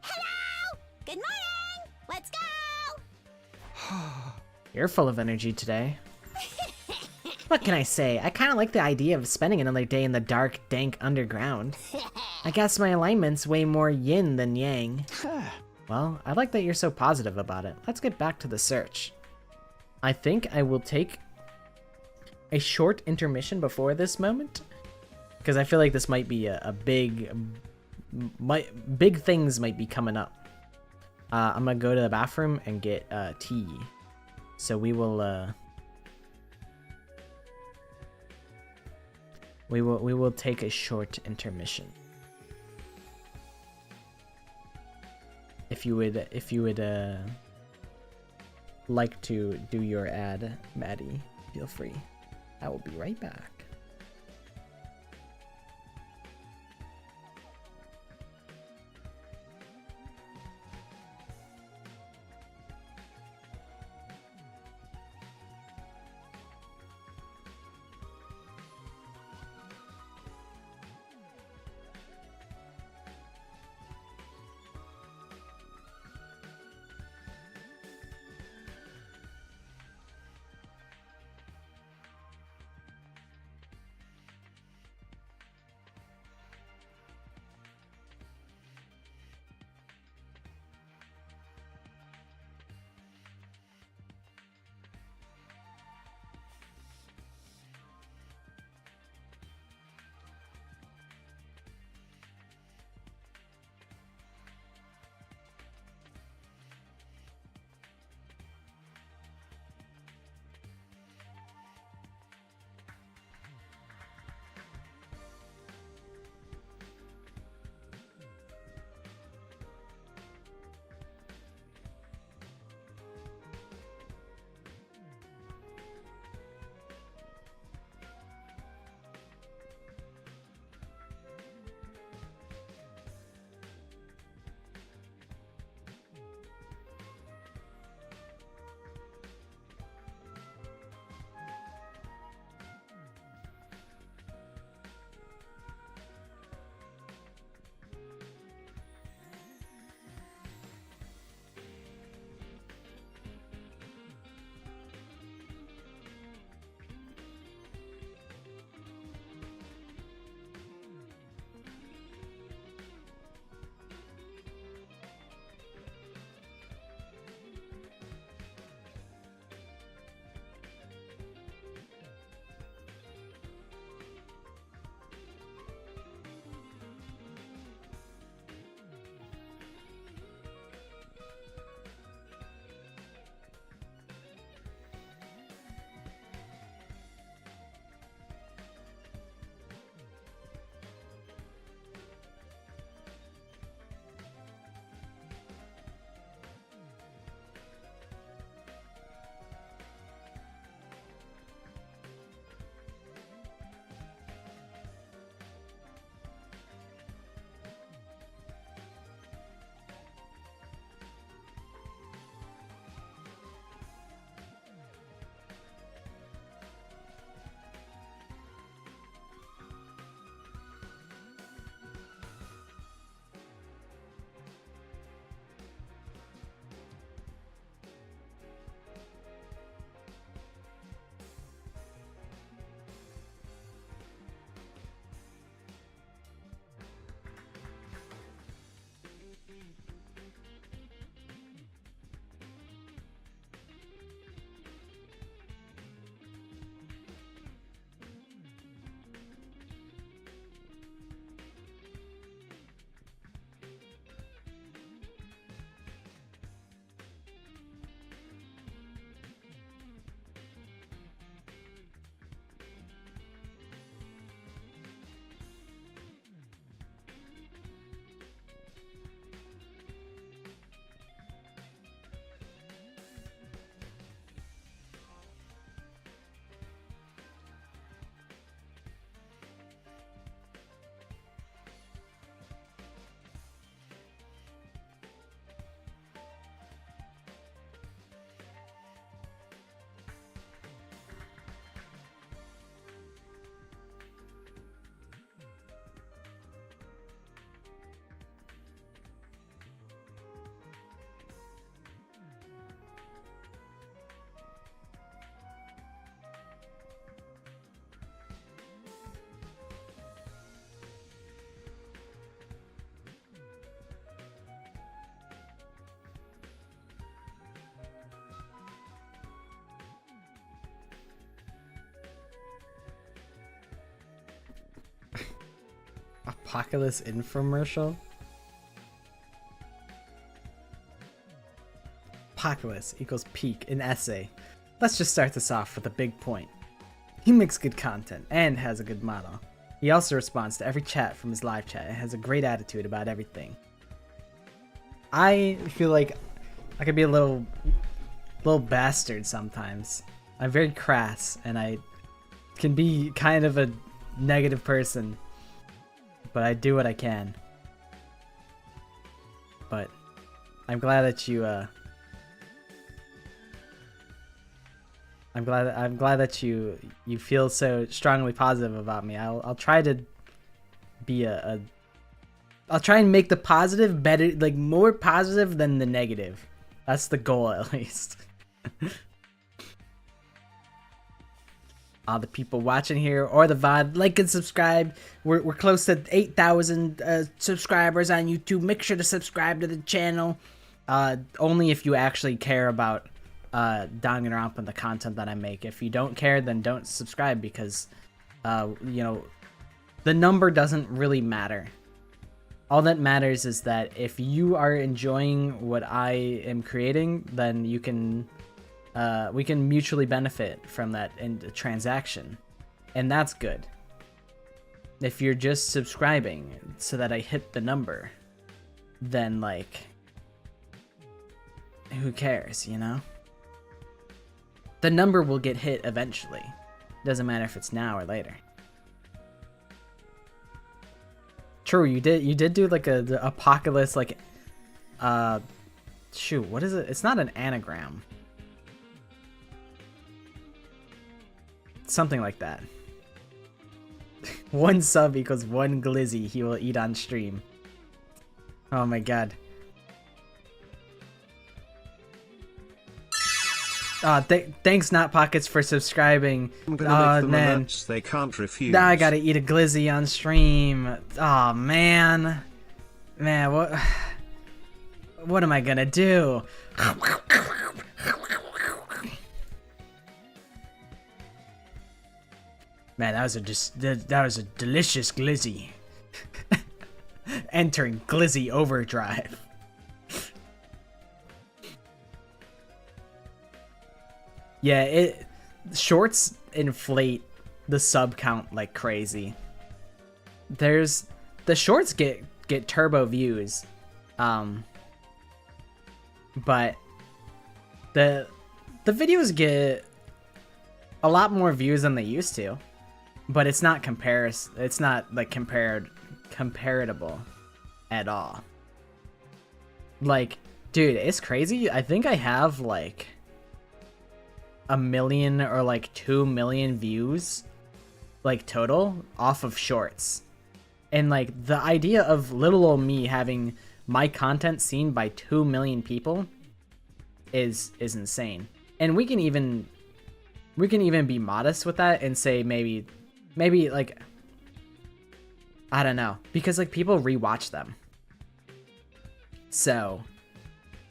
F: Hello! Good morning! Let's go!
A: You're full of energy today. What can I say? I kind of like the idea of spending another day in the dark, dank underground. I guess my alignment's way more yin than yang. Well, I like that you're so positive about it. Let's get back to the search. I think I will take a short intermission before this moment, because I feel like this might be a big things might be coming up. I'm gonna go to the bathroom and get tea. So we will take a short intermission. If you would like to do your ad, Maddie, feel free. I will be right back. Apocalypse infomercial? Apocalypse equals peak in essay. Let's just start this off with a big point. He makes good content and has a good motto. He also responds to every chat from his live chat and has a great attitude about everything. I feel like I could be a little bastard sometimes. I'm very crass and I can be kind of a negative person, but I do what I can. But I'm glad that you I'm glad that you feel so strongly positive about me. I'll try to be I'll try and make the positive better, like more positive than the negative. That's the goal, at least. All the people watching here or the VOD, like and subscribe. We're close to 8,000 subscribers on YouTube. Make sure to subscribe to the channel. Only if you actually care about Danganronpa and the content that I make. If you don't care, then don't subscribe because, you know, the number doesn't really matter. All that matters is that if you are enjoying what I am creating, then you can, we can mutually benefit from that in the transaction, and that's good. If you're just subscribing so that I hit the number, then like, who cares, you know? The number will get hit eventually. Doesn't matter if it's now or later. True, you did do like the apocalypse, like, shoot, what is it? It's not an anagram. Something like that. 1 sub equals 1 glizzy he will eat on stream. Oh my god. Thanks, Not Pockets, for subscribing.
B: I'm gonna make them
A: man.
B: nuts they can't refuse.
A: Now I gotta eat a glizzy on stream. Oh man. Man, what am I gonna do? Man, that was a delicious glizzy. Entering glizzy overdrive. Yeah, shorts inflate the sub count like crazy. The shorts get turbo views, but the videos get a lot more views than they used to, but it's not like comparable at all. Like, dude, it's crazy. I think I have like 1 million or like 2 million views, like total, off of shorts. And like the idea of little old me having my content seen by 2 million people is insane. And we can even be modest with that and say maybe like, I don't know, because like people rewatch them. So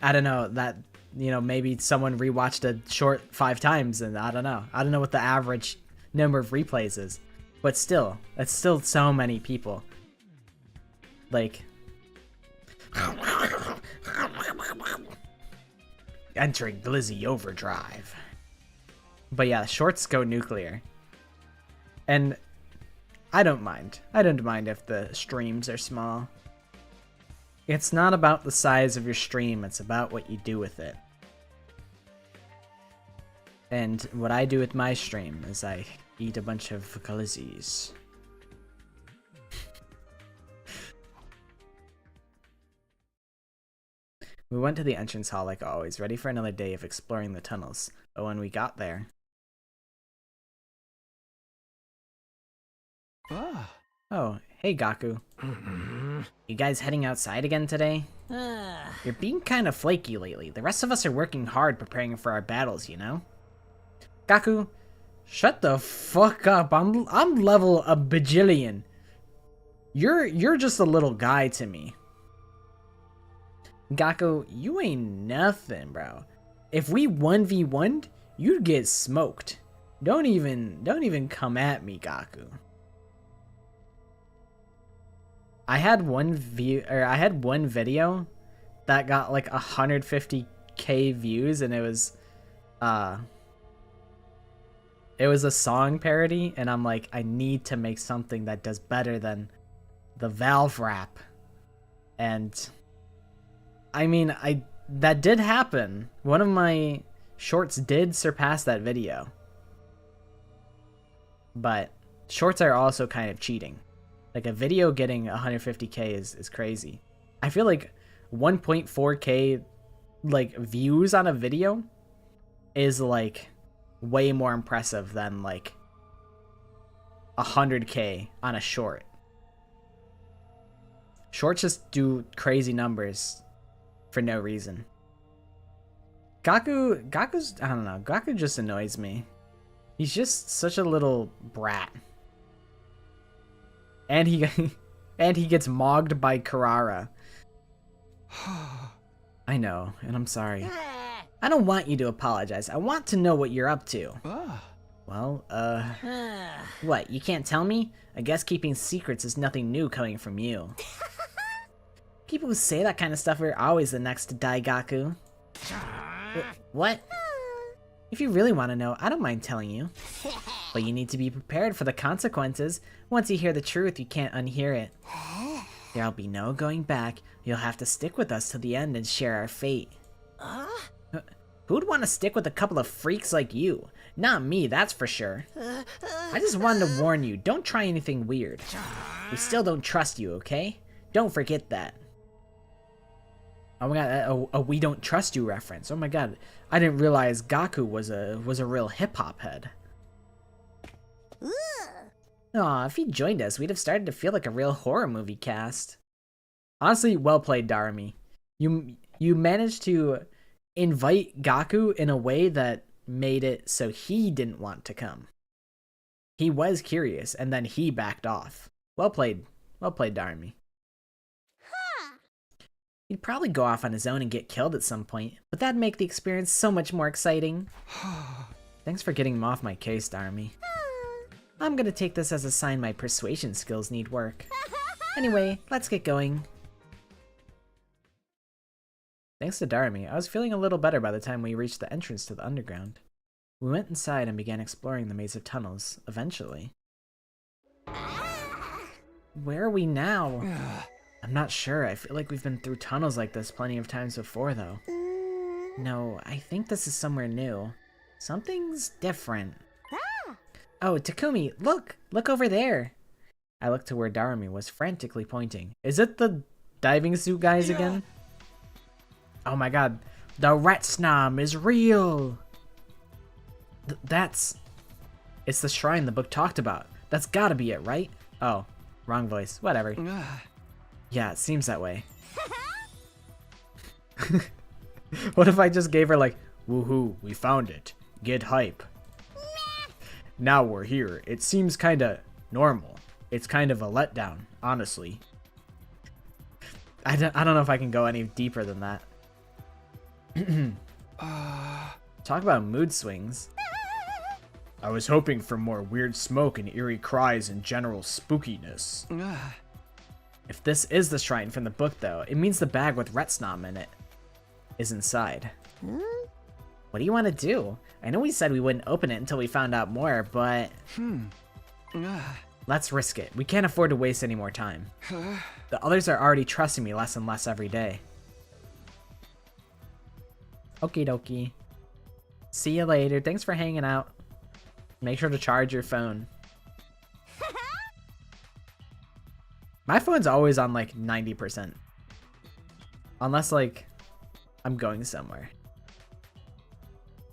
A: I don't know, that, you know, maybe someone rewatched a short 5 times, and I don't know what the average number of replays is, but still, that's still so many people. Like, entering glizzy overdrive. But yeah, shorts go nuclear, and I don't mind if the streams are small. It's not about the size of your stream, it's about what you do with it. And what I do with my stream is I eat a bunch of glizzies. We went to the entrance hall like always, ready for another day of exploring the tunnels. But when we got there... Oh, hey Gaku. You guys heading outside again today? You're being kind of flaky lately. The rest of us are working hard preparing for our battles, you know? Gaku, shut the fuck up. I'm level a bajillion. You're just a little guy to me. Gaku, you ain't nothing, bro. If we 1v1'd, you'd get smoked. Don't even come at me, Gaku. I had one video that got like 150k views, and it was a song parody, and I'm like, I need to make something that does better than the Valve rap. And I mean, that did happen. One of my shorts did surpass that video. But shorts are also kind of cheating. Like, a video getting 150k is crazy. I feel like 1.4k like views on a video is like way more impressive than like 100k on a short. Shorts just do crazy numbers for no reason. Gaku's, I don't know, Gaku just annoys me. He's just such a little brat. And he gets mogged by Karara. I know, and I'm sorry. I don't want you to apologize. I want to know what you're up to. Well, what, you can't tell me? I guess keeping secrets is nothing new coming from you. People who say that kind of stuff are always the next to die, Gaku. What? If you really want to know, I don't mind telling you. But you need to be prepared for the consequences. Once you hear the truth, you can't unhear it. There'll be no going back. You'll have to stick with us to the end and share our fate. Who'd want to stick with a couple of freaks like you? Not me, that's for sure. I just wanted to warn you, don't try anything weird. We still don't trust you, okay? Don't forget that. Oh my god, a we don't trust you reference. Oh my god, I didn't realize Gaku was a real hip-hop head. Aw, if he joined us, we'd have started to feel like a real horror movie cast. Honestly, well played, Darumi. You managed to invite Gaku in a way that made it so he didn't want to come. He was curious, and then he backed off. Well played, Darumi. He'd probably go off on his own and get killed at some point, but that'd make the experience so much more exciting. Thanks for getting him off my case, Darumi. I'm gonna take this as a sign my persuasion skills need work. Anyway, let's get going. Thanks to Darumi, I was feeling a little better by the time we reached the entrance to the underground. We went inside and began exploring the maze of tunnels, eventually. Where are we now? I'm not sure. I feel like we've been through tunnels like this plenty of times before, though. No, I think this is somewhere new. Something's different. Oh, Takumi, look! Look over there! I looked to where Darumi was frantically pointing. Is it the diving suit guys again? Oh my god, the Retsnam is real! It's the shrine the book talked about. That's gotta be it, right? Oh, wrong voice. Whatever. Yeah, it seems that way. What if I just gave her like, woohoo, we found it. Get hype. Now we're here. It seems kinda normal. It's kind of a letdown, honestly. I don't know if I can go any deeper than that. Talk about mood swings. I was hoping for more weird smoke and eerie cries and general spookiness. If this is the shrine from the book, though, it means the bag with Retsnam in it is inside. What do you want to do? I know we said we wouldn't open it until we found out more, but... Let's risk it. We can't afford to waste any more time. The others are already trusting me less and less every day. Okie dokie. See you later. Thanks for hanging out. Make sure to charge your phone. My phone's always on like 90%. Unless like I'm going somewhere.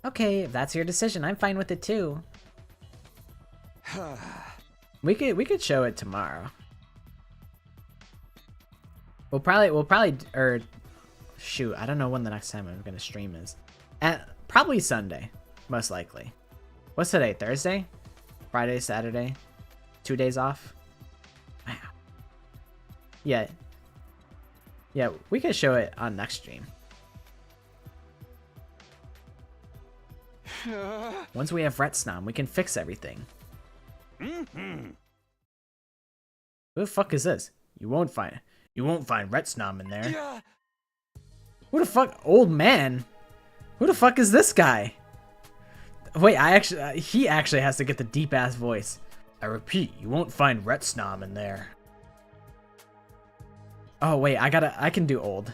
A: Okay, if that's your decision, I'm fine with it too. We could show it tomorrow. We'll probably or shoot, I don't know when the next time I'm gonna stream is. Probably Sunday, most likely. What's today? Thursday? Friday, Saturday? 2 days off? Wow. Yeah. Yeah, we could show it on next stream. Once we have Retsnam, we can fix everything. Who the fuck is this? You won't find Retsnom in there.
I: Yeah.
A: Who the fuck? Old man? Who the fuck is this guy? Wait, he actually has to get the deep ass voice. I repeat, you won't find Retsnom in there. Oh wait, I can do old.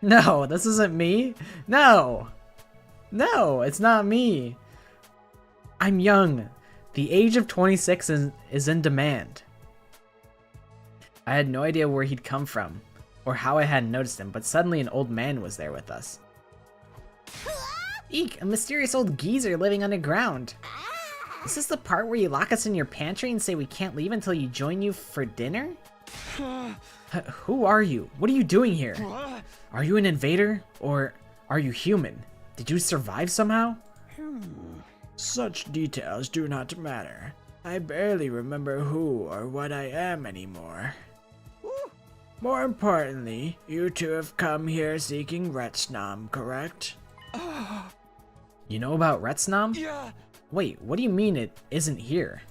A: No, this isn't me. No, it's not me. I'm young. The age of 26 is in demand. I had no idea where he'd come from, or how I hadn't noticed him, but suddenly an old man was there with us. Eek, a mysterious old geezer living underground. Is this the part where you lock us in your pantry and say we can't leave until you join you for dinner? Who are you? What are you doing here? Are you an invader, or are you human? Did you survive somehow?
M: Such details do not matter. I barely remember who or what I am anymore. More importantly, you two have come here seeking Retsnom, correct?
A: You know about Retsnom?
I: Yeah.
A: Wait, what do you mean it isn't here?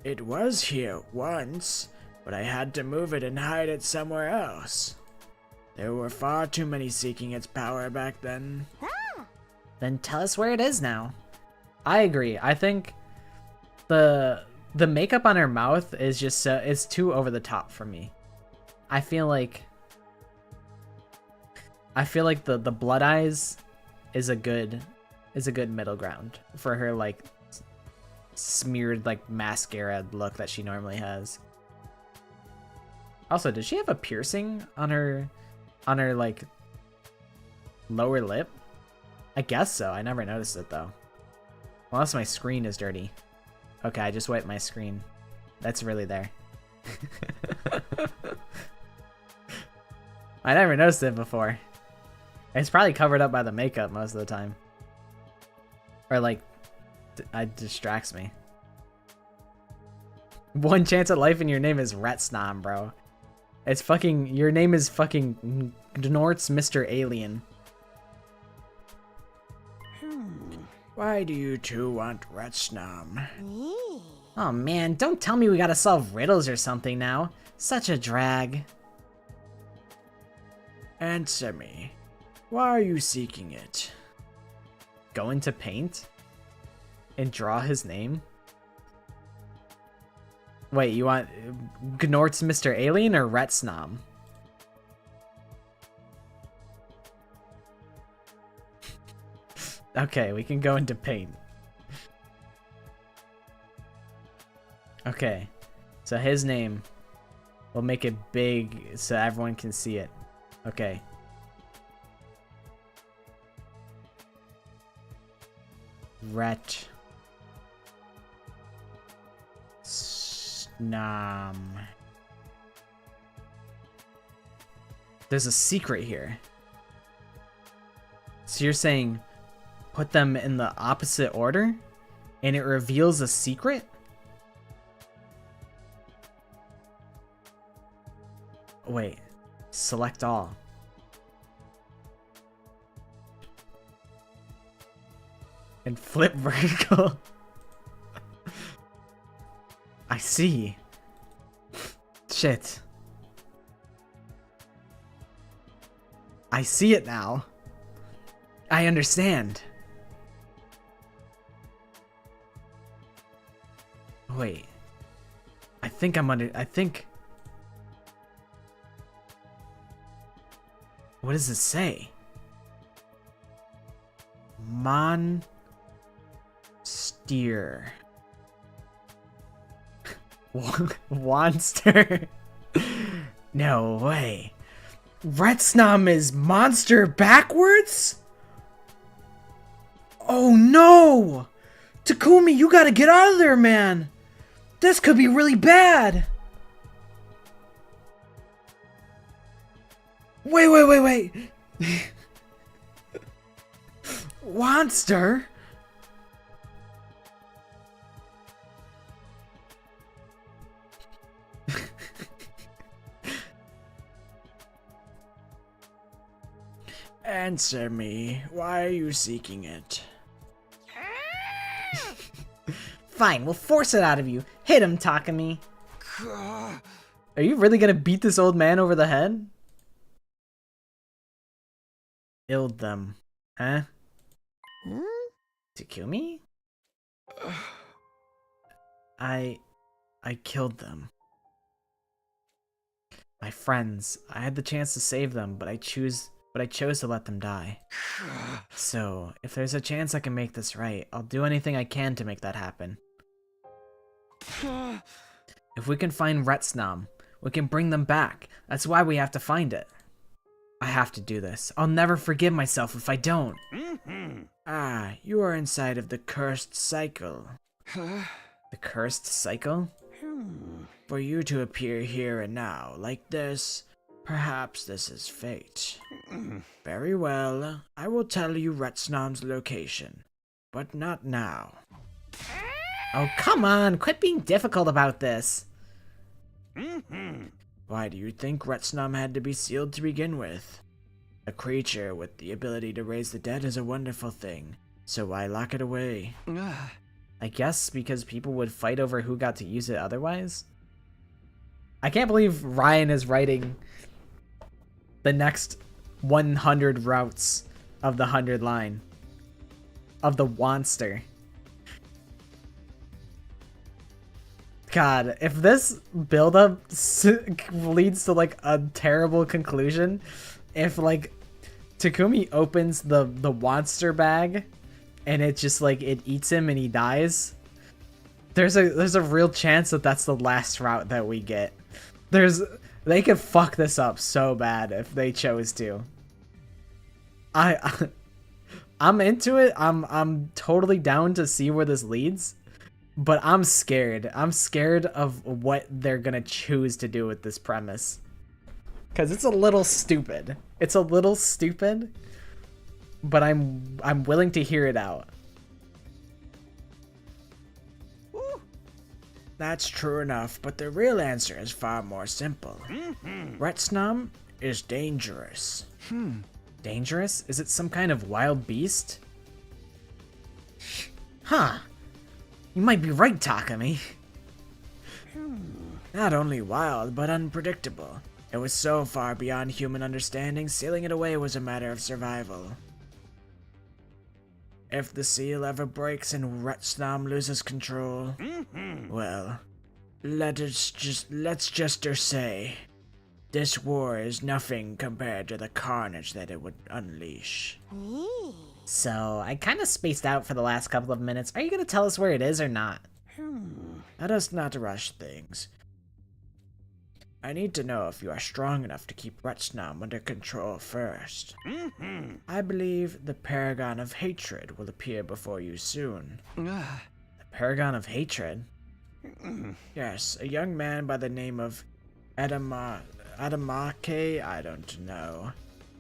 M: It was here once, but I had to move it and hide it somewhere else. There were far too many seeking its power back then.
A: Then tell us where it is now. I agree. I think the makeup on her mouth is just it's too over the top for me. I feel like the blood eyes is a good middle ground for her, like smeared like mascara look that she normally has. Also, does she have a piercing on her like lower lip? I guess so. I never noticed it though. Unless my screen is dirty. Okay, I just wiped my screen. That's really there. I never noticed it before. It's probably covered up by the makeup most of the time. Or like, it distracts me. One chance at life and your name is Retsnom, bro. It's fucking, your name is fucking Gnort's Mr. Alien.
M: Why do you two want Retsnom?
A: Oh man, don't tell me we gotta solve riddles or something now. Such a drag.
M: Answer me. Why are you seeking it?
A: Go into Paint? And draw his name? Wait, you want Gnort's Mr. Alien or Retsnom? Okay, we can go into Paint. Okay, so his name, we'll make it big so everyone can see it. Okay. Retsnom. There's a secret here. So you're saying put them in the opposite order and it reveals a secret? Wait, select all. And flip vertical. I see. Shit. I see it now. I understand. Wait. I think what does it say? Monster. Monster. No way. Retsnom is monster backwards? Oh no! Takumi, you gotta get out of there, man! This could be really bad! Wait. Monster?
M: Answer me. Why are you seeking it?
A: Fine, we'll force it out of you. Hit him, Takumi. Are you really gonna beat this old man over the head? Killed them. Huh? Takumi? I killed them. My friends. I had the chance to save them, but I chose to let them die. So, if there's a chance I can make this right, I'll do anything I can to make that happen. If we can find Retsnam, we can bring them back. That's why we have to find it. I have to do this. I'll never forgive myself if I don't.
M: Ah, you are inside of the cursed cycle.
A: The cursed cycle?
M: For you to appear here and now like this, perhaps this is fate. Very well, I will tell you Retsnam's location, but not now.
A: Oh, come on! Quit being difficult about this!
M: Why do you think Retsnam had to be sealed to begin with? A creature with the ability to raise the dead is a wonderful thing, so why lock it away?
A: I guess because people would fight over who got to use it otherwise? I can't believe Ryan is writing the next 100 routes of the 100 line. Of the Wanster. God, if this build-up leads to like a terrible conclusion, if like Takumi opens the Wanster bag and it just like it eats him and he dies, there's a real chance that that's the last route that we get. They could fuck this up so bad if they chose to. I'm into it. I'm totally down to see where this leads. But I'm scared. I'm scared of what they're gonna choose to do with this premise. Cause it's a little stupid. It's a little stupid. But I'm willing to hear it out.
M: That's true enough, but the real answer is far more simple. Retsnam is dangerous.
A: Dangerous? Is it some kind of wild beast? Huh. You might be right, Takumi.
M: Not only wild, but unpredictable. It was so far beyond human understanding, sealing it away was a matter of survival. If the seal ever breaks and Retsnam loses control, well, let's just say, this war is nothing compared to the carnage that it would unleash.
A: So, I kind of spaced out for the last couple of minutes. Are you going to tell us where it is or not?
M: Let us not rush things. I need to know if you are strong enough to keep Retsnam under control first. I believe the Paragon of Hatred will appear before you soon.
A: The Paragon of Hatred?
M: Yes, a young man by the name of Adamake, I don't know.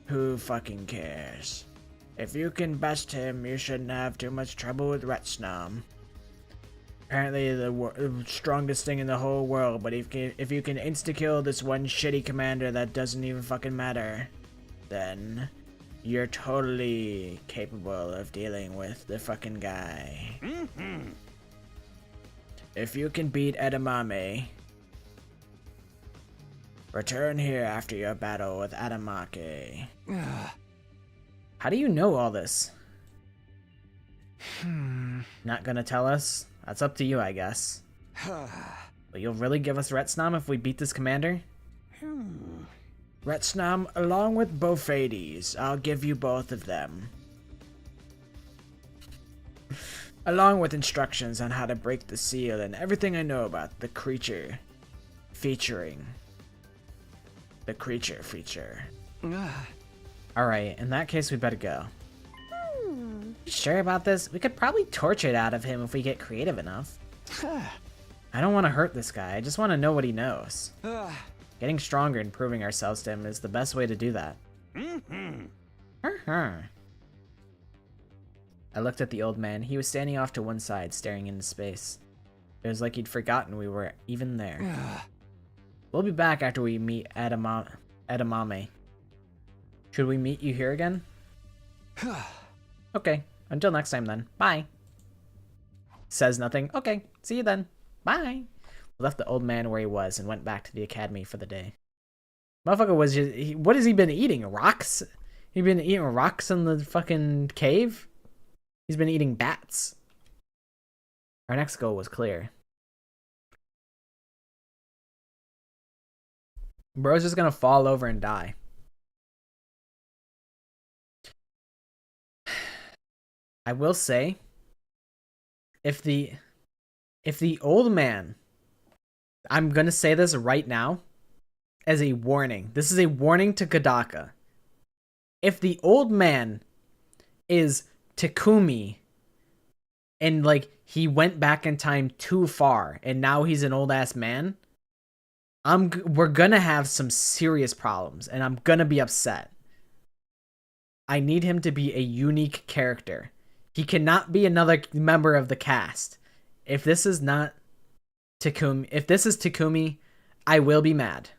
M: Who fucking cares? If you can best him, you shouldn't have too much trouble with Retsnam. Apparently the strongest thing in the whole world, but if you can insta-kill this one shitty commander that doesn't even fucking matter, then you're totally capable of dealing with the fucking guy. If you can beat Edamame, return here after your battle with Adamake.
A: How do you know all this? Not gonna tell us? That's up to you, I guess. But you'll really give us Retsnam if we beat this commander?
M: Retsnam, along with Bofades, I'll give you both of them. Along with instructions on how to break the seal and everything I know about the creature featuring. The creature feature.
A: Alright, in that case we better go. You sure about this? We could probably torture it out of him if we get creative enough. I don't want to hurt this guy, I just want to know what he knows. Getting stronger and proving ourselves to him is the best way to do that. I looked at the old man. He was standing off to one side, staring into space. It was like he'd forgotten we were even there. We'll be back after we meet Edamame. Should we meet you here again? Okay, until next time then. Bye. Says nothing. Okay, see you then. Bye. left the old man where he was and went back to the academy for the day. Motherfucker was just... what has he been eating? Rocks? He been eating rocks in the fucking cave? He's been eating bats. Our next goal was clear. Bro's just gonna fall over and die. I will say, if the old man, I'm gonna say this right now as a warning. This is a warning to Kodaka. If the old man is Takumi and like he went back in time too far and now he's an old ass man, we're gonna have some serious problems and I'm gonna be upset. I need him to be a unique character. He cannot be another member of the cast. If this is not Takumi, if this is Takumi, I will be mad.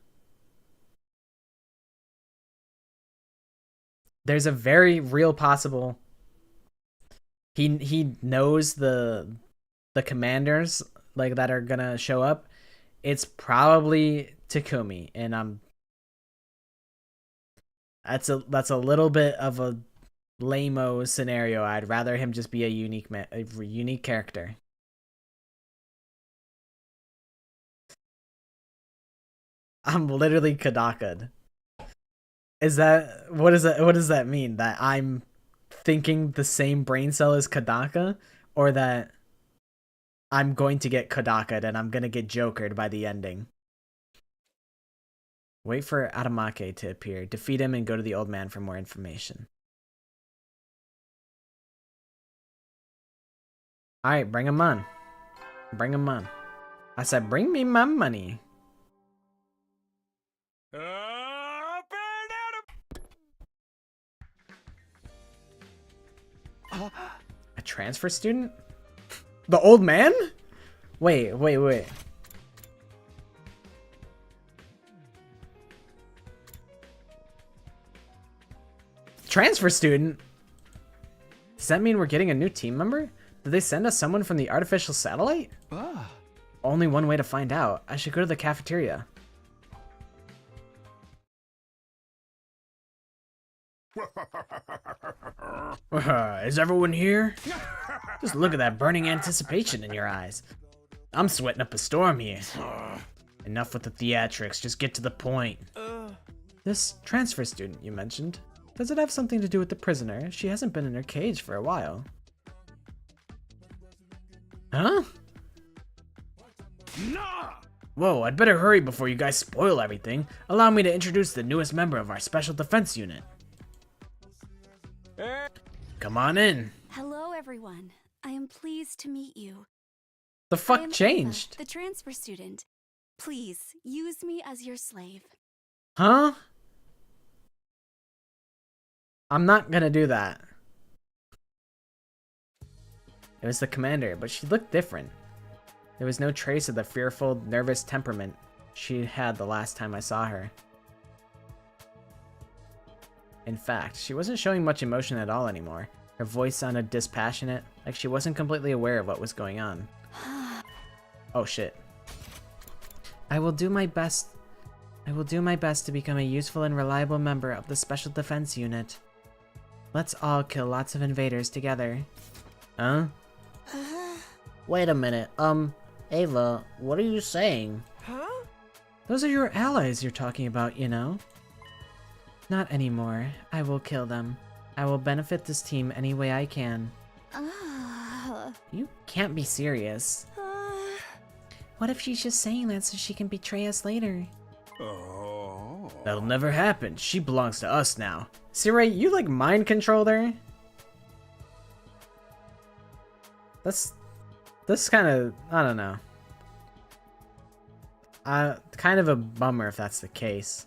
A: There's a very real possible he knows the commanders like that are gonna show up. It's probably Takumi, and that's a little bit of a lame-o scenario. I'd rather him just be a unique character. I'm literally Kodaka'd. What does that mean? That I'm thinking the same brain cell as Kodaka, or that I'm going to get Kodaka'd and I'm gonna get jokered by the ending? Wait for Atamake to appear, defeat him, and go to the old man for more information. Alright, bring him on. Bring him on. I said, bring me my money. A transfer student? The old man? Wait. Transfer student? Does that mean we're getting a new team member? Did they send us someone from the artificial satellite? Only one way to find out. I should go to the cafeteria. Is everyone here? Just look at that burning anticipation in your eyes. I'm sweating up a storm here. Enough with the theatrics, just get to the point. This transfer student you mentioned, does it have something to do with the prisoner? She hasn't been in her cage for a while. Huh? Whoa, I'd better hurry before you guys spoil everything. Allow me to introduce the newest member of our special defense unit. Come on in.
J: Hello, everyone. I am pleased to meet you.
A: The fuck changed?
J: The transfer student. Please, use me as your slave.
A: Huh? I'm not gonna do that. It was the commander, but she looked different. There was no trace of the fearful, nervous temperament she had the last time I saw her. In fact, she wasn't showing much emotion at all anymore. Her voice sounded dispassionate, like she wasn't completely aware of what was going on. Oh shit. I will do my best to become a useful and reliable member of the Special Defense Unit. Let's all kill lots of invaders together. Huh? Wait a minute, Ava, what are you saying?
I: Huh?
A: Those are your allies you're talking about, you know? Not anymore. I will kill them. I will benefit this team any way I can. You can't be serious. What if she's just saying that so she can betray us later? That'll never happen. She belongs to us now. Sirei, you like mind controlled her? That's kind of, I don't know. Kind of a bummer if that's the case.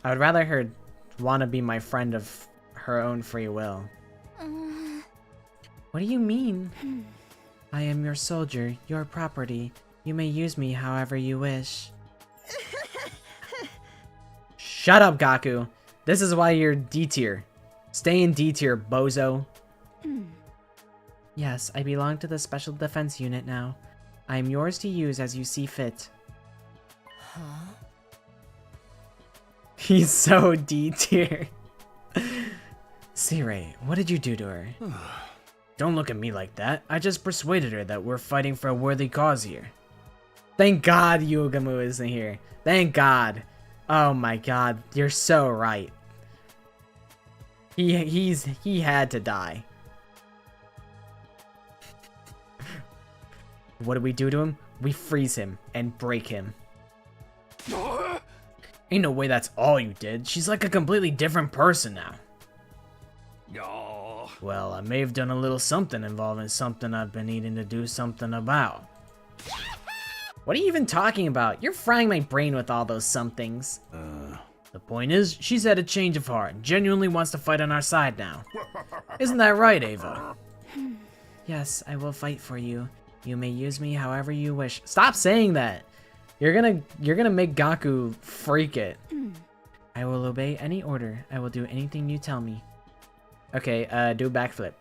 A: I would rather her want to be my friend of her own free will. What do you mean? I am your soldier, your property. You may use me however you wish. Shut up, Gaku. This is why you're D tier. Stay in D tier, bozo. Yes, I belong to the Special Defense Unit now. I am yours to use as you see fit.
C: Huh?
A: He's so D tier. Sirei, what did you do to her? Don't look at me like that. I just persuaded her that we're fighting for a worthy cause here. Thank God Yugamu isn't here. Thank God. Oh my God, you're so right. He had to die. What do we do to him? We freeze him and break him. Ain't no way that's all you did. She's like a completely different person now. Well, I may have done a little something involving something I've been needing to do something about. What are you even talking about? You're frying my brain with all those somethings. The point is, she's had a change of heart and genuinely wants to fight on our side now. Isn't that right, Ava? Yes, I will fight for you. You may use me however you wish. Stop saying that! You're gonna make Gaku freak it. I will obey any order. I will do anything you tell me. Okay, do a backflip.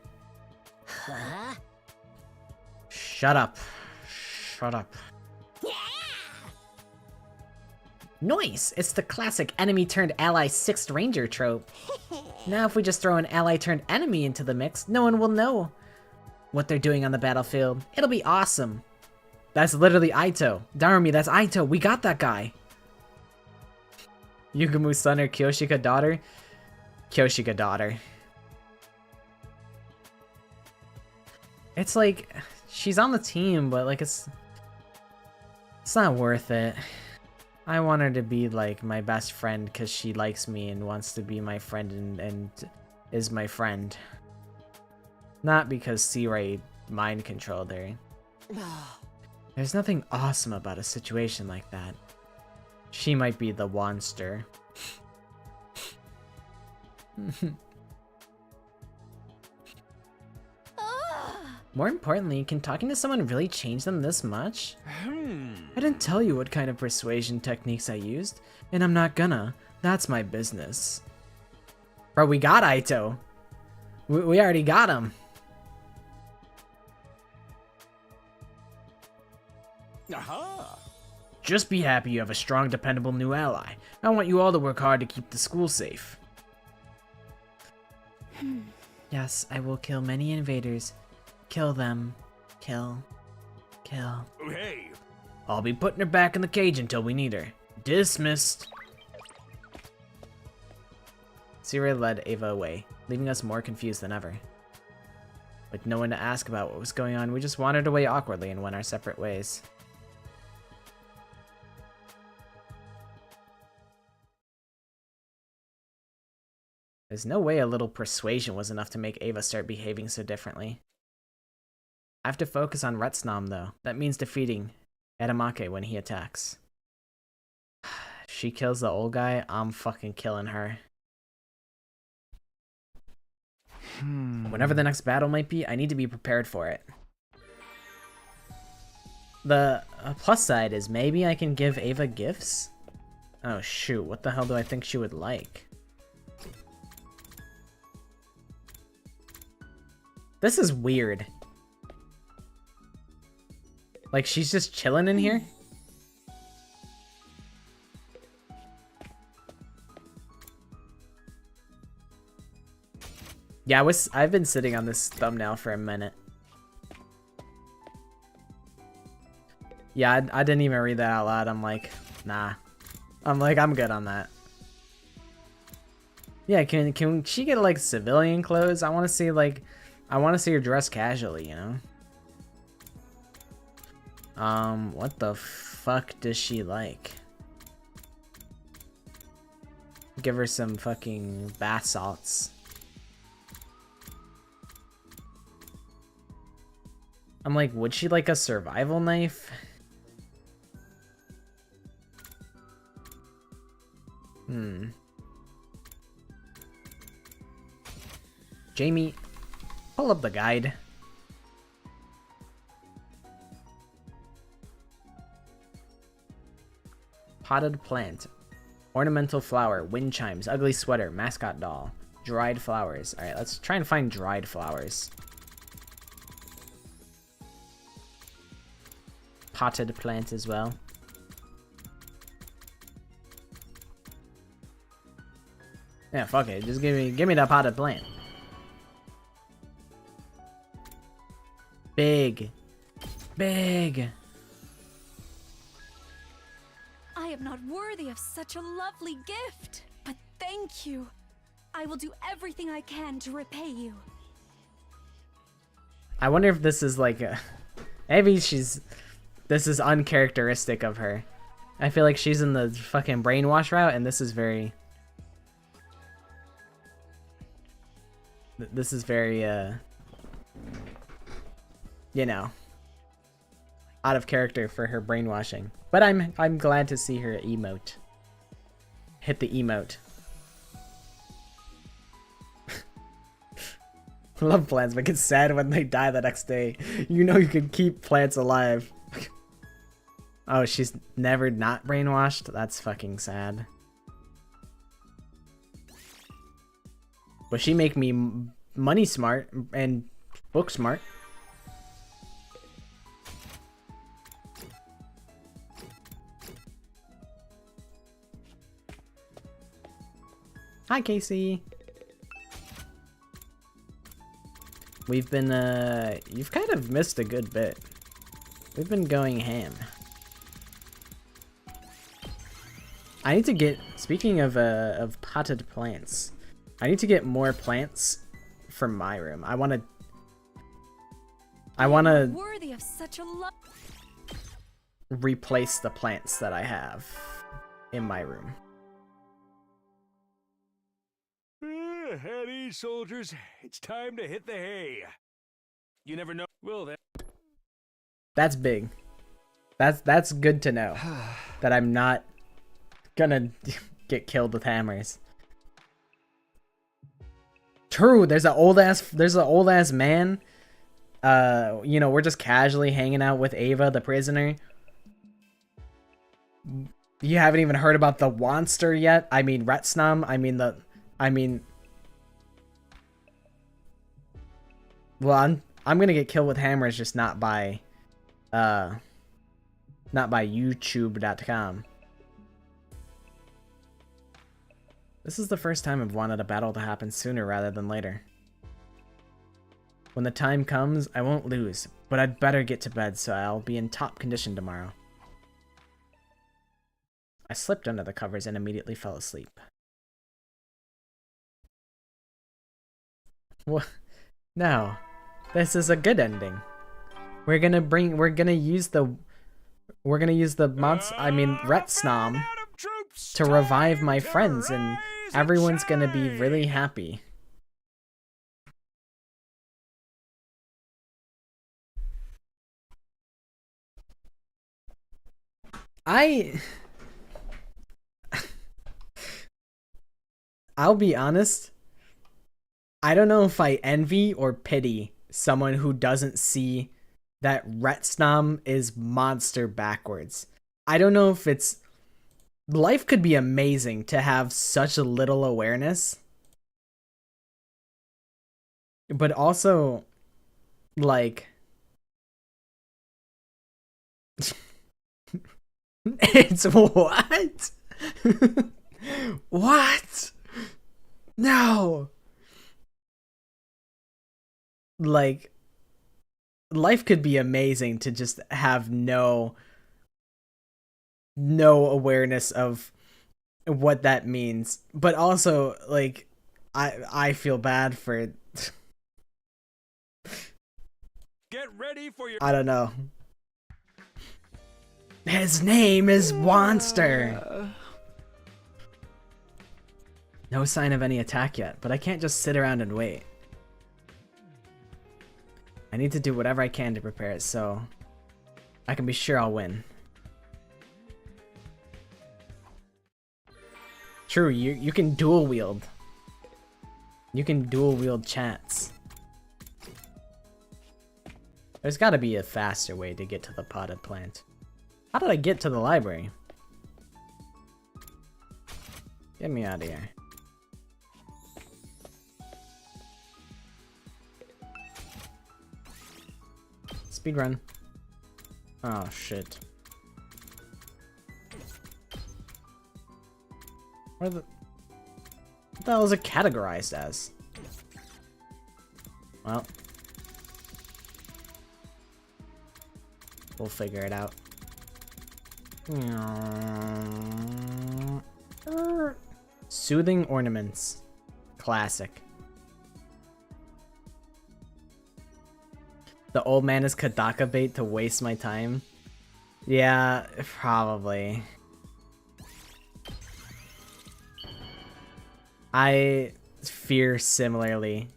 F: Huh?
A: Shut up. Shut up. Nice! It's the classic enemy turned ally 6th ranger trope. Now if we just throw an ally turned enemy into the mix, no one will know what they're doing on the battlefield. It'll be awesome. That's literally Aito. Darumi, that's Aito. We got that guy. Yugamu's son or Kyoshika daughter? Kyoshika daughter. It's like, she's on the team, but like it's not worth it. I want her to be like my best friend because she likes me and wants to be my friend and is my friend. Not because Sirei mind controlled her. There's nothing awesome about a situation like that. She might be the monster. More importantly, can talking to someone really change them this much? I didn't tell you what kind of persuasion techniques I used, and I'm not gonna. That's my business. Bro, we got Aito. We already got him.
L: Aha!
A: Just be happy you have a strong, dependable new ally. I want you all to work hard to keep the school safe. Yes, I will kill many invaders. Kill them. Kill. Kill.
L: Hey!
A: I'll be putting her back in the cage until we need her. Dismissed. Sirei led Ava away, leaving us more confused than ever. With no one to ask about what was going on, we just wandered away awkwardly and went our separate ways. There's no way a little persuasion was enough to make Ava start behaving so differently. I have to focus on Retsnam though. That means defeating Edamake when he attacks. If she kills the old guy, I'm fucking killing her. Whenever the next battle might be, I need to be prepared for it. The plus side is maybe I can give Ava gifts? Oh shoot, what the hell do I think she would like? This is weird. Like, she's just chilling in here? Yeah, I've been sitting on this thumbnail for a minute. Yeah, I didn't even read that out loud. I'm like, nah. I'm good on that. Yeah, can she get like civilian clothes? I want to see her dressed casually, you know? What the fuck does she like? Give her some fucking bath salts. I'm like, would she like a survival knife? Jamie, pull up the guide. Potted plant. Ornamental flower. Wind chimes. Ugly sweater. Mascot doll. Dried flowers. Alright, let's try and find dried flowers. potted plant as well. Yeah, fuck it. Just give me that potted plant. Big. Big.
J: I am not worthy of such a lovely gift, but thank you. I will do everything I can to repay you.
A: I wonder if this is like a... Maybe this is uncharacteristic of her. I feel like she's in the fucking brainwash route, and this is very... This is very, you know, out of character for her brainwashing. But I'm glad to see her emote. Hit the emote. Love plants, but get sad when they die the next day. You know you can keep plants alive. Oh, she's never not brainwashed? That's fucking sad. But she make me money smart and book smart. Hi, Casey. We've been, you've kind of missed a good bit. We've been going ham. I need to get, speaking of potted plants, I need to get more plants for my room. I want to
J: Worthy of such a
A: replace the plants that I have in my room.
L: At ease, soldiers. It's time to hit the hay. You never know. Will then.
A: That's big. That's good to know. That I'm not gonna get killed with hammers. True, there's an old ass man. You know, we're just casually hanging out with Ava, the prisoner. You haven't even heard about the monster yet? I mean Retsnam, well, I'm gonna get killed with hammers, just not by YouTube.com. This is the first time I've wanted a battle to happen sooner rather than later. When the time comes, I won't lose, but I'd better get to bed so I'll be in top condition tomorrow. I slipped under the covers and immediately fell asleep. What? No. This is a good ending. We're gonna use the Retsnam to revive my friends, and everyone's gonna be really happy. I'll be honest, I don't know if I envy or pity someone who doesn't see that Retsnam is monster backwards. I don't know if it's... Life could be amazing to have such a little awareness. But also, like... It's what? What? No! Like, life could be amazing to just have no awareness of what that means. But also, like, I feel bad for...
L: Get ready for your...
A: I don't know. His name is Monster! No sign of any attack yet, but I can't just sit around and wait. I need to do whatever I can to prepare it so I can be sure I'll win. True, you can dual wield. You can dual wield chats. There's gotta be a faster way to get to the potted plant. How did I get to the library? Get me out of here. Speedrun. Oh shit. What the hell is it categorized as? Well, we'll figure it out. Soothing ornaments. Classic. The old man is Kadaka bait to waste my time? Yeah, probably. I fear similarly.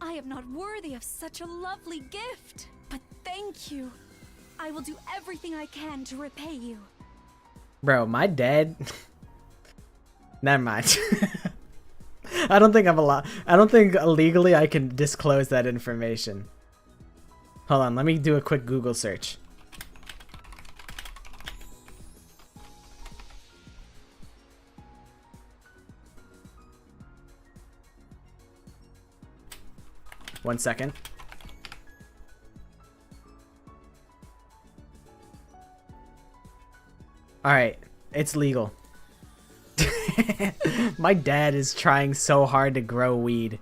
J: I am not worthy of such a lovely gift, but thank you. I will do everything I can to repay you.
A: Bro, my dad... Never mind. I don't think I don't think legally I can disclose that information. Hold on, let me do a quick Google search. One second. Alright, it's legal. My dad is trying so hard to grow weed.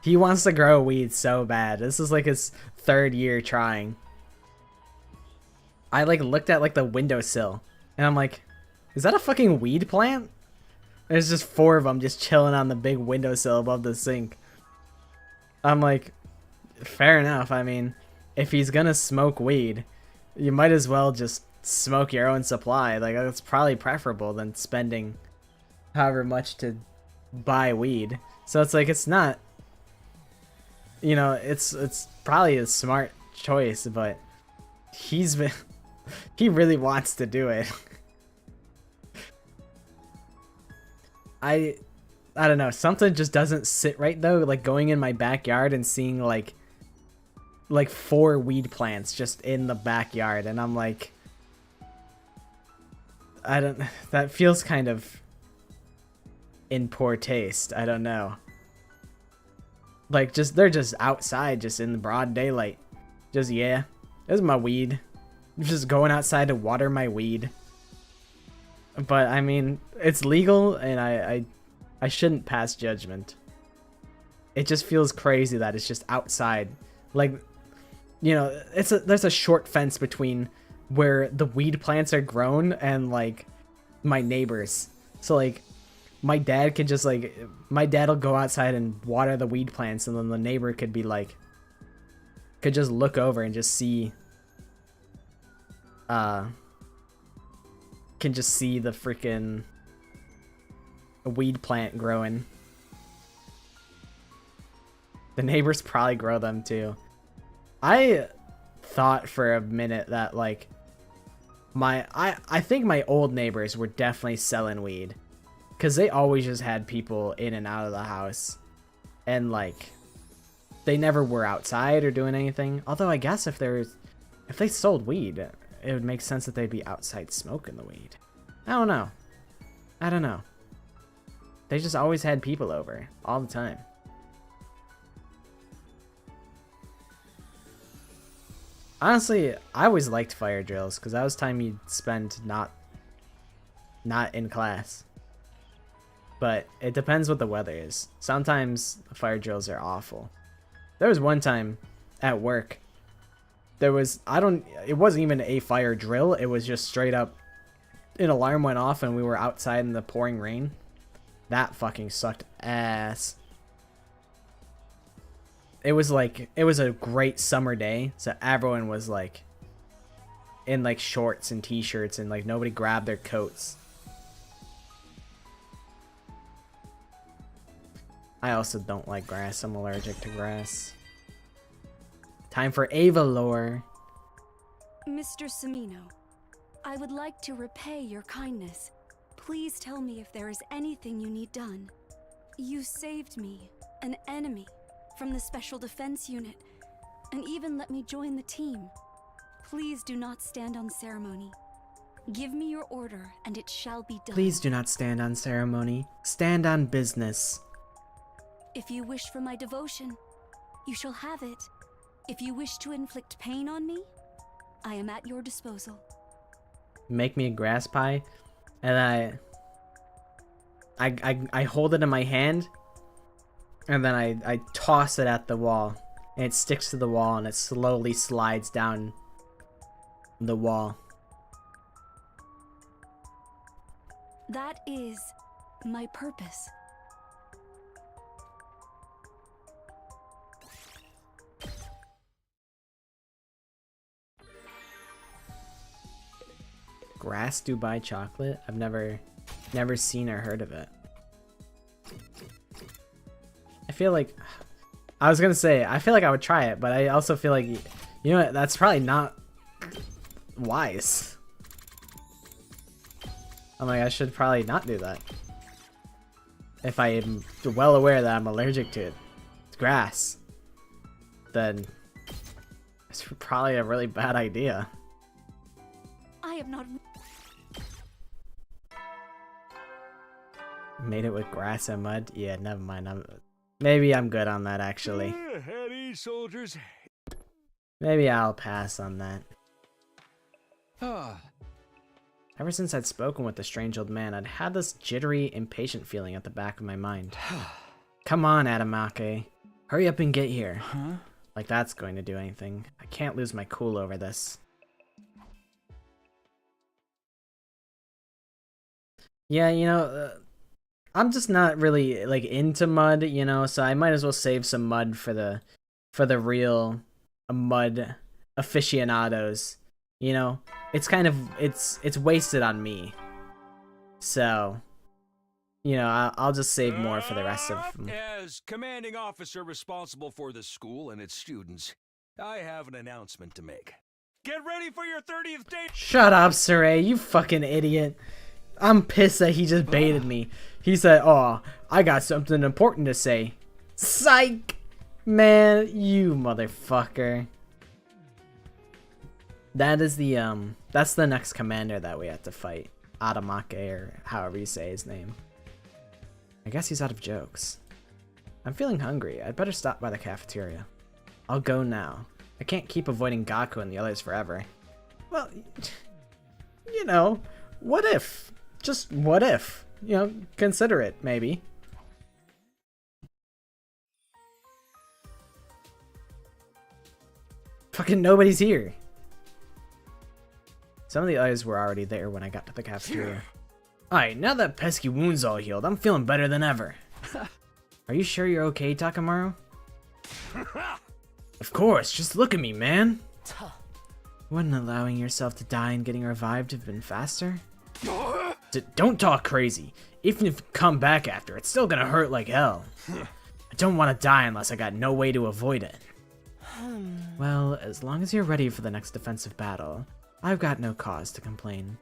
A: He wants to grow weed so bad. This is like his 3rd year trying. I like looked at like the windowsill and I'm like, is that a fucking weed plant? There's just 4 of them just chilling on the big windowsill above the sink. I'm like, fair enough. I mean, if he's gonna smoke weed, you might as well just smoke your own supply. Like, that's probably preferable than spending however much to buy weed. So it's like, it's not, you know, it's probably a smart choice, but he really wants to do it. I don't know, something just doesn't sit right though, like going in my backyard and seeing like 4 weed plants just in the backyard, and I'm like, that feels kind of in poor taste. I don't know. Like, they're just outside, just in the broad daylight. Just, yeah, this is my weed. I'm just going outside to water my weed. But, I mean, it's legal, and I shouldn't pass judgment. It just feels crazy that it's just outside. Like, you know, there's a short fence between where the weed plants are grown and, like, my neighbors. So, like, my dad can just, like, my dad will go outside and water the weed plants, and then the neighbor could be, like, could just look over and just see, can just see the freaking weed plant growing. The neighbors probably grow them, too. I thought for a minute that, like, I think my old neighbors were definitely selling weed. Because they always just had people in and out of the house. And, like, they never were outside or doing anything. Although, I guess if they sold weed, it would make sense that they'd be outside smoking the weed. I don't know. They just always had people over. All the time. Honestly, I always liked fire drills. Because that was time you'd spend not in class. But it depends what the weather is. Sometimes fire drills are awful. There was one time at work, it wasn't even a fire drill. It was just straight up, an alarm went off and we were outside in the pouring rain. That fucking sucked ass. It was a great summer day. So everyone was like in like shorts and t-shirts and like nobody grabbed their coats. I also don't like grass. I'm allergic to grass. Time for Ava lore.
J: Mr. Samino, I would like to repay your kindness. Please tell me if there is anything you need done. You saved me, an enemy, from the Special Defense Unit, and even let me join the team. Please do not stand on ceremony. Give me your order, and it shall be done.
A: Please do not stand on ceremony. Stand on business.
J: If you wish for my devotion, you shall have it. If you wish to inflict pain on me, I am at your disposal.
A: Make me a grass pie, and I hold it in my hand, and then I toss it at the wall, and it sticks to the wall, and it slowly slides down the wall.
J: That is my purpose.
A: Grass Dubai chocolate? I've never seen or heard of it. I feel like I was gonna say I feel like I would try it, but I also feel like, you know what, that's probably not wise. I'm like, I should probably not do that if I am well aware that I'm allergic to it. It's grass. Then it's probably a really bad idea.
J: I am not.
A: Made it with grass and mud? Yeah, never mind. Maybe I'm good on that, actually.
L: At ease, soldiers.
A: Maybe I'll pass on that. Ever since I'd spoken with the strange old man, I'd had this jittery, impatient feeling at the back of my mind. Come on, Adamake. Hurry up and get here.
K: Huh?
A: Like that's going to do anything. I can't lose my cool over this. Yeah, you know, I'm just not really like into mud, you know, so I might as well save some mud for the real mud aficionados. You know, it's kind of it's wasted on me. So, you know, I'll just save more for the rest of them.
L: As commanding officer responsible for the school and its students, I have an announcement to make. Get ready for your 30th day.
A: Shut up, Sirei, you fucking idiot. I'm pissed that he just baited me. He said, "Oh, I got something important to say." Psych! Man, you motherfucker. That is that's the next commander that we have to fight. Adamake, or however you say his name. I guess he's out of jokes. I'm feeling hungry. I'd better stop by the cafeteria. I'll go now. I can't keep avoiding Gaku and the others forever. Well, you know, what if? Just what if? You know, consider it, maybe. Fucking nobody's here. Some of the others were already there when I got to the cafeteria. Alright, now that pesky wound's all healed, I'm feeling better than ever. Are you sure you're okay, Takamaru? Of course, just look at me, man. Wouldn't allowing yourself to die and getting revived have been faster? Don't talk crazy. Even if you come back after, it's still gonna hurt like hell. I don't want to die unless I got no way to avoid it. Well, as long as you're ready for the next defensive battle, I've got no cause to complain.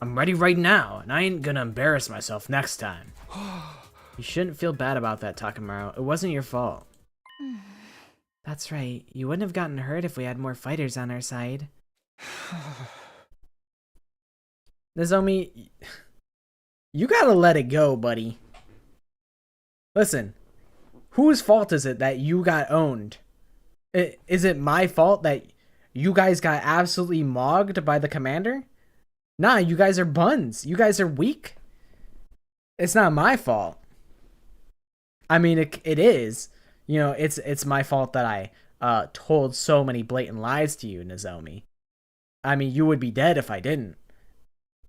A: I'm ready right now, and I ain't gonna embarrass myself next time. You shouldn't feel bad about that, Takamaru. It wasn't your fault. That's right. You wouldn't have gotten hurt if we had more fighters on our side. Nozomi, you gotta let it go, buddy. Listen, whose fault is it that you got owned? Is it my fault that you guys got absolutely mogged by the commander? Nah, you guys are buns. You guys are weak. It's not my fault. I mean, it is. You know, it's my fault that I told so many blatant lies to you, Nozomi. I mean, you would be dead if I didn't.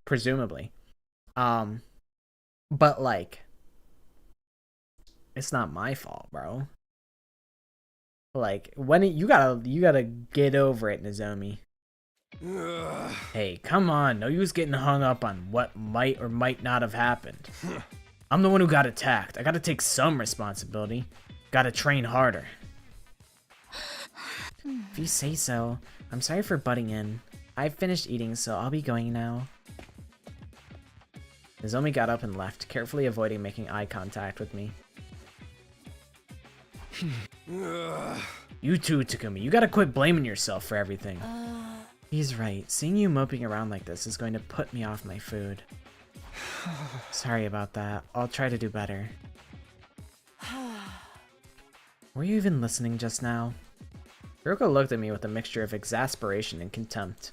A: Presumably. But like, it's not my fault, bro. Like, you gotta get over it, Nozomi. Hey, come on. No use getting hung up on what might or might not have happened. I'm the one who got attacked. I gotta take some responsibility. Gotta train harder. If you say so. I'm sorry for butting in. I've finished eating, so I'll be going now. Nozomi got up and left, carefully avoiding making eye contact with me. You too, Takumi. You gotta quit blaming yourself for everything. He's right. Seeing you moping around like this is going to put me off my food. Sorry about that. I'll try to do better. Were you even listening just now? Hiroko looked at me with a mixture of exasperation and contempt.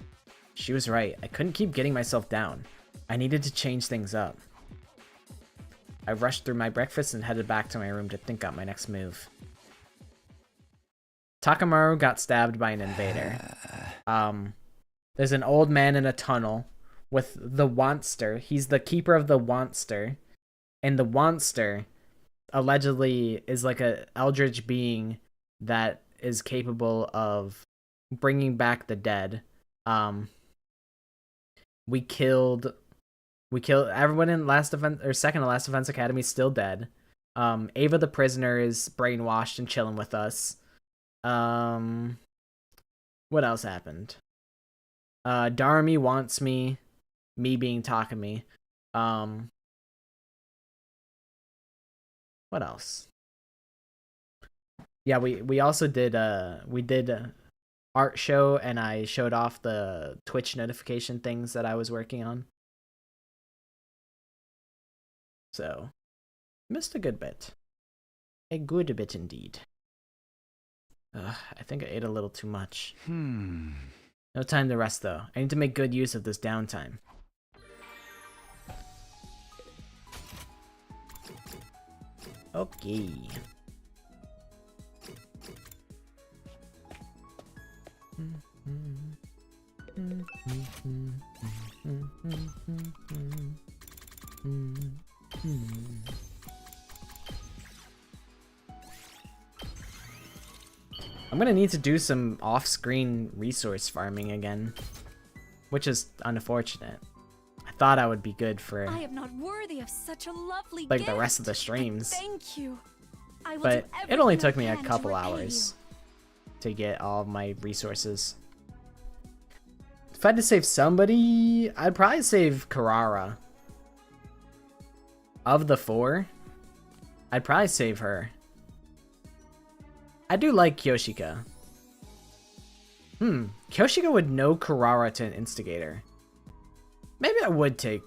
A: She was right. I couldn't keep getting myself down. I needed to change things up. I rushed through my breakfast and headed back to my room to think out my next move. Takamaru got stabbed by an invader. There's an old man in a tunnel with the Wanster. He's the keeper of the Wanster. And the Wanster allegedly is like a eldritch being that is capable of bringing back the dead. We killed everyone in Last Defense or Second to Last Defense Academy, still dead. Ava the prisoner is brainwashed and chilling with us. What else happened? Darumi wants me being Takami. What else? Yeah, we also did art show, and I showed off the Twitch notification things that I was working on. So, missed a good bit. A good bit indeed. I think I ate a little too much. No time to rest though. I need to make good use of this downtime. Okay. I'm gonna need to do some off-screen resource farming again, which is unfortunate. I thought I would be good for
J: I am not worthy of such a lovely
A: like
J: gift,
A: the rest of the streams,
J: thank you. I will
A: but
J: do
A: it only
J: everything
A: took
J: I
A: me a
J: can to
A: couple
J: repay
A: hours to get all of my resources. If I had to save somebody, I'd probably save Karara. Of the four, I'd probably save her. I do like Kyoshika. Kyoshika would know Karara to an instigator. Maybe I would take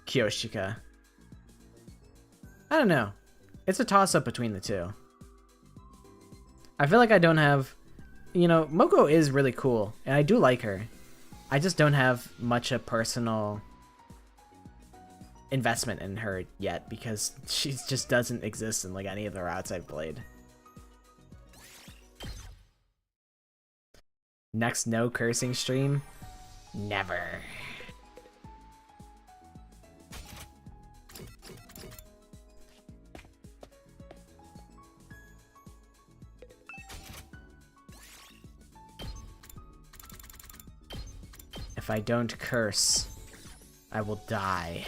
A: Kyoshika. I don't know. It's a toss-up between the two. I feel like I don't have... You know, Moko is really cool, and I do like her. I just don't have much a personal investment in her yet, because she just doesn't exist in like any of the routes I've played. Next no cursing stream? Never. If I don't curse, I will die.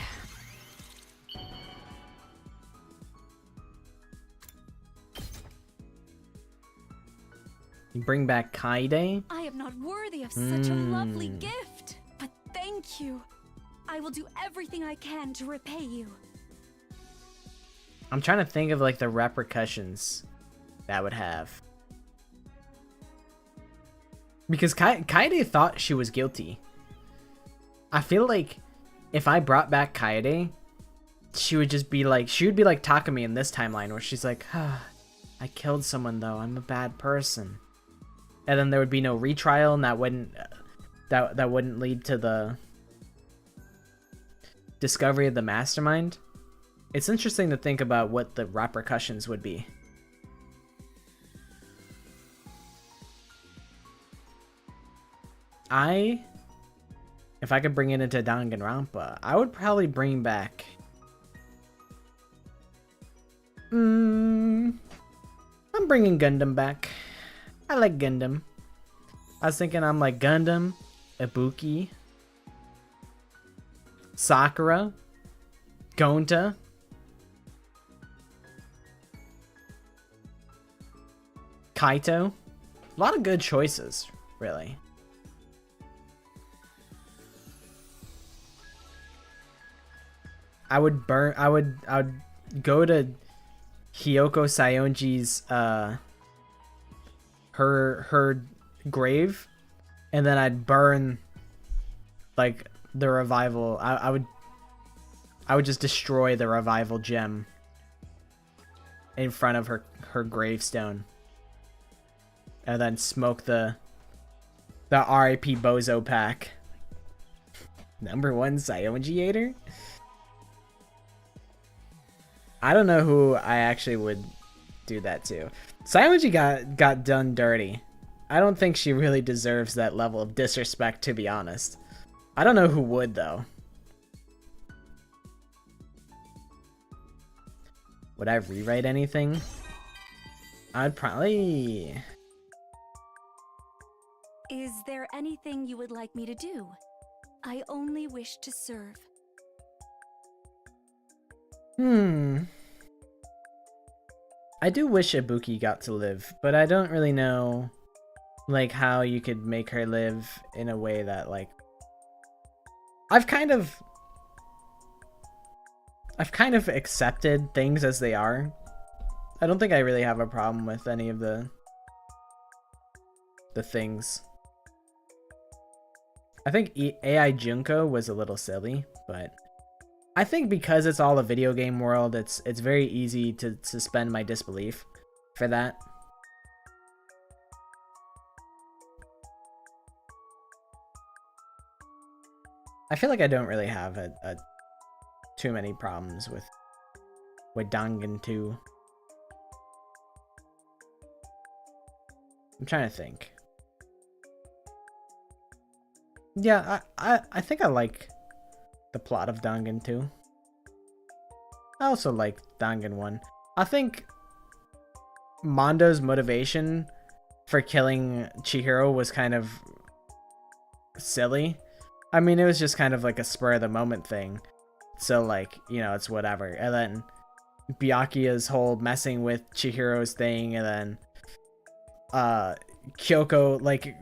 A: You bring back Kaide?
J: I am not worthy of such a lovely gift, but thank you. I will do everything I can to repay you.
A: I'm trying to think of like the repercussions that would have. Because Kaede thought she was guilty. I feel like if I brought back Kaede, she would be like Takami in this timeline, where she's like, I killed someone though, I'm a bad person. And then there would be no retrial, and that wouldn't lead to the discovery of the mastermind. It's interesting to think about what the repercussions would be. If I could bring it into Danganronpa, I would probably bring back... I'm bringing Gundam back. I like Gundam. I was thinking I'm like Gundam, Ibuki, Sakura, Gonta, Kaito. A lot of good choices, really. I would go to Hiyoko Sayonji's her grave, and then I'd burn like the revival. I would just destroy the revival gem in front of her gravestone. and then smoke the RIP Bozo pack. #1 Psyongiator? I don't know who I actually would do that to. Psyongi got done dirty. I don't think she really deserves that level of disrespect, to be honest. I don't know who would, though. Would I rewrite anything? I'd probably...
J: Is there anything you would like me to do? I only wish to serve.
A: I do wish Ibuki got to live, but I don't really know, like, how you could make her live in a way that, like... I've kind of accepted things as they are. I don't think I really have a problem with any of the things. I think AI Junko was a little silly, but I think because it's all a video game world, it's very easy to suspend my disbelief for that. I feel like I don't really have a too many problems with Dangan 2. I'm trying to think. Yeah, I think I like the plot of Dangan 2. I also like Dangan 1. I think Mondo's motivation for killing Chihiro was kind of silly. I mean, it was just kind of like a spur of the moment thing. So, like, you know, it's whatever. And then Byakuya's whole messing with Chihiro's thing, and then Kyoko, like,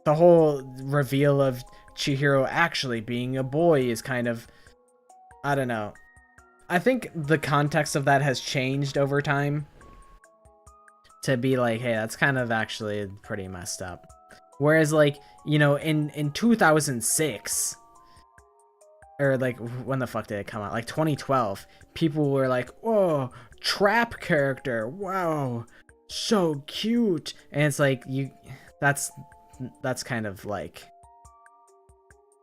A: the whole reveal of Chihiro actually being a boy is kind of, I don't know. I think the context of that has changed over time to be like, hey, that's kind of actually pretty messed up. Whereas, like, you know, in 2006, or like, when the fuck did it come out? Like 2012, people were like, oh, trap character, wow, so cute. And it's like, that's kind of like,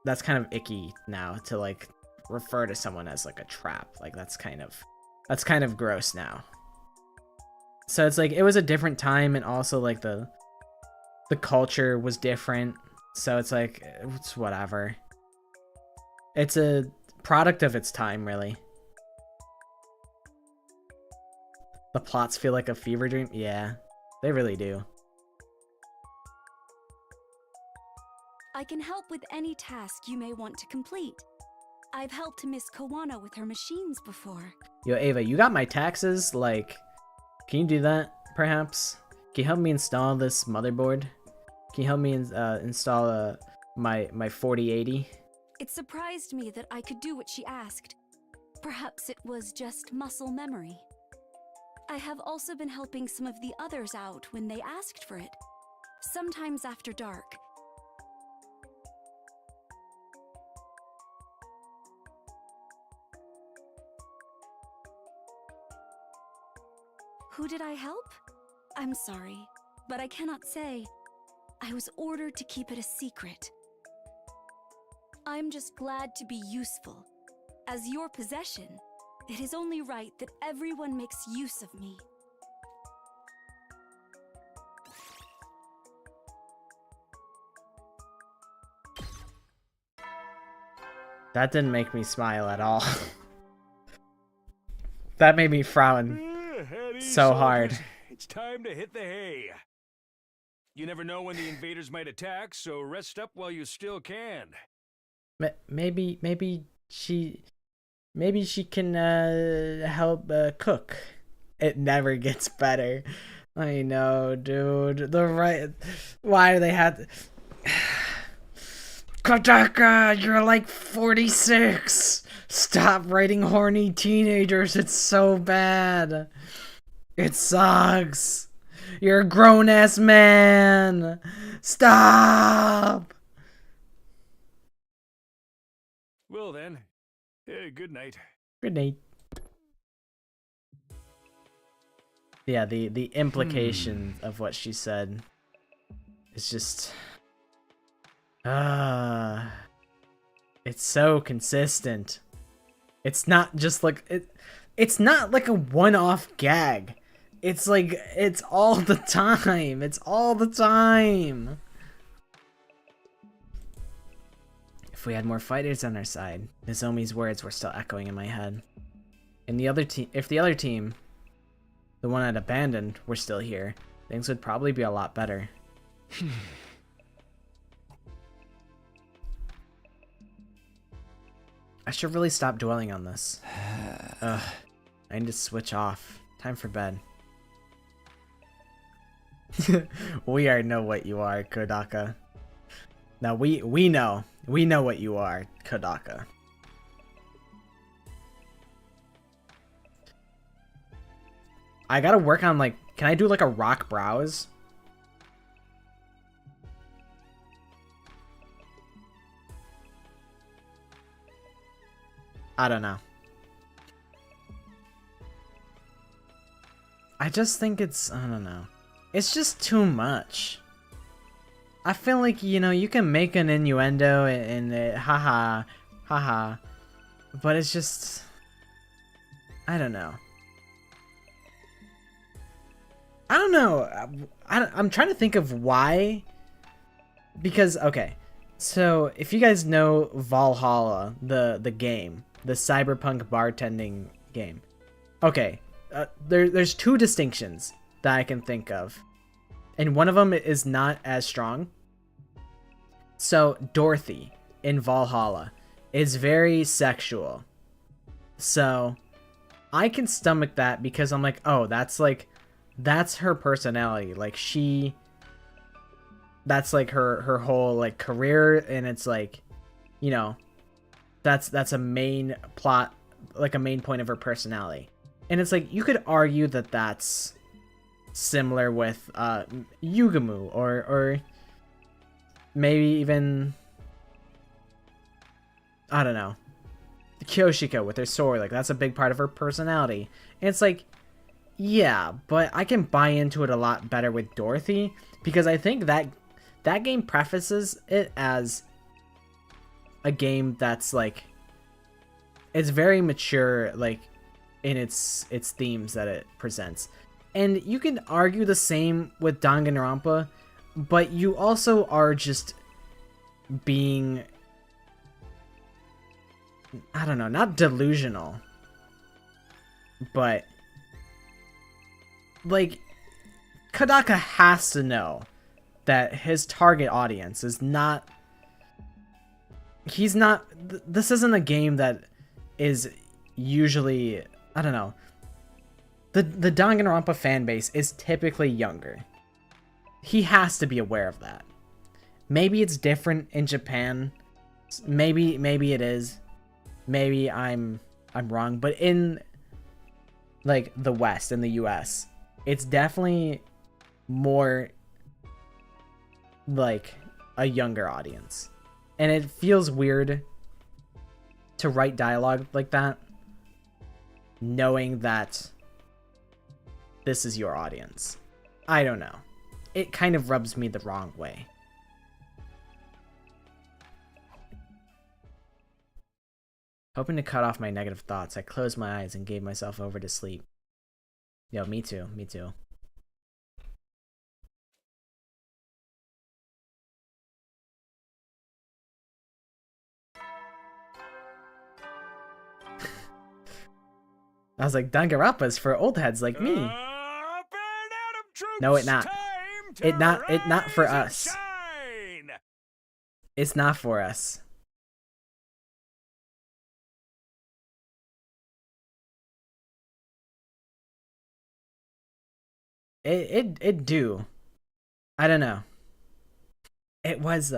A: that's kind of icky now to like refer to someone as like a trap. Like that's kind of gross now. So it's like, it was a different time, and also like the culture was different. So it's like, it's whatever. It's a product of its time, really. The plots feel like a fever dream. Yeah, they really do.
J: I can help with any task you may want to complete. I've helped Miss Kawano with her machines before.
A: Yo, Ava, you got my taxes? Like, can you do that, perhaps? Can you help me install this motherboard? Can you help me install my 4080?
J: It surprised me that I could do what she asked. Perhaps it was just muscle memory. I have also been helping some of the others out when they asked for it. Sometimes after dark. Who did I help? I'm sorry, but I cannot say. I was ordered to keep it a secret. I'm just glad to be useful. As your possession, it is only right that everyone makes use of me.
A: That didn't make me smile at all. That made me frown so hard.
L: It's time to hit the hay. You never know when the invaders might attack, so rest up while you still can.
A: Maybe she can help cook. It never gets better. I know, dude. Why do they have to... Kotaka, you're like 46. Stop writing horny teenagers. It's so bad. It sucks. You're a grown-ass man. Stop.
L: Well then, good night.
A: Good night. Yeah, the implication of what she said is just it's so consistent. It's not just like it's not like a one-off gag. It's like it's all the time. It's all the time. If we had more fighters on our side, Nozomi's words were still echoing in my head. And the other team, if the other team, the one I'd abandoned, were still here, things would probably be a lot better. I should really stop dwelling on this. Ugh, I need to switch off. Time for bed. We already know what you are, Kodaka. Now we know what you are, Kodaka. I gotta work on, like, can I do like a rock brows? I don't know. I just think it's, I don't know. It's just too much. I feel like, you know, you can make an innuendo and haha, but it's just, I don't know. I don't know. I'm trying to think of why. Because, okay. So, if you guys know Valhalla, the game, the cyberpunk bartending game. Okay. There's two distinctions that I can think of. And one of them is not as strong. So, Dorothy in Valhalla is very sexual. So, I can stomach that because I'm like, oh, that's her personality. Like, that's like her whole like career, and it's like, you know, that's a main plot, like a main point of her personality. And it's like, you could argue that that's similar with Yugamu or maybe even, I don't know, Kyoshiko with her sword. Like, that's a big part of her personality. And it's like, yeah, but I can buy into it a lot better with Dorothy, because I think that game prefaces it as a game that's like, it's very mature, like, in its themes that it presents. And you can argue the same with Danganronpa, but you also are just being, I don't know, not delusional, but like, Kodaka has to know that his target audience is not, this isn't a game that is usually, I don't know, the Danganronpa fan base is typically younger. He has to be aware of that. Maybe it's different in Japan. Maybe it is. Maybe I'm wrong, but in like the West, in the US, it's definitely more like a younger audience. And it feels weird to write dialogue like that, knowing that this is your audience. I don't know. It kind of rubs me the wrong way. Hoping to cut off my negative thoughts, I closed my eyes and gave myself over to sleep. Yo, me too, me too. I was like, Danganronpa's for old heads like me. No, it not. It not for us. It's not for us. It do. I don't know. It was.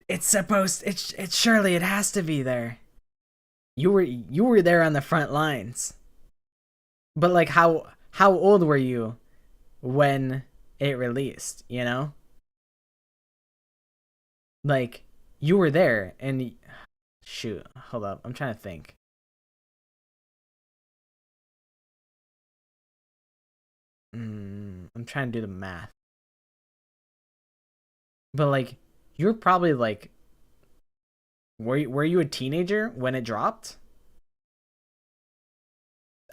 A: It's supposed. It surely it has to be there. You were there on the front lines. But like, how old were you when it released? You know. Like, you were there, and shoot, hold up, I'm trying to think. I'm trying to do the math. But like, you're probably like, were you a teenager when it dropped?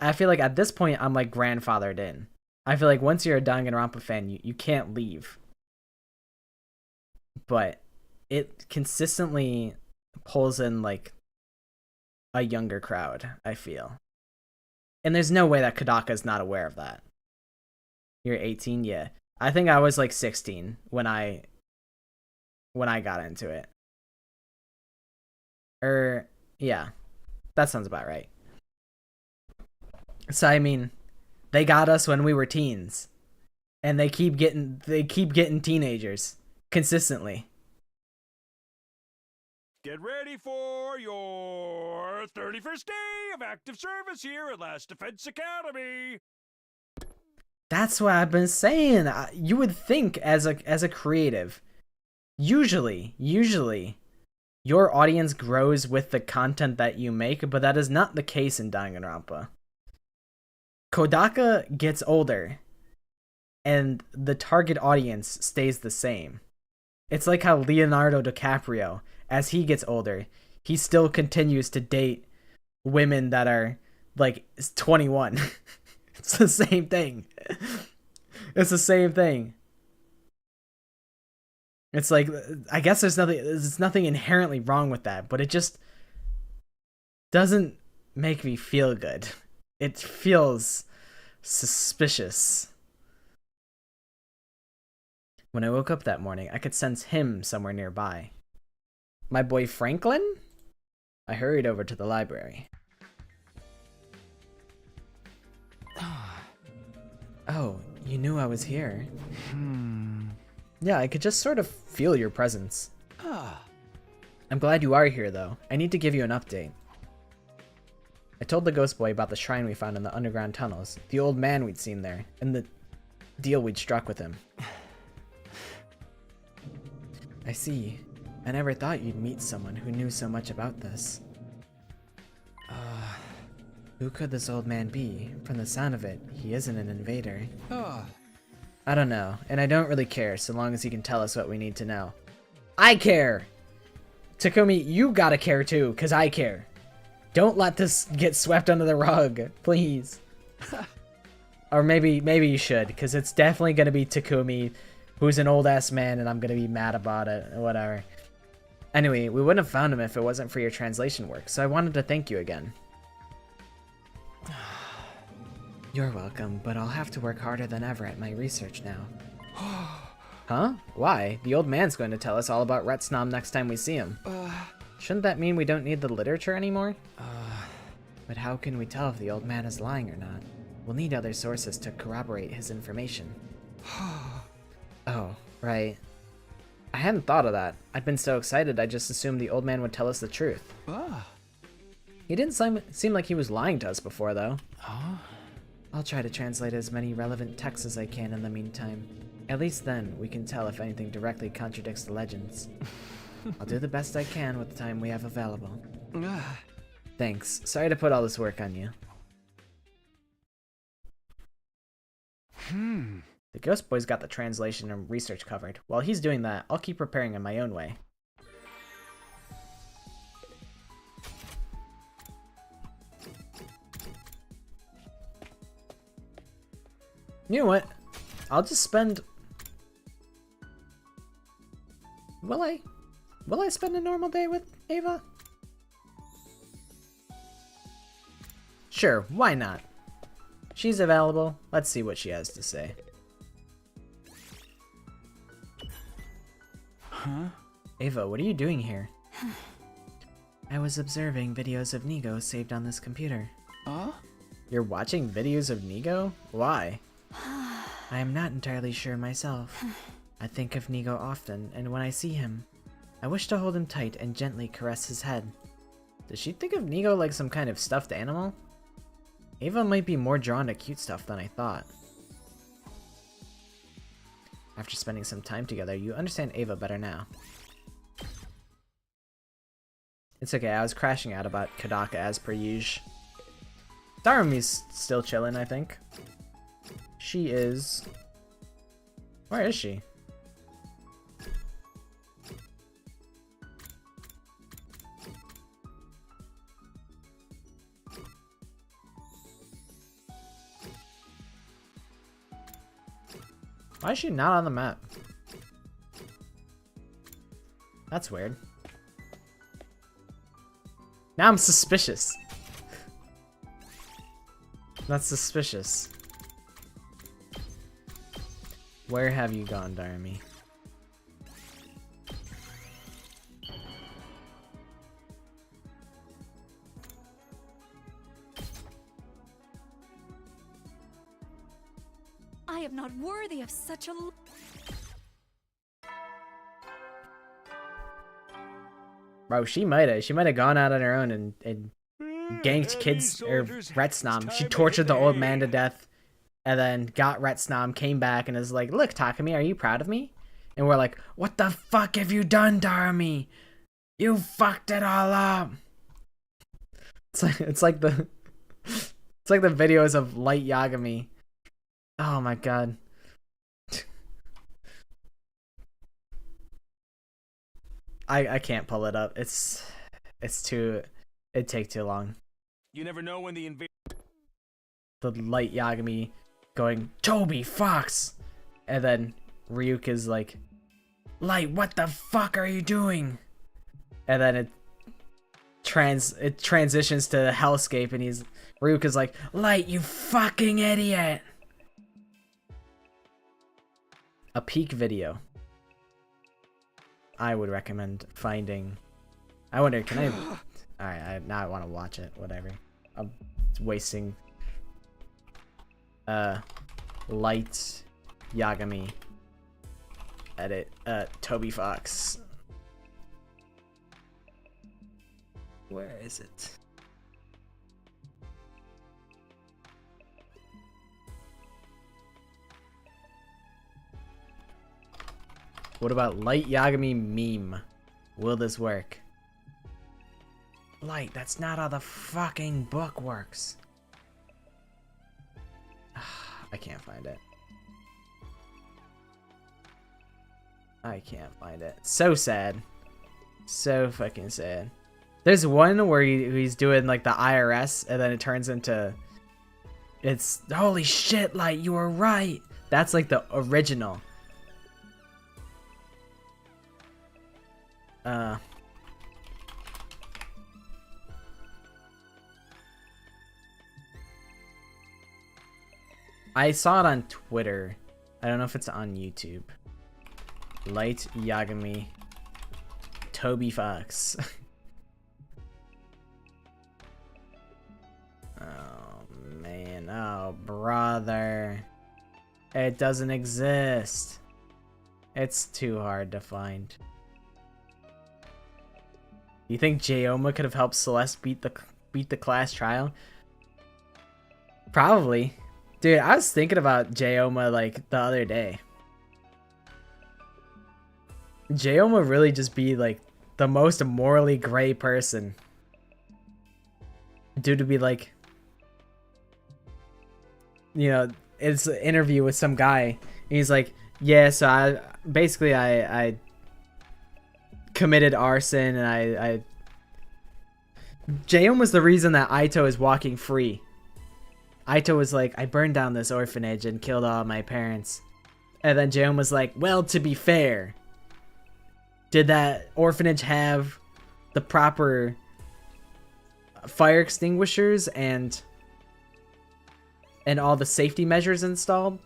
A: I feel like at this point I'm like grandfathered in. I feel like once you're a Danganronpa fan, you can't leave. But it consistently pulls in like a younger crowd, I feel. And there's no way that Kodaka is not aware of that. You're 18, yeah. I think I was like 16 when I got into it. Yeah. That sounds about right. So I mean, they got us when we were teens. And they keep getting teenagers consistently.
L: Get ready for your 31st day of active service here at Last Defense Academy.
A: That's what I've been saying. You would think as a creative, usually your audience grows with the content that you make, but that is not the case in Danganronpa. Kodaka gets older and the target audience stays the same. It's like how Leonardo DiCaprio, as he gets older, he still continues to date women that are like 21. It's the same thing. It's the same thing. It's like, I guess there's nothing inherently wrong with that, but it just doesn't make me feel good. It feels suspicious. When I woke up that morning, I could sense him somewhere nearby. My boy Franklin? I hurried over to the library. Oh, you knew I was here. Yeah, I could just sort of feel your presence. I'm glad you are here, though. I need to give you an update. I told the ghost boy about the shrine we found in the underground tunnels, the old man we'd seen there, and the deal we'd struck with him. I see. I never thought you'd meet someone who knew so much about this. Who could this old man be? From the sound of it, he isn't an invader. I don't know, and I don't really care so long as he can tell us what we need to know. I care! Takumi, you gotta care too, cause I care. Don't let this get swept under the rug, please. Or maybe you should, because it's definitely going to be Takumi, who's an old-ass man, and I'm going to be mad about it, or whatever. Anyway, we wouldn't have found him if it wasn't for your translation work, so I wanted to thank you again. You're welcome, but I'll have to work harder than ever at my research now. Huh? Why? The old man's going to tell us all about Retsnom next time we see him. Shouldn't that mean we don't need the literature anymore? But how can we tell if the old man is lying or not? We'll need other sources to corroborate his information. Oh, right. I hadn't thought of that. I'd been so excited I just assumed the old man would tell us the truth. He didn't seem like he was lying to us before, though. I'll try to translate as many relevant texts as I can in the meantime. At least then, we can tell if anything directly contradicts the legends. I'll do the best I can with the time we have available. Thanks. Sorry to put all this work on you. The Ghost Boy's got the translation and research covered. While he's doing that, I'll keep preparing in my own way. You know what? I'll just spend... Will I spend a normal day with Ava? Sure, why not? She's available. Let's see what she has to say. Ava, what are you doing here? I was observing videos of Nigo saved on this computer. You're watching videos of Nigo? Why? I am not entirely sure myself. I think of Nigo often, and when I see him, I wish to hold him tight and gently caress his head. Does she think of Nigo like some kind of stuffed animal? Ava might be more drawn to cute stuff than I thought. After spending some time together, you understand Ava better now. It's okay, I was crashing out about Kodaka as per usual. Darumi's still chilling, I think. She is Where is she? Why is she not on the map? That's weird. Now I'm suspicious. That's suspicious. Where have you gone, Darmy?
J: I am not worthy of such a...
A: Bro, she might have gone out on her own and ganked kids or Retsnom. She tortured the old man to death and then got Retsnom, came back and is like, look, Takumi, are you proud of me? And we're like, what the fuck have you done, Darmy? You fucked it all up. It's like the videos of Light Yagami. Oh my god. I can't pull it up. It's too, it'd take too long.
L: You never know when the
A: Light Yagami going, Toby Fox, and then Ryuka's like, Light, what the fuck are you doing? And then it transitions to Hellscape and Ryuka's like, Light, you fucking idiot. A peak video. I would recommend finding. I wonder, can I? Alright, now I want to watch it. Whatever. I'm wasting. Light Yagami. Edit. Toby Fox. Where is it? What about Light Yagami meme? Will this work? Light, that's not how the fucking book works. I can't find it. I can't find it. So sad. So fucking sad. There's one where he's doing like the IRS and then it turns into... It's, holy shit, Light, you were right. That's like the original. I saw it on Twitter. I don't know if it's on YouTube. Light Yagami. Toby Fox. Oh man, oh brother. It doesn't exist. It's too hard to find. You think Jayoma could have helped Celeste beat the class trial? Probably. Dude, I was thinking about Jayoma like the other day. Jayoma really just be like the most morally gray person. Dude to be like, you know, it's an interview with some guy. And he's like, yeah, so I committed arson and Jaehyun was the reason that Aito is walking free. Aito was like, I burned down this orphanage and killed all my parents. And then Jaehyun was like, well, to be fair, did that orphanage have the proper fire extinguishers and all the safety measures installed?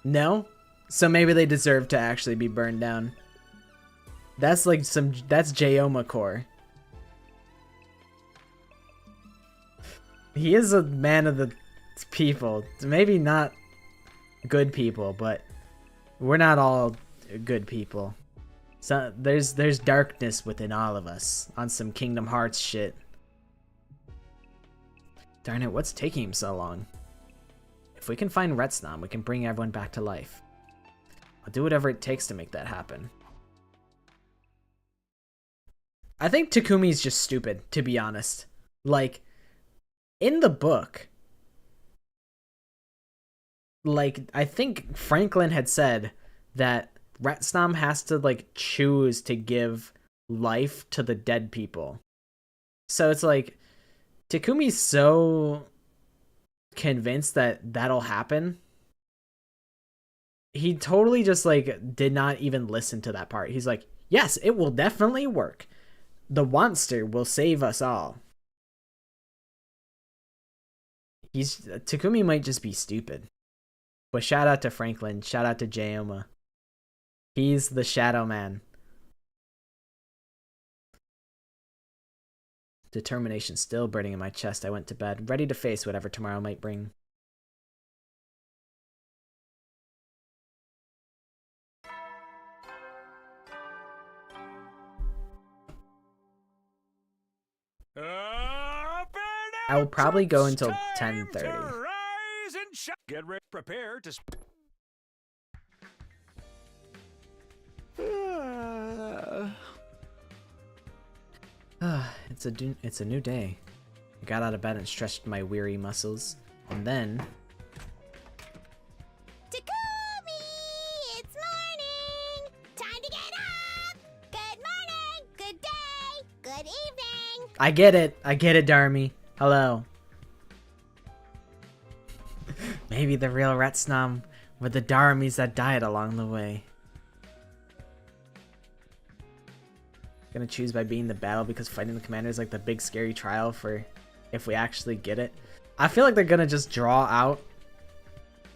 A: No? So maybe they deserve to actually be burned down. That's like that's Jayoma core. He is a man of the people. Maybe not good people, but we're not all good people. So there's darkness within all of us on some Kingdom Hearts shit. Darn it, what's taking him so long? If we can find Retsnom, we can bring everyone back to life. I'll do whatever it takes to make that happen. I think Takumi's just stupid, to be honest. Like, in the book, like, I think Franklin had said that Retsnom has to like choose to give life to the dead people. So it's like Takumi's so convinced that that'll happen. He totally just like did not even listen to that part. He's like, yes, it will definitely work. The monster will save us all. Takumi might just be stupid. But shout out to Franklin. Shout out to Jayoma. He's the shadow man. Determination still burning in my chest. I went to bed, ready to face whatever tomorrow might bring. I will probably go until 10:30.
L: Get ready, prepare to.
A: It's a new day. I got out of bed and stretched my weary muscles, and then
F: Takumi! It's morning! Time to get up! Good morning! Good day! Good evening!
A: I get it, Darmy. Hello. Maybe the real Retsnom were the Darmies that died along the way. Gonna choose by being the battle because fighting the commander is like the big scary trial for if we actually get it. I feel like they're gonna just draw out.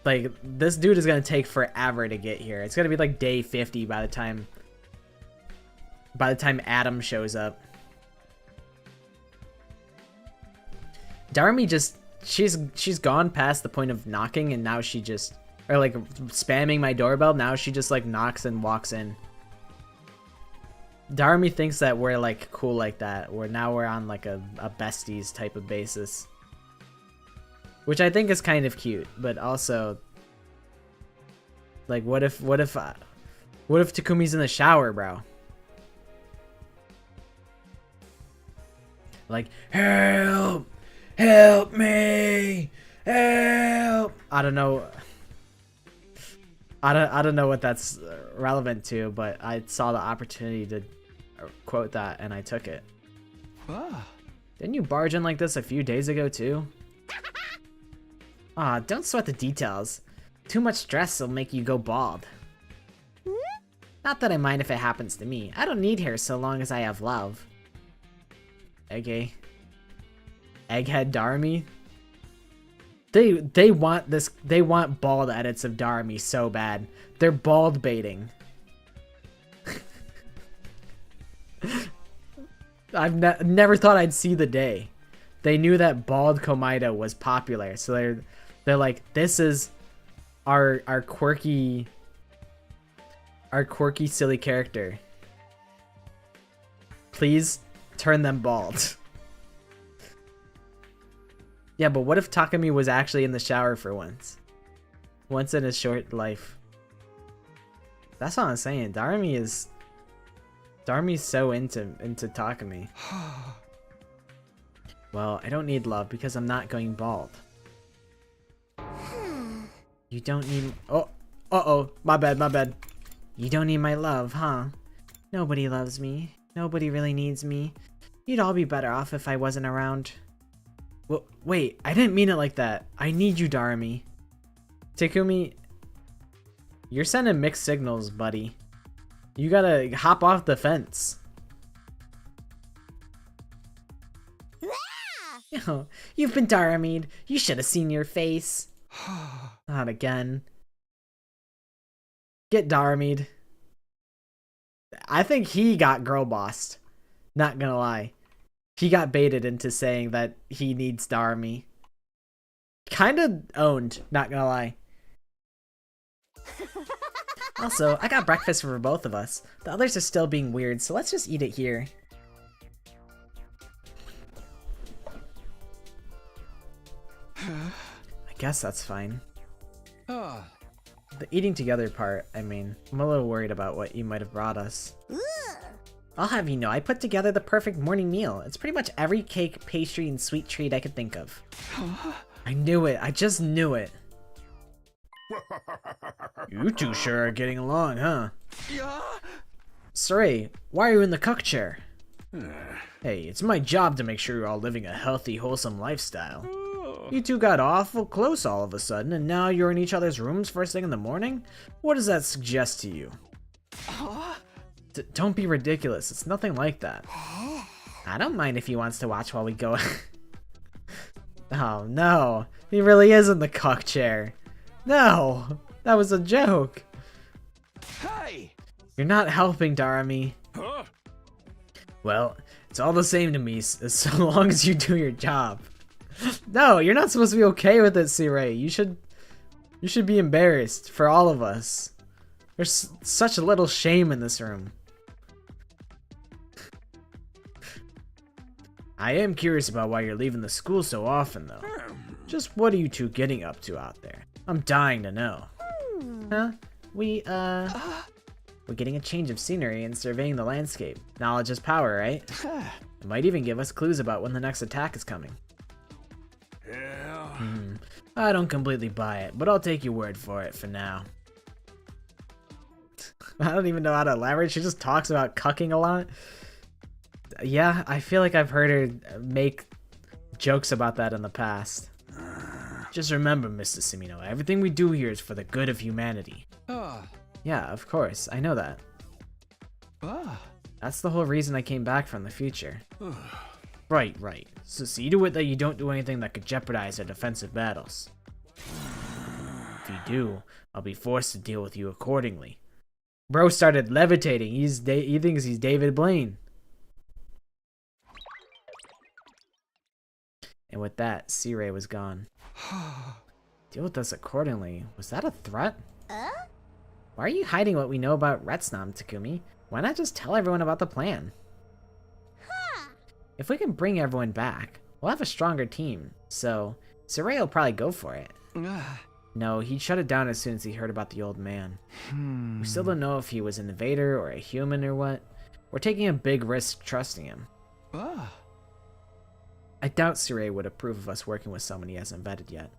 A: Like, this dude is gonna take forever to get here. It's gonna be like day 50 by the time Adam shows up. Darmy just she's gone past the point of knocking, and now she just, or like spamming my doorbell, now she just like knocks and walks in. Darmy thinks that we're like cool like that. Now we're on like a besties type of basis. Which I think is kind of cute, but also like what if Takumi's in the shower, bro? Like, help! Help me! Help! I don't know. I don't know what that's relevant to, but I saw the opportunity to quote that and I took it. Didn't you barge in like this a few days ago too? Ah, don't sweat the details. Too much stress will make you go bald. Not that I mind if it happens to me. I don't need hair so long as I have love. Okay. Egghead Darmy? They want this. They want bald edits of Darmy so bad. They're bald baiting. I've never thought I'd see the day. They knew that bald Komaito was popular, so they're like, this is our quirky silly character. Please turn them bald. Yeah, but what if Takumi was actually in the shower for once? Once in his short life. That's what I'm saying. Darmy's so into Takumi. Well, I don't need love because I'm not going bald. You don't need... Oh! Uh-oh! My bad. You don't need my love, huh? Nobody loves me. Nobody really needs me. You'd all be better off if I wasn't around. Well, wait, I didn't mean it like that. I need you, Darmy. Takumi, you're sending mixed signals, buddy. You gotta hop off the fence. Oh, you've been Darmied. You should have seen your face. Not again. Get Darmied. I think he got girl bossed. Not gonna lie. He got baited into saying that he needs Darmy. Kinda owned, not gonna lie. Also, I got breakfast for both of us. The others are still being weird, so let's just eat it here. I guess that's fine. The eating together part, I mean, I'm a little worried about what you might have brought us. I'll have you know, I put together the perfect morning meal. It's pretty much every cake, pastry, and sweet treat I could think of. I knew it. I just knew it.
M: You two sure are getting along, huh?
K: Yeah?
M: Sirei, why are you in the cuck chair? Hey, it's my job to make sure you're all living a healthy, wholesome lifestyle. You two got awful close all of a sudden, and now you're in each other's rooms first thing in the morning? What does that suggest to you? Don't be ridiculous, it's nothing like that. I don't mind if he wants to watch while we go. Oh no, he really is in the cuck chair. No, that was a joke.
K: Hey!
M: You're not helping, Darami.
L: Huh?
M: Well, it's all the same to me so long as you do your job. No, you're not supposed to be okay with it, Sirei. You should be embarrassed for all of us. There's such a little shame in this room. I am curious about why you're leaving the school so often, though. Just what are you two getting up to out there? I'm dying to know. Huh? We're getting a change of scenery and surveying the landscape. Knowledge is power, right? It might even give us clues about when the next attack is coming.
L: Yeah.
M: I don't completely buy it, but I'll take your word for it for now. I don't even know how to elaborate. She just talks about cucking a lot. Yeah, I feel like I've heard her make jokes about that in the past. Just remember, Mr. Sumino, everything we do here is for the good of humanity. Yeah, of course, I know that. That's the whole reason I came back from the future. Right. So see to it that you don't do anything that could jeopardize our defensive battles. If you do, I'll be forced to deal with you accordingly. Bro started levitating. He thinks he's David Blaine. And with that, Sirei was gone. Deal with us accordingly. Was that a threat? Why are you hiding what we know about Retsnam, Takumi? Why not just tell everyone about the plan? If we can bring everyone back, we'll have a stronger team, so Sirei will probably go for it. No, he'd shut it down as soon as he heard about the old man. We still don't know if he was an invader or a human or what. We're taking a big risk trusting him. I doubt Sirei would approve of us working with someone he hasn't vetted yet.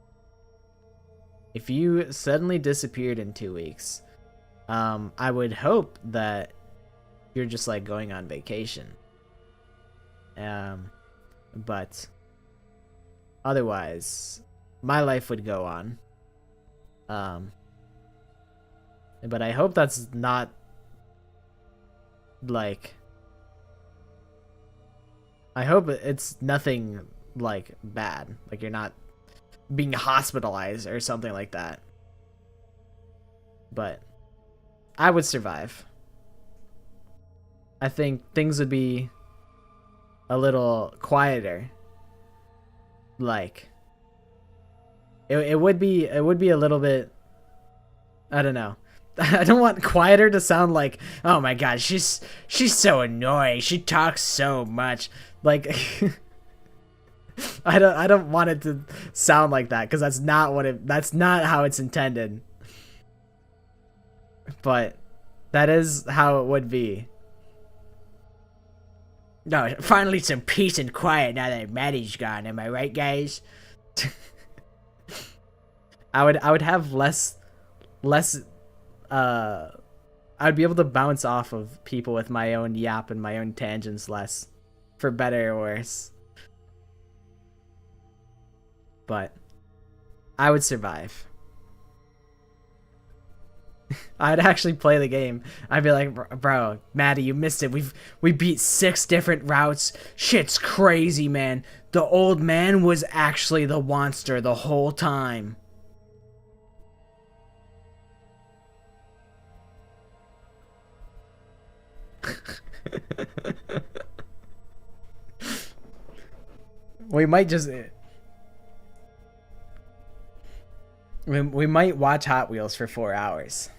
M: If you suddenly disappeared in 2 weeks, I would hope that you're just like going on vacation. But otherwise, my life would go on. But I hope that's not like, I hope it's nothing like bad, like you're not being hospitalized or something like that. But I would survive. I think things would be a little quieter. Like it would be a little bit, I don't know. I don't want quieter to sound like, oh my god, she's so annoying. She talks so much. Like I don't want it to sound like that, because that's not how it's intended. But that is how it would be. No, finally some peace and quiet now that Maddie's gone. Am I right, guys? I would have less. I'd be able to bounce off of people with my own yap and my own tangents less, for better or worse. But I would survive. I'd actually play the game. I'd be like, bro, Maddie, you missed it. We beat 6 different routes. Shit's crazy, man. The old man was actually the monster the whole time. We might just... We might watch Hot Wheels for 4 hours.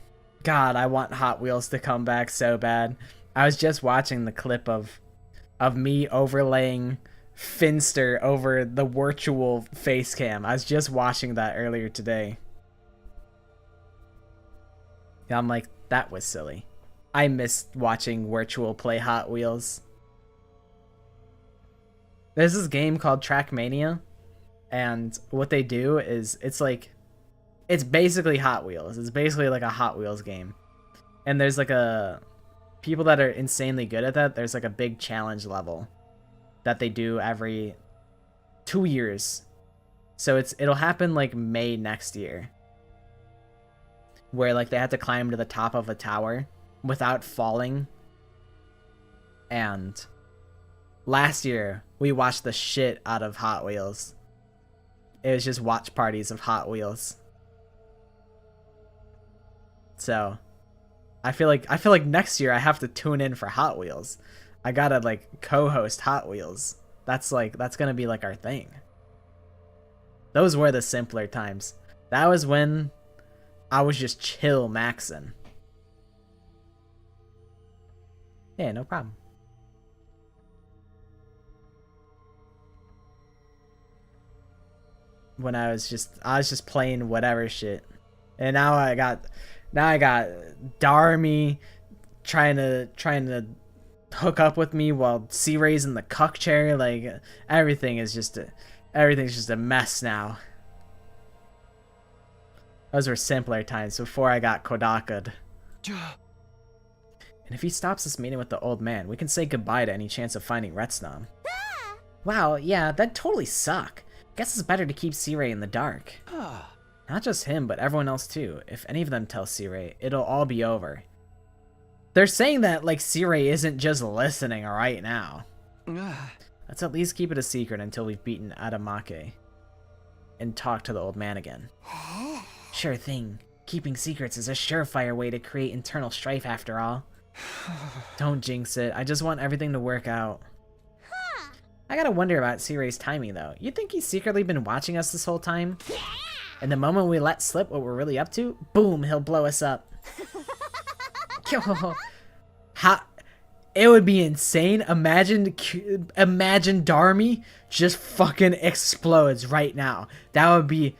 M: God, I want Hot Wheels to come back so bad. I was just watching the clip of me overlaying Finster over the virtual face cam. I was just watching that earlier today. Yeah, I'm like, that was silly. I missed watching virtual play Hot Wheels. There's this game called Trackmania, and what they do is, it's like
A: It's basically Hot Wheels. It's basically like a Hot Wheels game. And there's like a... People that are insanely good at that, there's like a big challenge level that they do every 2 years. So it'll happen like May next year. Where like they have to climb to the top of a tower without falling. And last year, we watched the shit out of Hot Wheels. It was just watch parties of Hot Wheels. So, I feel like next year I have to tune in for Hot Wheels. I gotta like co-host Hot Wheels. That's gonna be like our thing. Those were the simpler times. That was when I was just chill maxing. Yeah, no problem. When I was just playing whatever shit. And now I got Darmy trying to hook up with me while Sirei's in the cuck chair. Like everything's just a mess now. Those were simpler times before I got Kodaka'd. And if he stops this meeting with the old man, we can say goodbye to any chance of finding Retsnam. Wow, yeah, that'd totally suck. Guess it's better to keep Sirei in the dark. Not just him, but everyone else too. If any of them tell Sirei, it'll all be over. They're saying that like Sirei isn't just listening right now. Let's at least keep it a secret until we've beaten Adamake and talk to the old man again. Sure thing. Keeping secrets is a surefire way to create internal strife after all. Don't jinx it. I just want everything to work out. I gotta wonder about Sirei's timing though. You think he's secretly been watching us this whole time? And the moment we let slip what we're really up to, boom, he'll blow us up. It would be insane. Imagine Darmy just fucking explodes right now. That would be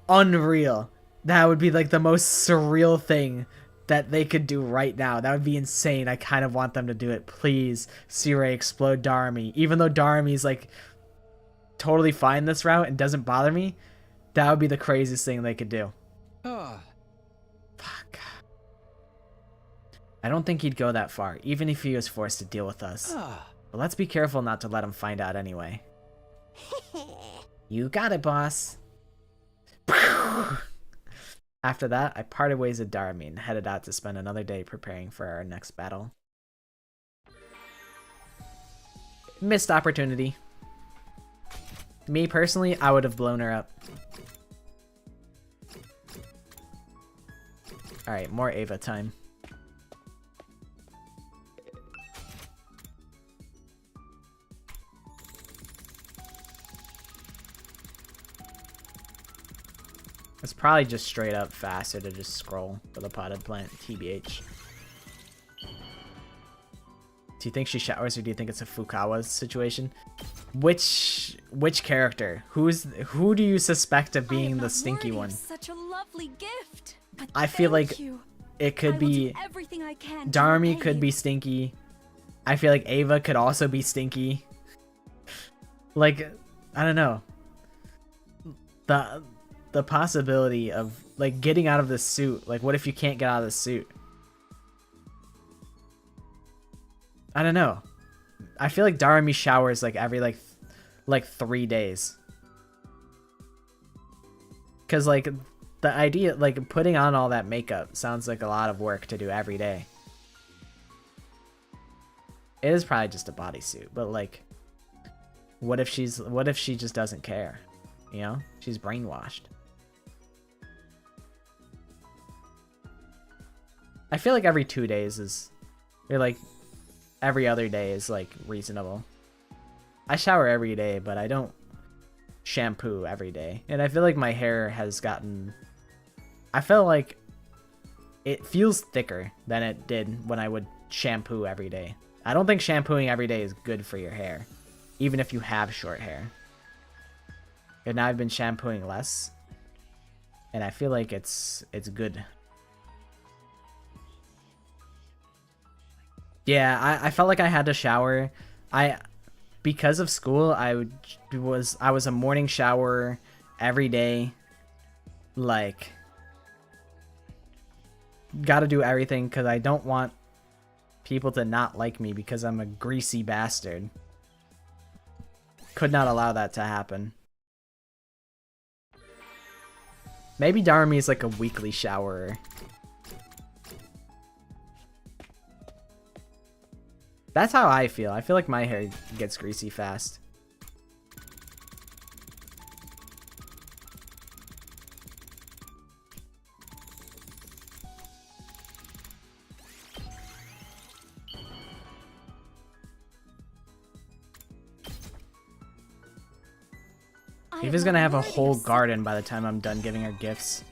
A: unreal. That would be like the most surreal thing that they could do right now. That would be insane. I kind of want them to do it. Please, Sirei, explode Darmy. Even though Darmy's like totally fine this route and doesn't bother me, that would be the craziest thing they could do. Fuck. I don't think he'd go that far, even if he was forced to deal with us. But let's be careful not to let him find out anyway. You got it, boss. After that, I parted ways with Darmy and headed out to spend another day preparing for our next battle. Missed opportunity. Me personally, I would have blown her up. Alright, more Ava time. It's probably just straight up faster to just scroll for the potted plant, TBH. Do you think she showers or do you think it's a Fukawa situation? Which character? Who do you suspect of being the stinky one?
J: Such a lovely gift.
A: I feel like it could be Darmy could be stinky. I feel like Ava could also be stinky. Like, I don't know. The possibility of like getting out of the suit. Like, what if you can't get out of the suit? I don't know. I feel like Darmy showers like every like 3 days. Cause like the idea, like putting on all that makeup sounds like a lot of work to do every day. It is probably just a bodysuit, but like, what if she just doesn't care? You know, she's brainwashed. I feel like every 2 days is, or like every other day is like reasonable. I shower every day, but I don't shampoo every day. And I feel like my hair has gotten, I feel like it feels thicker than it did when I would shampoo every day. I don't think shampooing every day is good for your hair, even if you have short hair. And now I've been shampooing less, and I feel like it's good. Yeah, I felt like I had to shower. Because of school, I was a morning shower every day. Like, gotta do everything because I don't want people to not like me because I'm a greasy bastard. Could not allow that to happen. Maybe Darmy is like a weekly showerer. That's how I feel. I feel like my hair gets greasy fast. Eva's gonna have a whole garden by the time I'm done giving her gifts.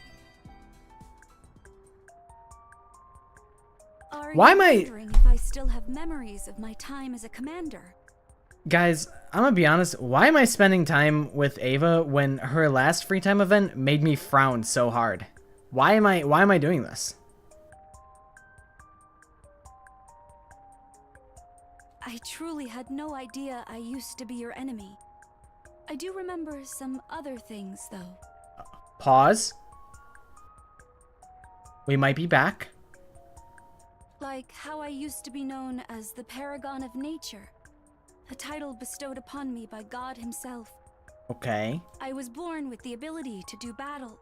A: Why am I
J: wondering if I still have memories of my time as a commander?
A: Guys, I'm gonna be honest, why am I spending time with Ava when her last free time event made me frown so hard? Why am I doing this?
J: I truly had no idea I used to be your enemy. I do remember some other things, though.
A: Pause. We might be back.
J: Like how I used to be known as the Paragon of Nature, a title bestowed upon me by God himself.
A: Okay.
J: I was born with the ability to do battle.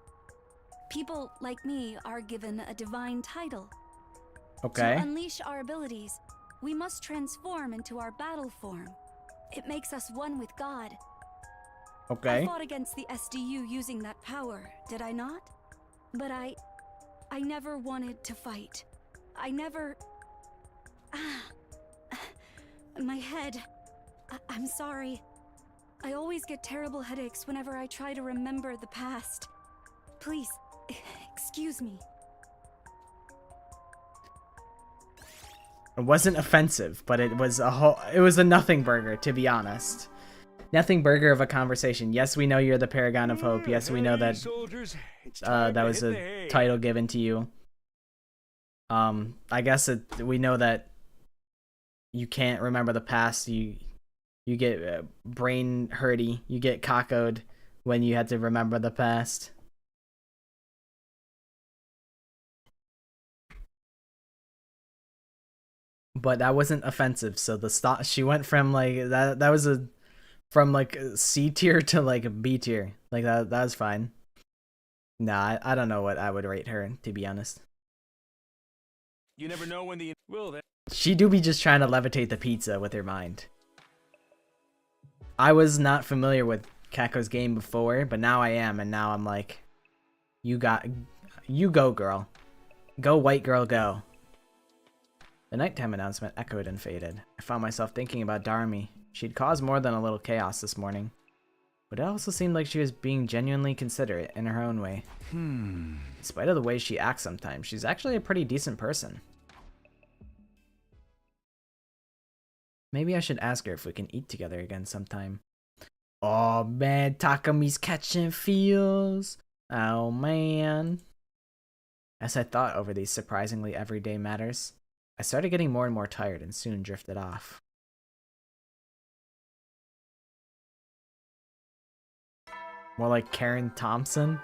J: People like me are given a divine title.
A: Okay.
J: To unleash our abilities, we must transform into our battle form. It makes us one with God.
A: Okay.
J: I fought against the SDU using that power, did I not? But I never wanted to fight. I never... My head... I'm sorry. I always get terrible headaches whenever I try to remember the past. Please, excuse me.
A: It wasn't offensive, but it was a nothing burger, to be honest. Nothing burger of a conversation. Yes, we know you're the Paragon of Hope. Yes, we know that that was a title given to you. I guess we know that you can't remember the past. You get brain hurty. You get cockoed when you had to remember the past. But that wasn't offensive. So she went from like that was from like C tier to like B tier. Like that was fine. Nah, I don't know what I would rate her, to be honest.
L: You never know when the will then.
A: She do be just trying to levitate the pizza with her mind. I was not familiar with Kako's game before, but now I am, and now I'm like, you go, girl. Go, white girl, go. The nighttime announcement echoed and faded. I found myself thinking about Darmy. She'd caused more than a little chaos this morning. But it also seemed like she was being genuinely considerate in her own way. In spite of the way she acts sometimes, she's actually a pretty decent person. Maybe I should ask her if we can eat together again sometime. Oh man, Takami's catching feels. Oh man. As I thought over these surprisingly everyday matters, I started getting more and more tired and soon drifted off. More like Karen Thompson?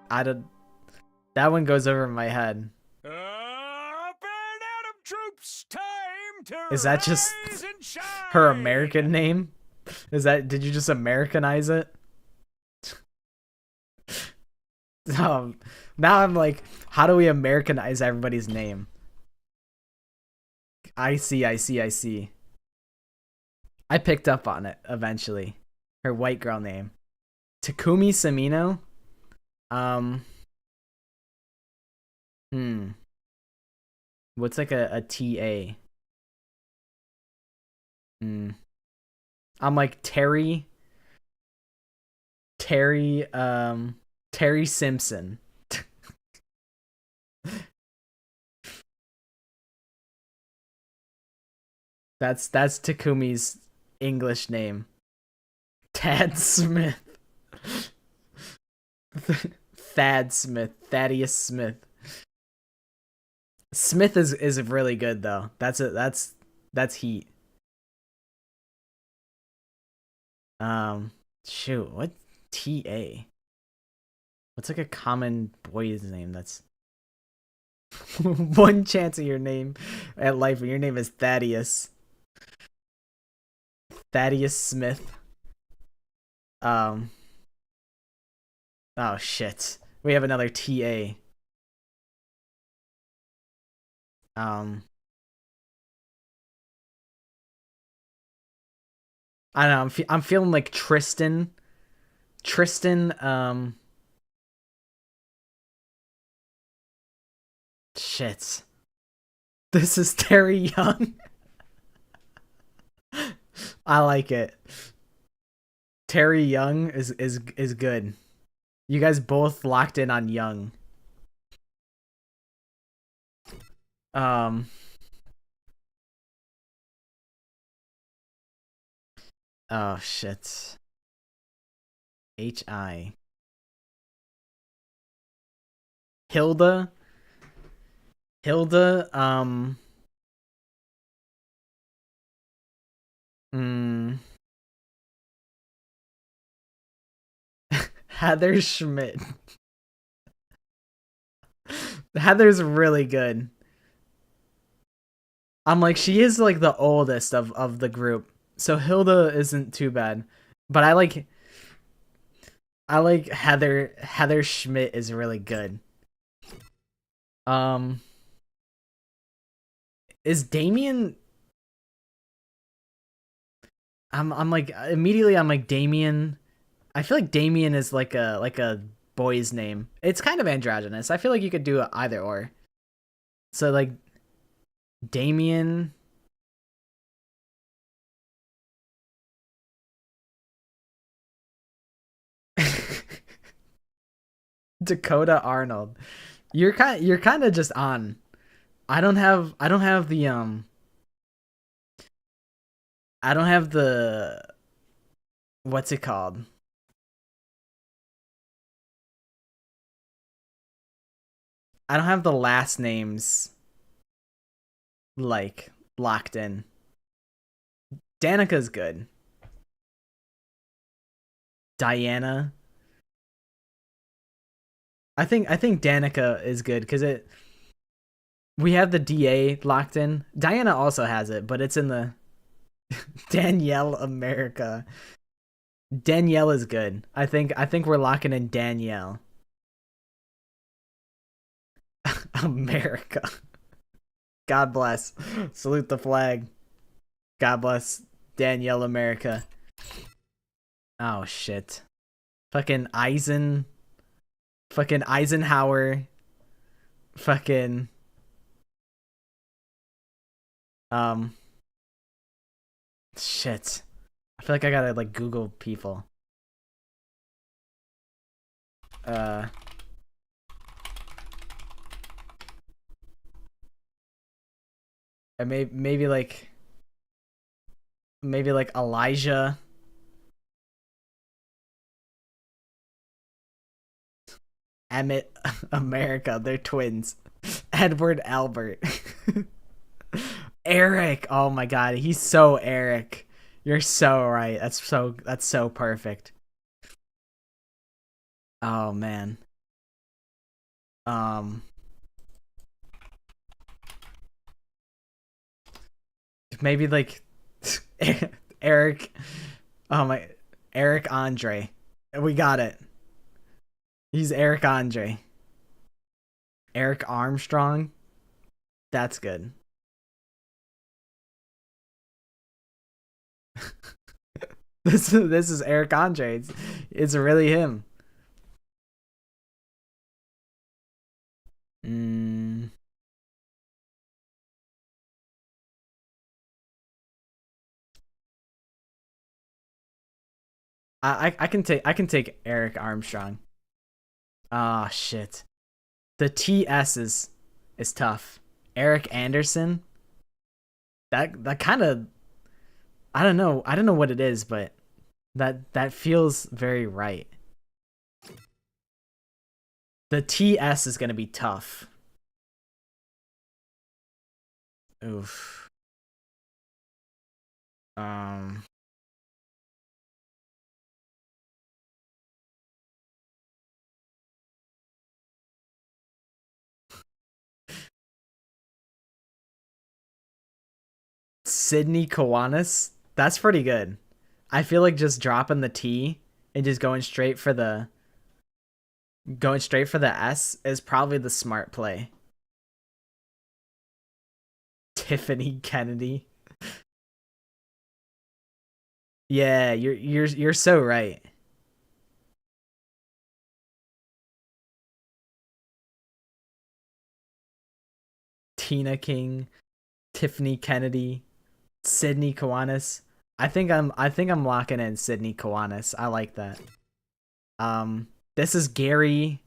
A: That one goes over my head.
L: Troops, time to
A: Is that just
L: rise and shine.
A: her American name? Did you just Americanize it? Now I'm like, how do we Americanize everybody's name? I see. I picked up on it eventually. Her white girl name. Takumi Samino? What's like a TA? I'm like Terry Simpson. That's Takumi's English name. Tad Smith. Thaddeus Smith. Smith is really good though. That's heat. Shoot, what TA? What's like a common boy's name that's One chance of your name at life, and your name is Thaddeus. Thaddeus Smith. Oh shit. We have another TA. I don't know. I'm feeling like Tristan. Tristan. Shit. This is Terry Young. I like it. Terry Young is good. You guys both locked in on Young. Oh shit. H.I. Hilda. Hilda, Heather Schmidt. Heather's really good. I'm like, she is like the oldest of the group. So Hilda isn't too bad. But I like Heather. Heather Schmidt is really good. Is Damien? I'm like immediately I'm like Damien. I feel like Damien is like a boy's name. It's kind of androgynous. I feel like you could do either or. So like Damien. Dakota Arnold. You're kind of just on. I don't have the I don't have the what's it called? I don't have the last names like locked in. Danica's good. Diana. I think Danica is good because we have the DA locked in. Diana also has it, but it's in the Danielle America. Danielle is good. I think we're locking in Danielle. America. God bless. Salute the flag. God bless Danielle America. Oh shit. Fucking Eisenhower. Fucking shit. I feel like I gotta like Google people. And maybe like Elijah. Emmett America, they're twins. Edward Albert. Eric. Oh my god, he's so Eric. You're so right. That's so perfect. Oh man. Maybe like Eric. Oh my, Eric Andre. We got it. He's Eric Andre. Eric Armstrong. That's good. This is Eric Andre. It's really him. I can take Eric Armstrong. Ah shit. The TS is tough. Eric Anderson. That kind of I don't know what it is, but that feels very right. The TS is gonna be tough. Oof. Sydney Kiwanis. That's pretty good. I feel like just dropping the T and just going straight for the S is probably the smart play. Tiffany Kennedy. Yeah, you're so right. Tina King, Tiffany Kennedy, Sydney Kiwanis. I think I'm locking in Sydney Kiwanis. I like that. This is Gary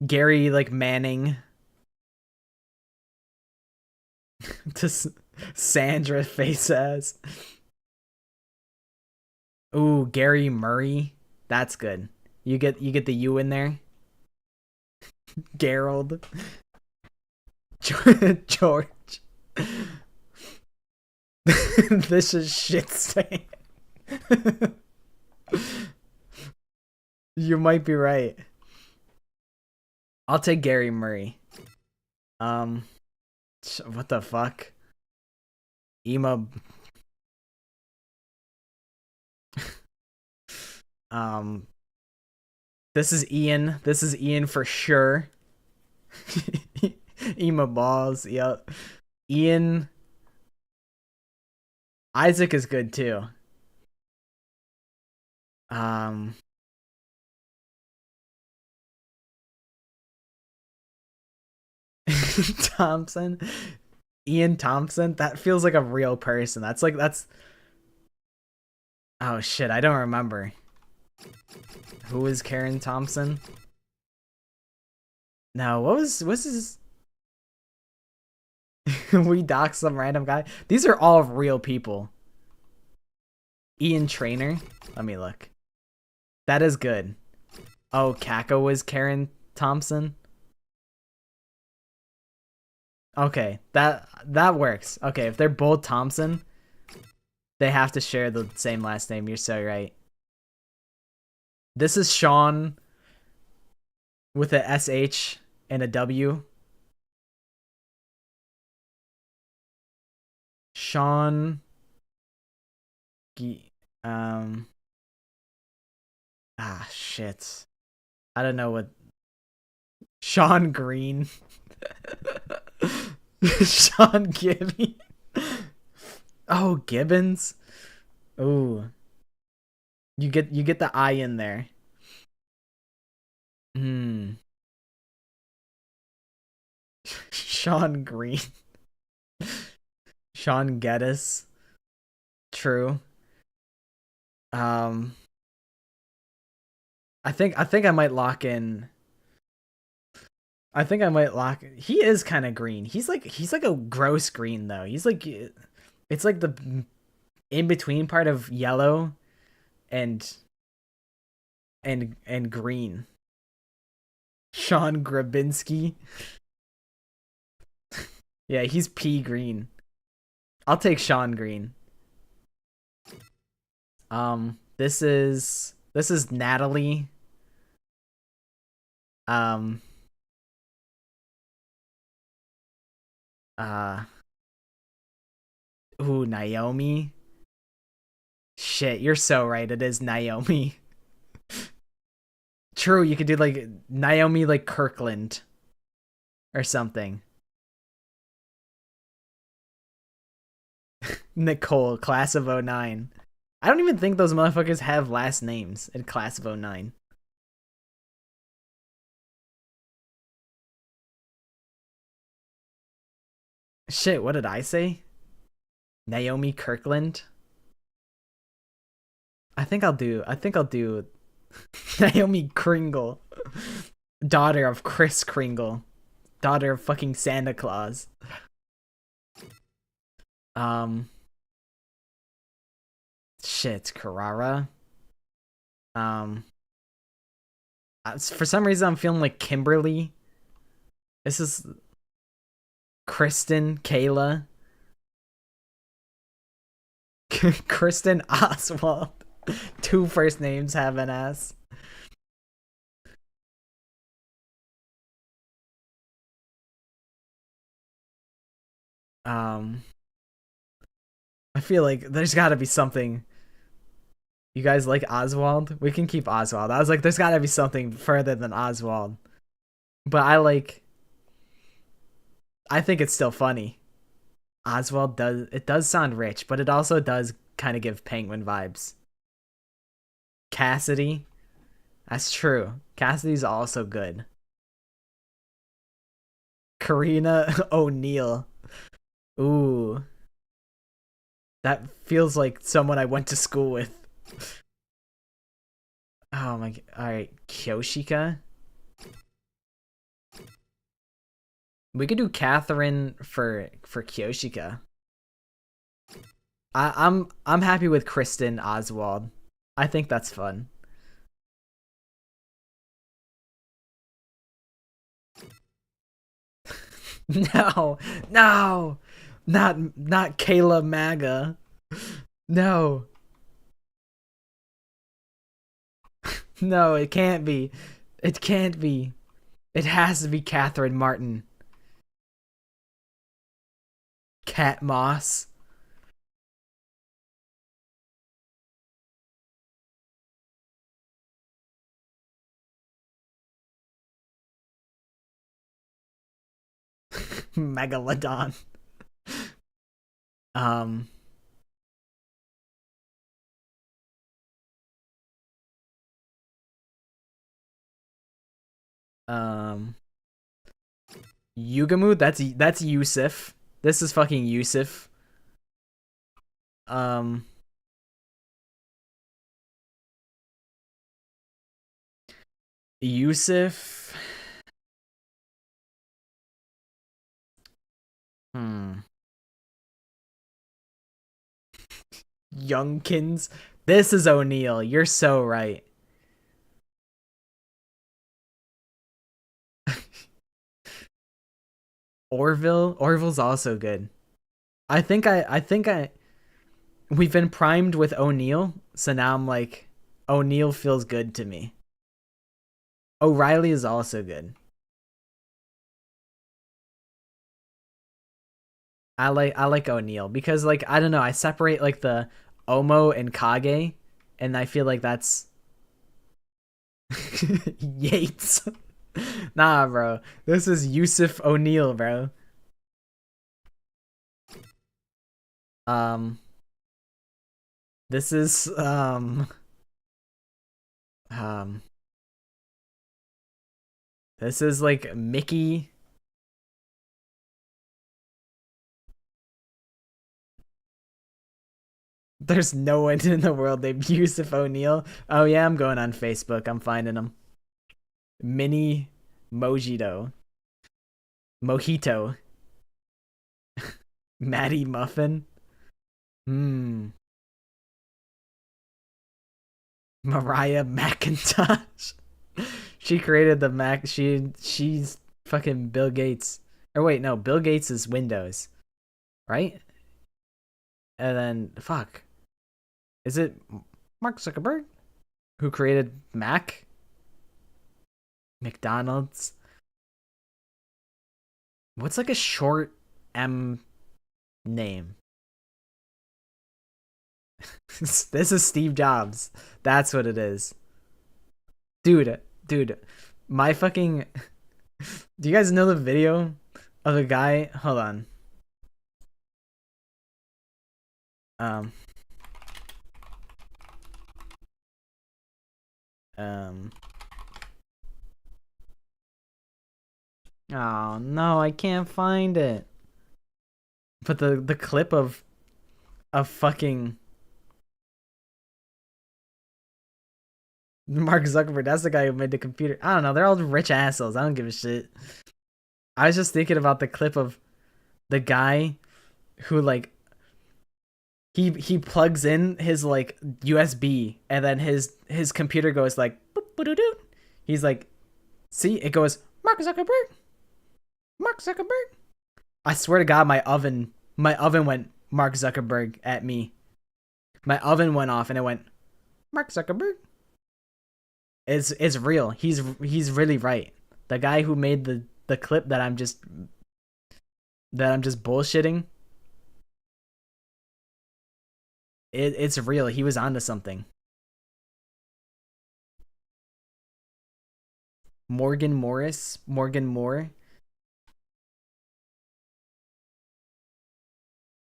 A: like Manning to Sandra face ass. Ooh, Gary Murray. That's good. You get the U in there. Gerald. George. This is shit stain. You might be right. I'll take Gary Murray. What the fuck? Emo. This is Ian. This is Ian for sure. Emo balls. Yep. Ian. Isaac is good too. Thompson. Ian Thompson. That feels like a real person. That's. Oh shit! I don't remember. Who is Karen Thompson? No, what's his? We dox some random guy. These are all real people. Ian Trainer. Let me look. That is good. Oh, Kako was Karen Thompson. Okay, that works. Okay, if they're both Thompson, they have to share the same last name. You're so right. This is Sean with a SH and a W. Sean. Shit. I don't know what. Sean Green. Sean Gibby. Oh, Gibbons. Ooh. You get the I in there. Sean Green. Sean Geddes. True. I think I might lock in. He is kind of green. He's like a gross green though. He's like, it's like the in between part of yellow and green. Sean Grabinski. Yeah, he's pea green. I'll take Sean Green. This is Natalie. Ooh, Naomi. Shit, you're so right. It is Naomi. True, you could do like Naomi like Kirkland or something. Nicole, class of 09. I don't even think those motherfuckers have last names in class of 09. Shit, what did I say? Naomi Kirkland? I think I'll do Naomi Kringle. Daughter of Kris Kringle. Daughter of fucking Santa Claus. Shit, Carrara. For some reason I'm feeling like Kimberly. This is Kristen, Kayla. Kristen Oswald. Two first names have an S. feel like there's got to be something. You guys like Oswald? We can keep Oswald. I was like, there's got to be something further than Oswald. But I think it's still funny. Oswald does sound rich, but it also does kind of give Penguin vibes. Cassidy, that's true. Cassidy's also good. Karina O'Neill. Ooh. That feels like someone I went to school with. Oh my god. Alright, Kyoshika. We could do Catherine for Kyoshika. I'm happy with Kristen Oswald. I think that's fun. No, no, not Kayla Maga. No, no, it can't be. It can't be. It has to be Catherine Martin. Cat Moss. Megalodon. Um. Yugamu, that's Yusuf. This is fucking Yusuf. Yusuf. Youngkins. This is O'Neill. You're so right. Orville's also good. I think we've been primed with O'Neill, so now I'm like, O'Neill feels good to me. O'Reilly is also good. I like O'Neill because like I don't know, I separate like the Omo and Kage, and I feel like that's Yates. Nah, bro. This is Yusuf O'Neill, bro. This is this is like Mickey. There's no one in the world named Yusuf O'Neill. Oh yeah, I'm going on Facebook. I'm finding him. Mini Mojito. Mojito. Maddie Muffin. Mariah McIntosh. She created the Mac. She's fucking Bill Gates. Or wait, no, Bill Gates is Windows, right? And then fuck, is it Mark Zuckerberg who created Mac? McDonald's. What's like a short M name? This is Steve Jobs. That's what it is. Dude, my fucking... Do you guys know the video of a guy? Hold on. Oh no, I can't find it. But the clip of fucking Mark Zuckerberg, that's the guy who made the computer. I don't know, they're all rich assholes. I don't give a shit. I was just thinking about the clip of the guy who like he plugs in his like USB and then his computer goes like boop-a-doo-doo. He's like, see, it goes Mark Zuckerberg. Mark Zuckerberg. I swear to God, my oven went Mark Zuckerberg at me. My oven went off and it went Mark Zuckerberg. It's real. He's really right. The guy who made the clip that I'm just bullshitting. it's real. He was onto something. Morgan Morris, Morgan Moore,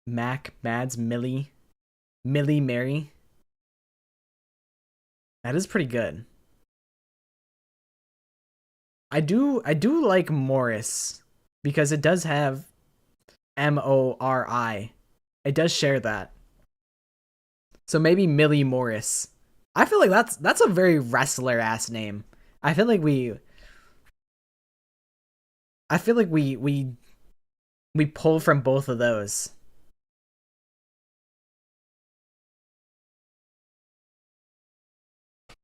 A: Mac, Mads, Millie, Millie Mary. That is pretty good. I do like Morris because it does have Mori. It does share that. So maybe Millie Morris. I feel like that's a very wrestler ass name. I feel like we pull from both of those.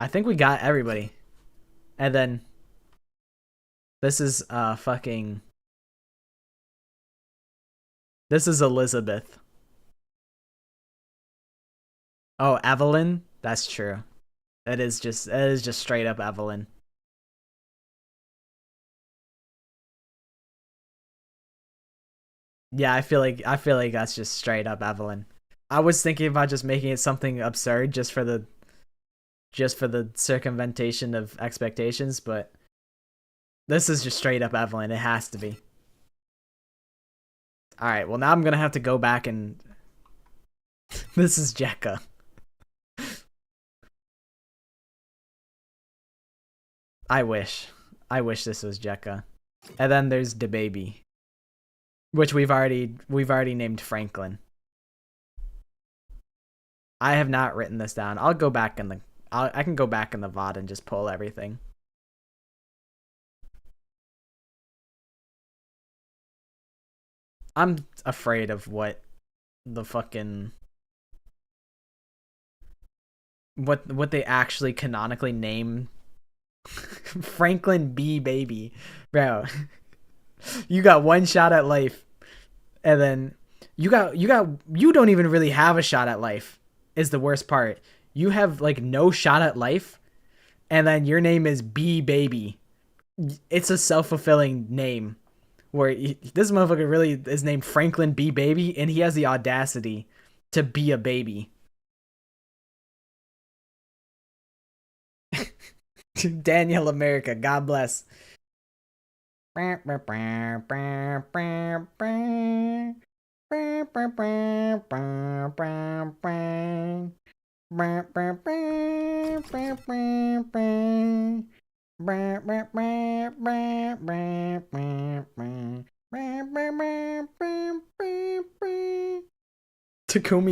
A: I think we got everybody. And then this is this is Elizabeth. Oh, Evelyn? That's true. That is just straight up Evelyn. Yeah, I feel like that's just straight up Evelyn. I was thinking about just making it something absurd just for the circumvention of expectations, but this is just straight up Evelyn. It has to be. All right, well now I'm going to have to go back and this is Jekka. I wish this was Jekka. And then there's DaBaby, which we've already named Franklin. I have not written this down. I'll go back in the I can go back in the VOD and just pull everything. I'm afraid of what the fucking what they actually canonically name Franklin B. Baby. Bro. You got one shot at life. And then you don't even really have a shot at life is the worst part. You have like no shot at life and then your name is B. Baby. It's a self-fulfilling name where this motherfucker really is named Franklin B. Baby and he has the audacity to be a baby. Daniel America, God bless. Takumi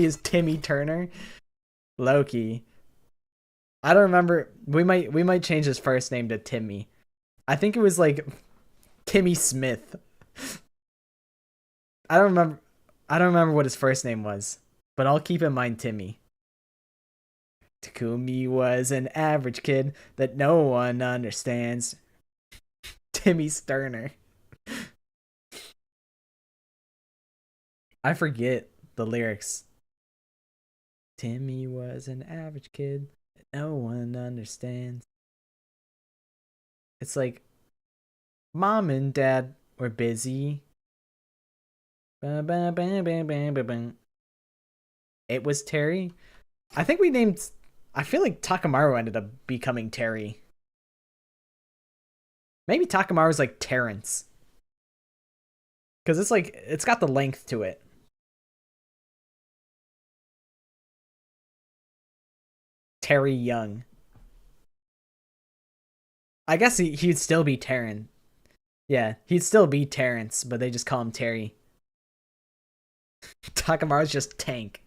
A: is Timmy Turner. Loki. I don't remember. We might change his first name to Timmy. I think it was like Timmy Smith. I don't remember what his first name was, but I'll keep in mind Timmy. Takumi was an average kid that no one understands. Timmy Sterner. I forget the lyrics. Timmy was an average kid that no one understands. It's like mom and dad were busy. It was Terry. I think we named. I feel like Takamaru ended up becoming Terry. Maybe Takamaru's like Terrence. Because it's like, it's got the length to it. Terry Young. I guess he'd still be Terran. Yeah, he'd still be Terrence, but they just call him Terry. Takamaru's just Tank.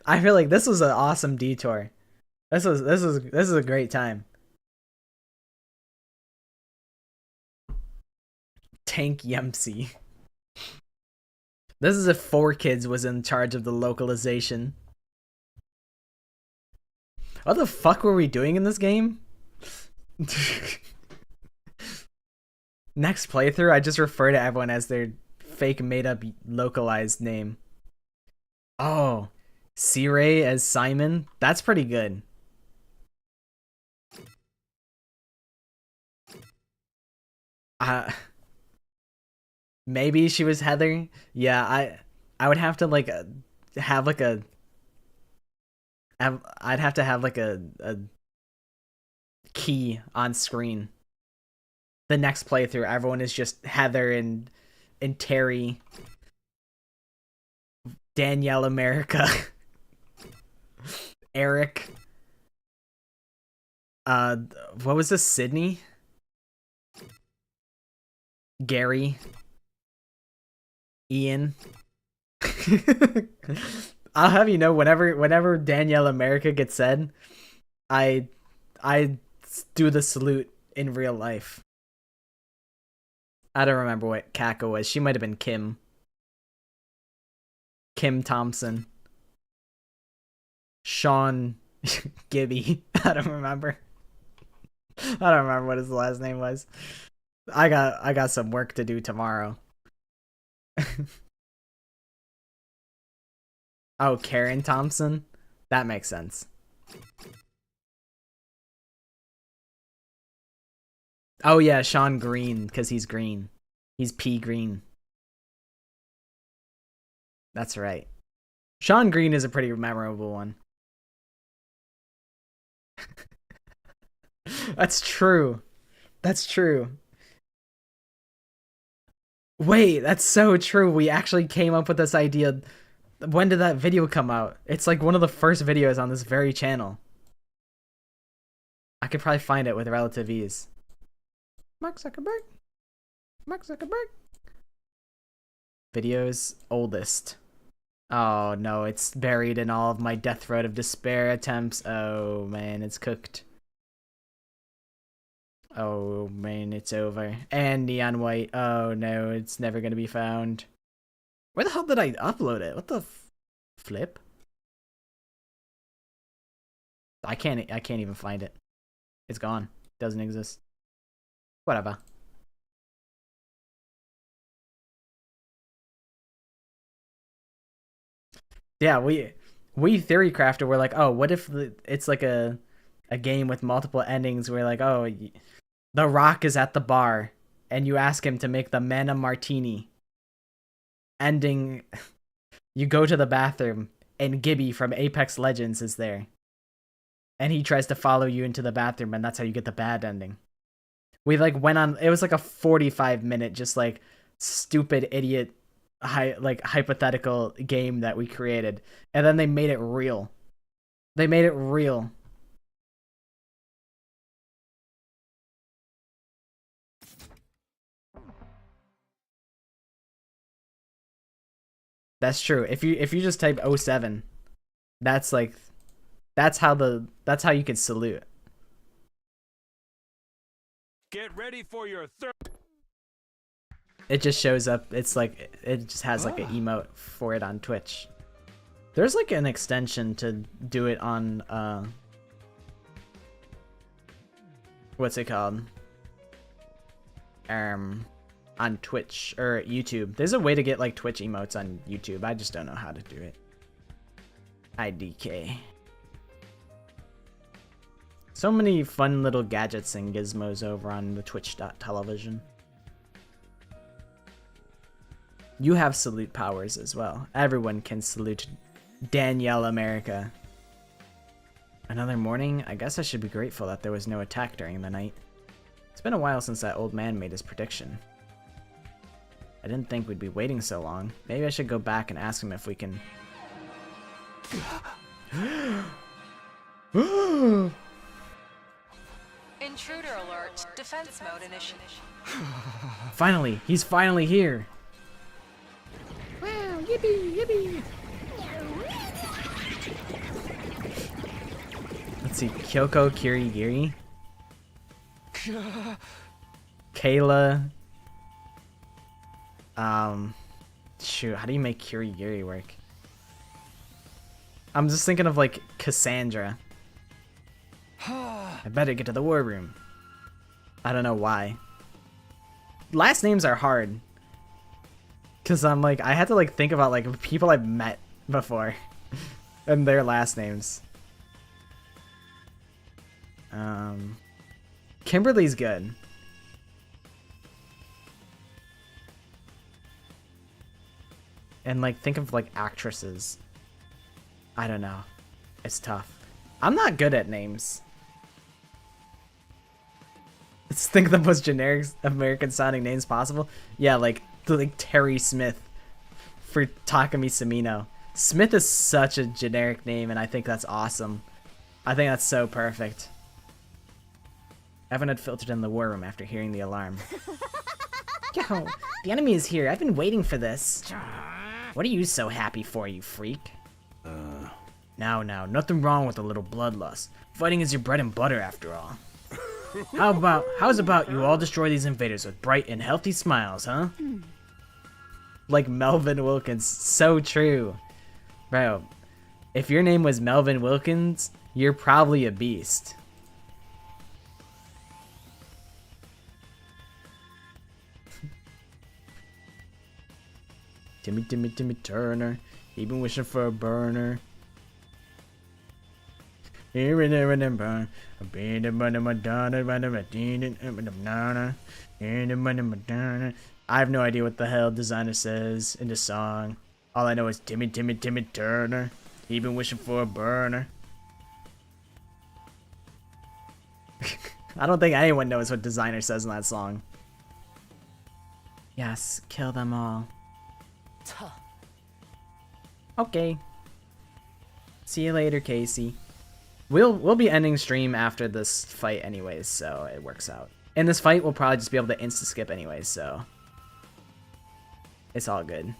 A: I feel like this was an awesome detour. This is a great time. Tank Yemsi. This is if 4Kids was in charge of the localization. What the fuck were we doing in this game? Next playthrough, I just refer to everyone as their fake made-up localized name. Oh, Sirei as Simon? That's pretty good. Maybe she was Heather. Yeah, I would have to like have like a I'd have to have like a key on screen. The next playthrough, everyone is just Heather and Terry, Danielle America, Eric. What was this? Sydney, Gary, Ian. I'll have you know, whenever Danielle America gets said, I do the salute in real life. I don't remember what Kako was. She might have been Kim. Kim Thompson. Sean Gibby. I don't remember. I don't remember what his last name was. I got some work to do tomorrow. Oh, Karen Thompson? That makes sense. Oh yeah, Sean Green, because he's green. He's pea green. That's right. Sean Green is a pretty memorable one. That's true. That's true. Wait, that's so true. We actually came up with this idea. When did that video come out? It's like one of the first videos on this very channel. I could probably find it with relative ease. Mark Zuckerberg. Mark Zuckerberg. Videos oldest. Oh no, it's buried in all of my Death Road of Despair attempts. Oh man, it's cooked. Oh man, it's over. And Neon White. Oh no, it's never gonna be found. Where the hell did I upload it? What the flip? I can't even find it. It's gone. Doesn't exist. Whatever. Yeah, we theory crafted. We're like, oh, what if it's like a game with multiple endings? We're like, oh, The Rock is at the bar, and you ask him to make the Mana Martini. Ending, you go to the bathroom, and Gibby from Apex Legends is there. And he tries to follow you into the bathroom, and that's how you get the bad ending. We like went on, it was like a 45-minute just like stupid idiot hypothetical game that we created. And then they made it real. They made it real. That's true. If you just type 07, that's like that's how you can salute.
L: Get ready for your third.
A: It just shows up. It's like it just has like an emote for it on Twitch. There's like an extension to do it on what's it called? On Twitch or YouTube. There's a way to get like Twitch emotes on YouTube. I just don't know how to do it. IDK. So many fun little gadgets and gizmos over on the Twitch.television. You have salute powers as well. Everyone can salute Danielle America. Another morning? I guess I should be grateful that there was no attack during the night. It's been a while since that old man made his prediction. I didn't think we'd be waiting so long. Maybe I should go back and ask him if we can...
H: Intruder alert. Defense mode initiated.
A: Finally! He's finally here!
F: Wow, yippee, yippee.
A: Let's see. Kyoko Kirigiri. Kayla. Shoot, how do you make Kirigiri work? I'm just thinking of like Cassandra. I better get to the war room. I don't know why. Last names are hard. Cause I'm like, I had to like think about like people I've met before. And their last names. Kimberly's good. and like think of like actresses. I don't know. It's tough. I'm not good at names. Let's think of the most generic American sounding names possible. Yeah, like Terry Smith for Takumi Samino. Smith is such a generic name, and I think that's awesome. I think that's so perfect. Evan had filtered in the war room after hearing the alarm. Yo, the enemy is here. I've been waiting for this. What are you so happy for, you freak? Now, nothing wrong with a little bloodlust. Fighting is your bread and butter, after all. How's about you all destroy these invaders with bright and healthy smiles, huh? Like Melvin Wilkins. So true. Bro, if your name was Melvin Wilkins, you're probably a beast. Timmy Turner. He been wishing for a burner. Here and there and then burn. I have no idea what the hell designer says in the song. All I know is Timmy Turner. He been wishing for a burner. I don't think anyone knows what designer says in that song. Yes, kill them all. Okay. See you later, Casey. We'll be ending stream after this fight anyways, so it works out. In this fight, we'll probably just be able to insta-skip anyways, so it's all good.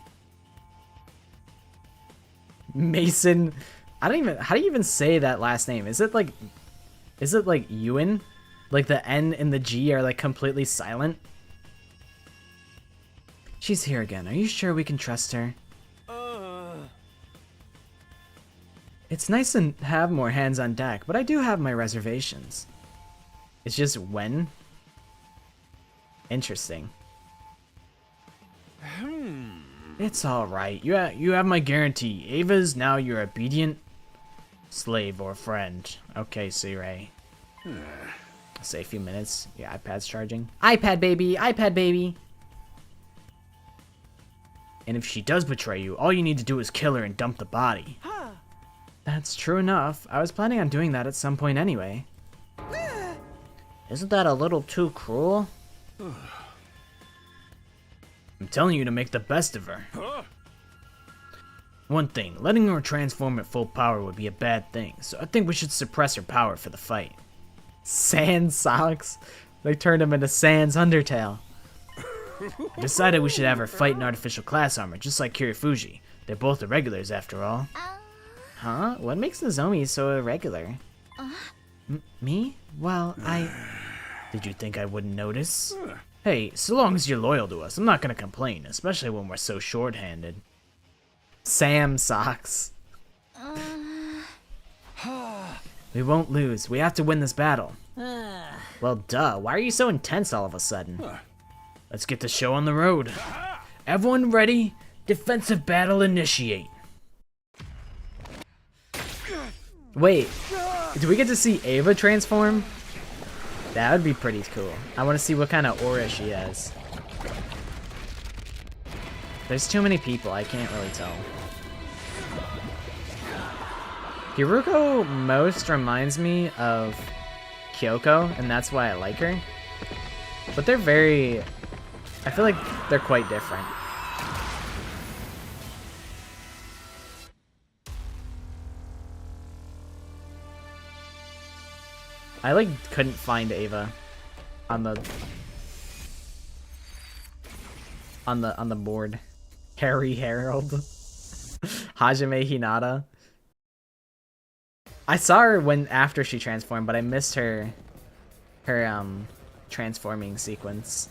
A: Mason, how do you even say that last name? Is it like Ewan? Like the N and the G are like completely silent? She's here again. Are you sure we can trust her? It's nice to have more hands on deck, but I do have my reservations. It's just when? Interesting. It's alright. You have my guarantee. Ava's now your obedient slave or friend. Okay, Sirei. I'll say a few minutes. Your iPad's charging. iPad baby! iPad baby! And if she does betray you, all you need to do is kill her and dump the body. That's true enough. I was planning on doing that at some point anyway. Isn't that a little too cruel? I'm telling you to make the best of her. One thing, letting her transform at full power would be a bad thing, so I think we should suppress her power for the fight. Sans socks? They turned him into Sans Undertale. I decided we should have her fight in artificial class armor, just like Kirifuji. They're both irregulars after all. Huh? What makes Nozomi so irregular? Me? Well, Did you think I wouldn't notice? Hey, so long as you're loyal to us, I'm not gonna complain, especially when we're so short-handed. Sam socks. We won't lose. We have to win this battle. Well, duh. Why are you so intense all of a sudden? Let's get the show on the road. Everyone ready? Defensive battle initiate. Wait, do we get to see Ava transform? That would be pretty cool. I want to see what kind of aura she has. There's too many people, I can't really tell. Hiruko most reminds me of Kyoko, and that's why I like her. But they're very... I feel like they're quite different. I like couldn't find Ava on the board. Harry Harold. Hajime Hinata. I saw her after she transformed, but I missed her transforming sequence.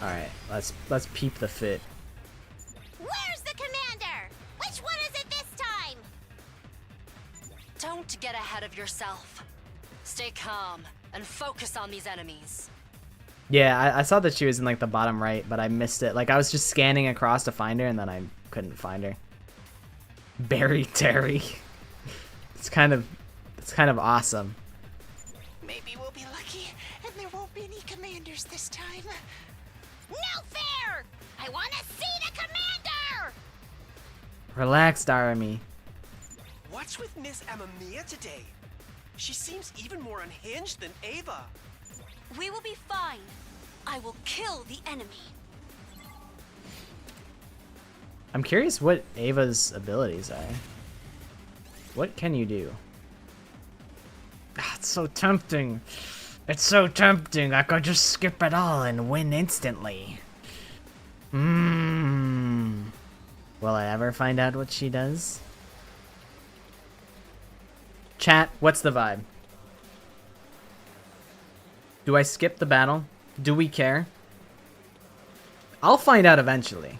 A: Alright, let's peep the fit.
F: Where's the commander? Which one is it this time?
N: Don't get ahead of yourself. Stay calm and focus on these enemies.
A: Yeah, I saw that she was in like the bottom right, but I missed it. Like I was just scanning across to find her, and then I couldn't find her. Barry Terry. It's kind of awesome.
F: Maybe we'll be lucky, and there won't be any commanders this time. No fair! I want to see the commander!
A: Relaxed, Army.
I: What's with Miss Amamiya today? She seems even more unhinged than Ava.
J: We will be fine. I will kill the enemy.
A: I'm curious what Ava's abilities are. What can you do? Ah, it's so tempting. It's so tempting. I could just skip it all and win instantly. Will I ever find out what she does? Chat, what's the vibe? Do I skip the battle? Do we care? I'll find out eventually.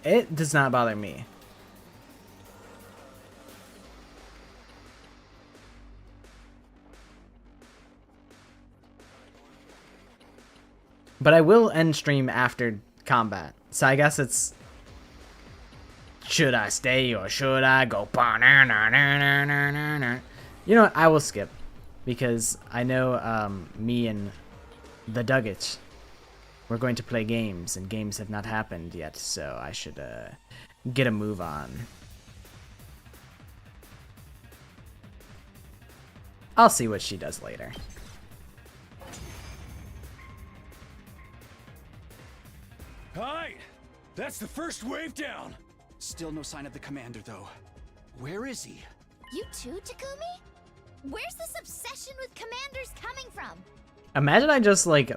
A: It does not bother me. But I will end stream after combat. So I guess it's... Should I stay or should I go? You know what? I will skip. Because I know me and the Duggets, we're going to play games, and games have not happened yet, so I should get a move on. I'll see what she does later.
L: Hi! That's the first wave down!
K: Still no sign of the commander, though. Where is he?
F: You too, Takumi? Where's this obsession with commanders coming from?
A: Imagine I just like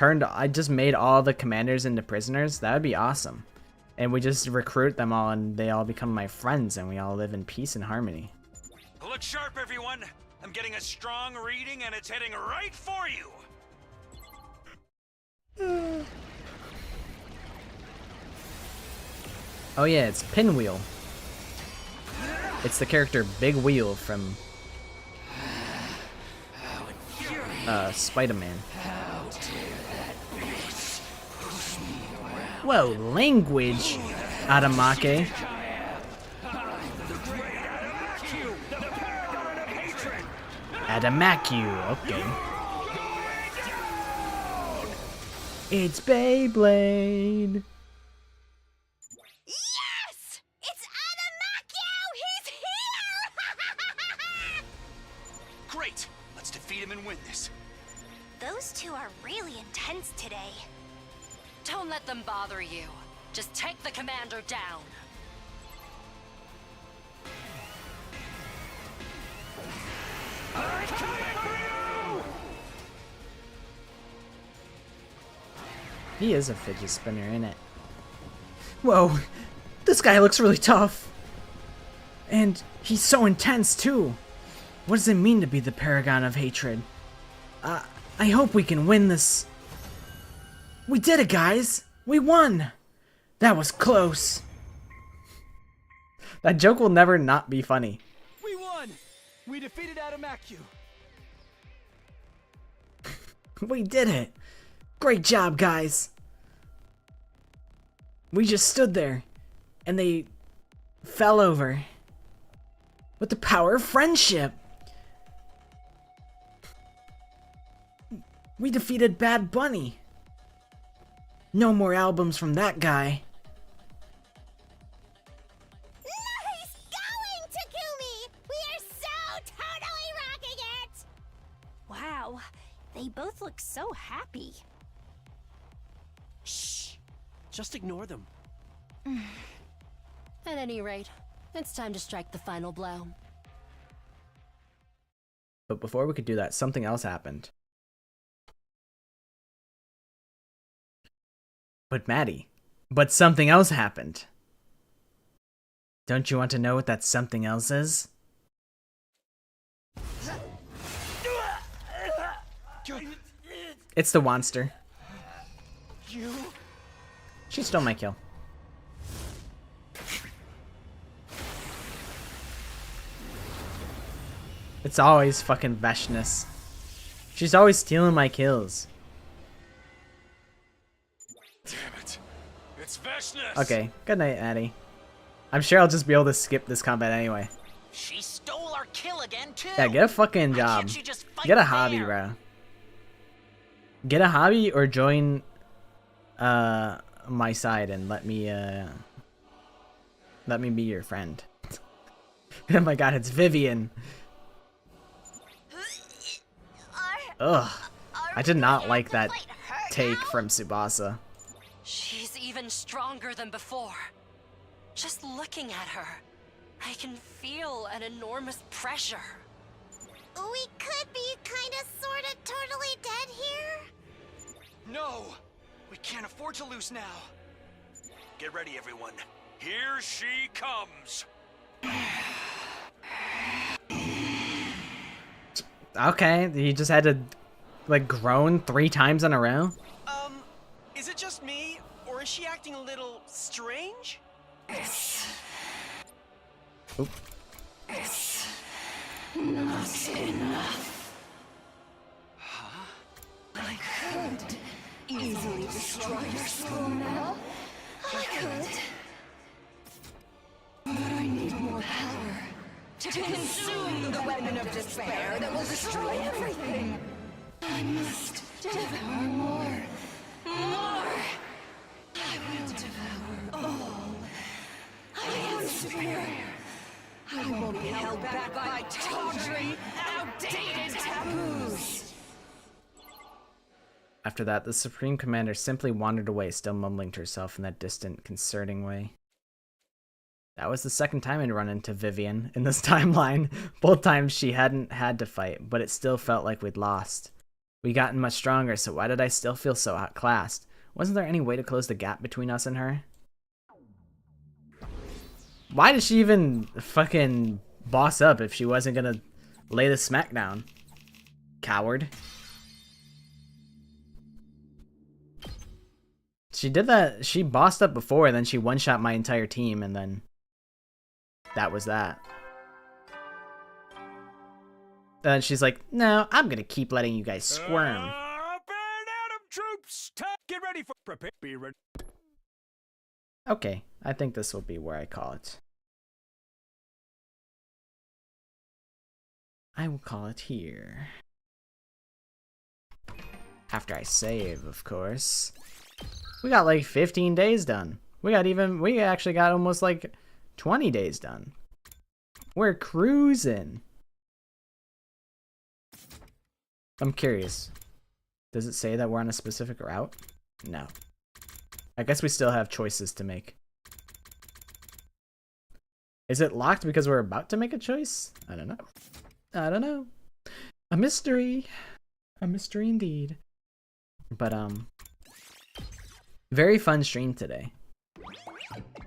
A: I just made all the commanders into prisoners. That would be awesome. And we just recruit them all and they all become my friends and we all live in peace and harmony.
D: Look sharp, everyone. I'm getting a strong reading and it's heading right for you.
A: Oh yeah, it's Pinwheel. It's the character Big Wheel from Spider-Man. Whoa, language, Adamake. Adamaku, okay. It's Beyblade.
F: Yes! It's Adamakyu! He's here!
K: Great! Let's defeat him and win this.
F: Those two are really intense today.
J: Don't let them bother you. Just take the commander down.
L: I'm coming for you!
A: He is a fidget spinner, isn't it? Whoa, this guy looks really tough. And he's so intense, too. What does it mean to be the paragon of hatred? I hope we can win this. We did it, guys! We won! That was close. That joke will never not be funny.
K: We won! We defeated Adamakyu.
A: We did it! Great job, guys! We just stood there, and they fell over. With the power of friendship! We defeated Bad Bunny. No more albums from that guy.
F: Nice going, Takumi! We are so totally rocking it! Wow, they both look so happy.
I: Shh! Just ignore them.
J: At any rate, it's time to strike the final blow.
A: But before we could do that, something else happened. But Maddie, something else happened. Don't you want to know what that something else is? It's the Wanster.
I: You?
A: She stole my kill. It's always fucking Veshness. She's always stealing my kills.
L: Damn it. It's Veshness.
A: Okay, good night, Addie. I'm sure I'll just be able to skip this combat anyway.
N: She stole our kill again, too.
A: Yeah, get a fucking job. Get a hobby, bro. Get a hobby or join my side and let me be your friend. Oh my god, it's Vivian. Ugh. I did not like that take from Tsubasa.
J: She's even stronger than before. Just looking at her, I can feel an enormous pressure.
F: We could be kinda sorta totally dead here.
K: No! We can't afford to lose now.
D: Get ready, everyone. Here she comes.
A: Okay, you just had to, like, groan 3 times in a row?
I: Is it just me, or is she acting a little strange?
A: Oop.
J: Not enough.
K: Huh?
J: I could easily destroy your school now. I could. But I need more power to consume the weapon of despair that will destroy everything. I must devour more. More! I will devour all. I am superior. I won't be held back by tawdry, outdated taboos.
A: After that, the Supreme Commander simply wandered away, still mumbling to herself in that distant, concerning way. That was the second time I'd run into Vivian in this timeline. Both times she hadn't had to fight, but it still felt like we'd lost. We'd gotten much stronger, so why did I still feel so outclassed? Wasn't there any way to close the gap between us and her? Why did she even fucking boss up if she wasn't gonna lay the smack down? Coward. She did that, she bossed up before, and then she one-shot my entire team, and then that was that. And then she's like, no, I'm gonna keep letting you guys squirm.
L: Up and at 'em, troops! Get ready for prepare. Be ready.
A: Okay, I think this will be where I call it. I will call it here. After I save, of course. We got like 15 days done. We actually got almost like 20 days done. We're cruising. I'm curious. Does it say that we're on a specific route? No. I guess we still have choices to make. Is it locked because we're about to make a choice? I don't know. I don't know. A mystery. A mystery indeed. But, very fun stream today.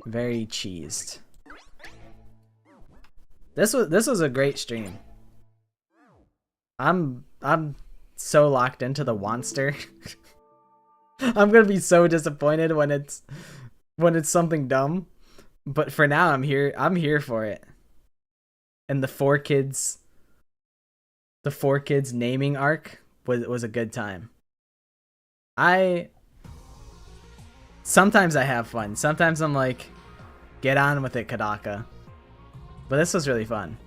A: Very cheesed. This was a great stream. I'm so locked into the Wanster. I'm gonna be so disappointed when it's something dumb. But for now I'm here for it. And the 4Kids naming arc was a good time. Sometimes I have fun. Sometimes I'm like, get on with it, Kadaka. But this was really fun.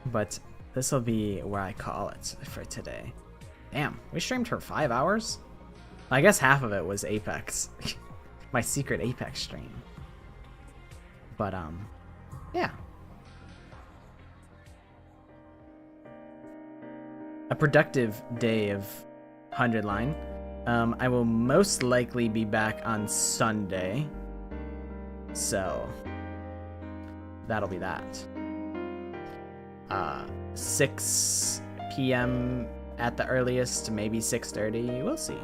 A: But this will be where I call it for today. Damn, we streamed for 5 hours? I guess half of it was Apex. My secret Apex stream. But, yeah. A productive day of 100 Line. I will most likely be back on Sunday. So, that'll be that. 6 p.m. at the earliest, maybe 6:30. We'll see.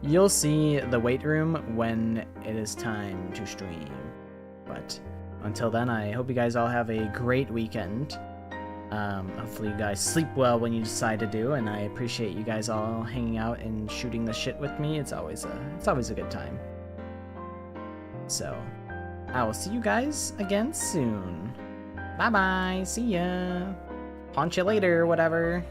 A: You'll see the weight room when it is time to stream. But until then, I hope you guys all have a great weekend. Hopefully you guys sleep well when you decide to do, and I appreciate you guys all hanging out and shooting the shit with me. It's always a good time. So, I will see you guys again soon. Bye bye. See ya. Punch you later, whatever.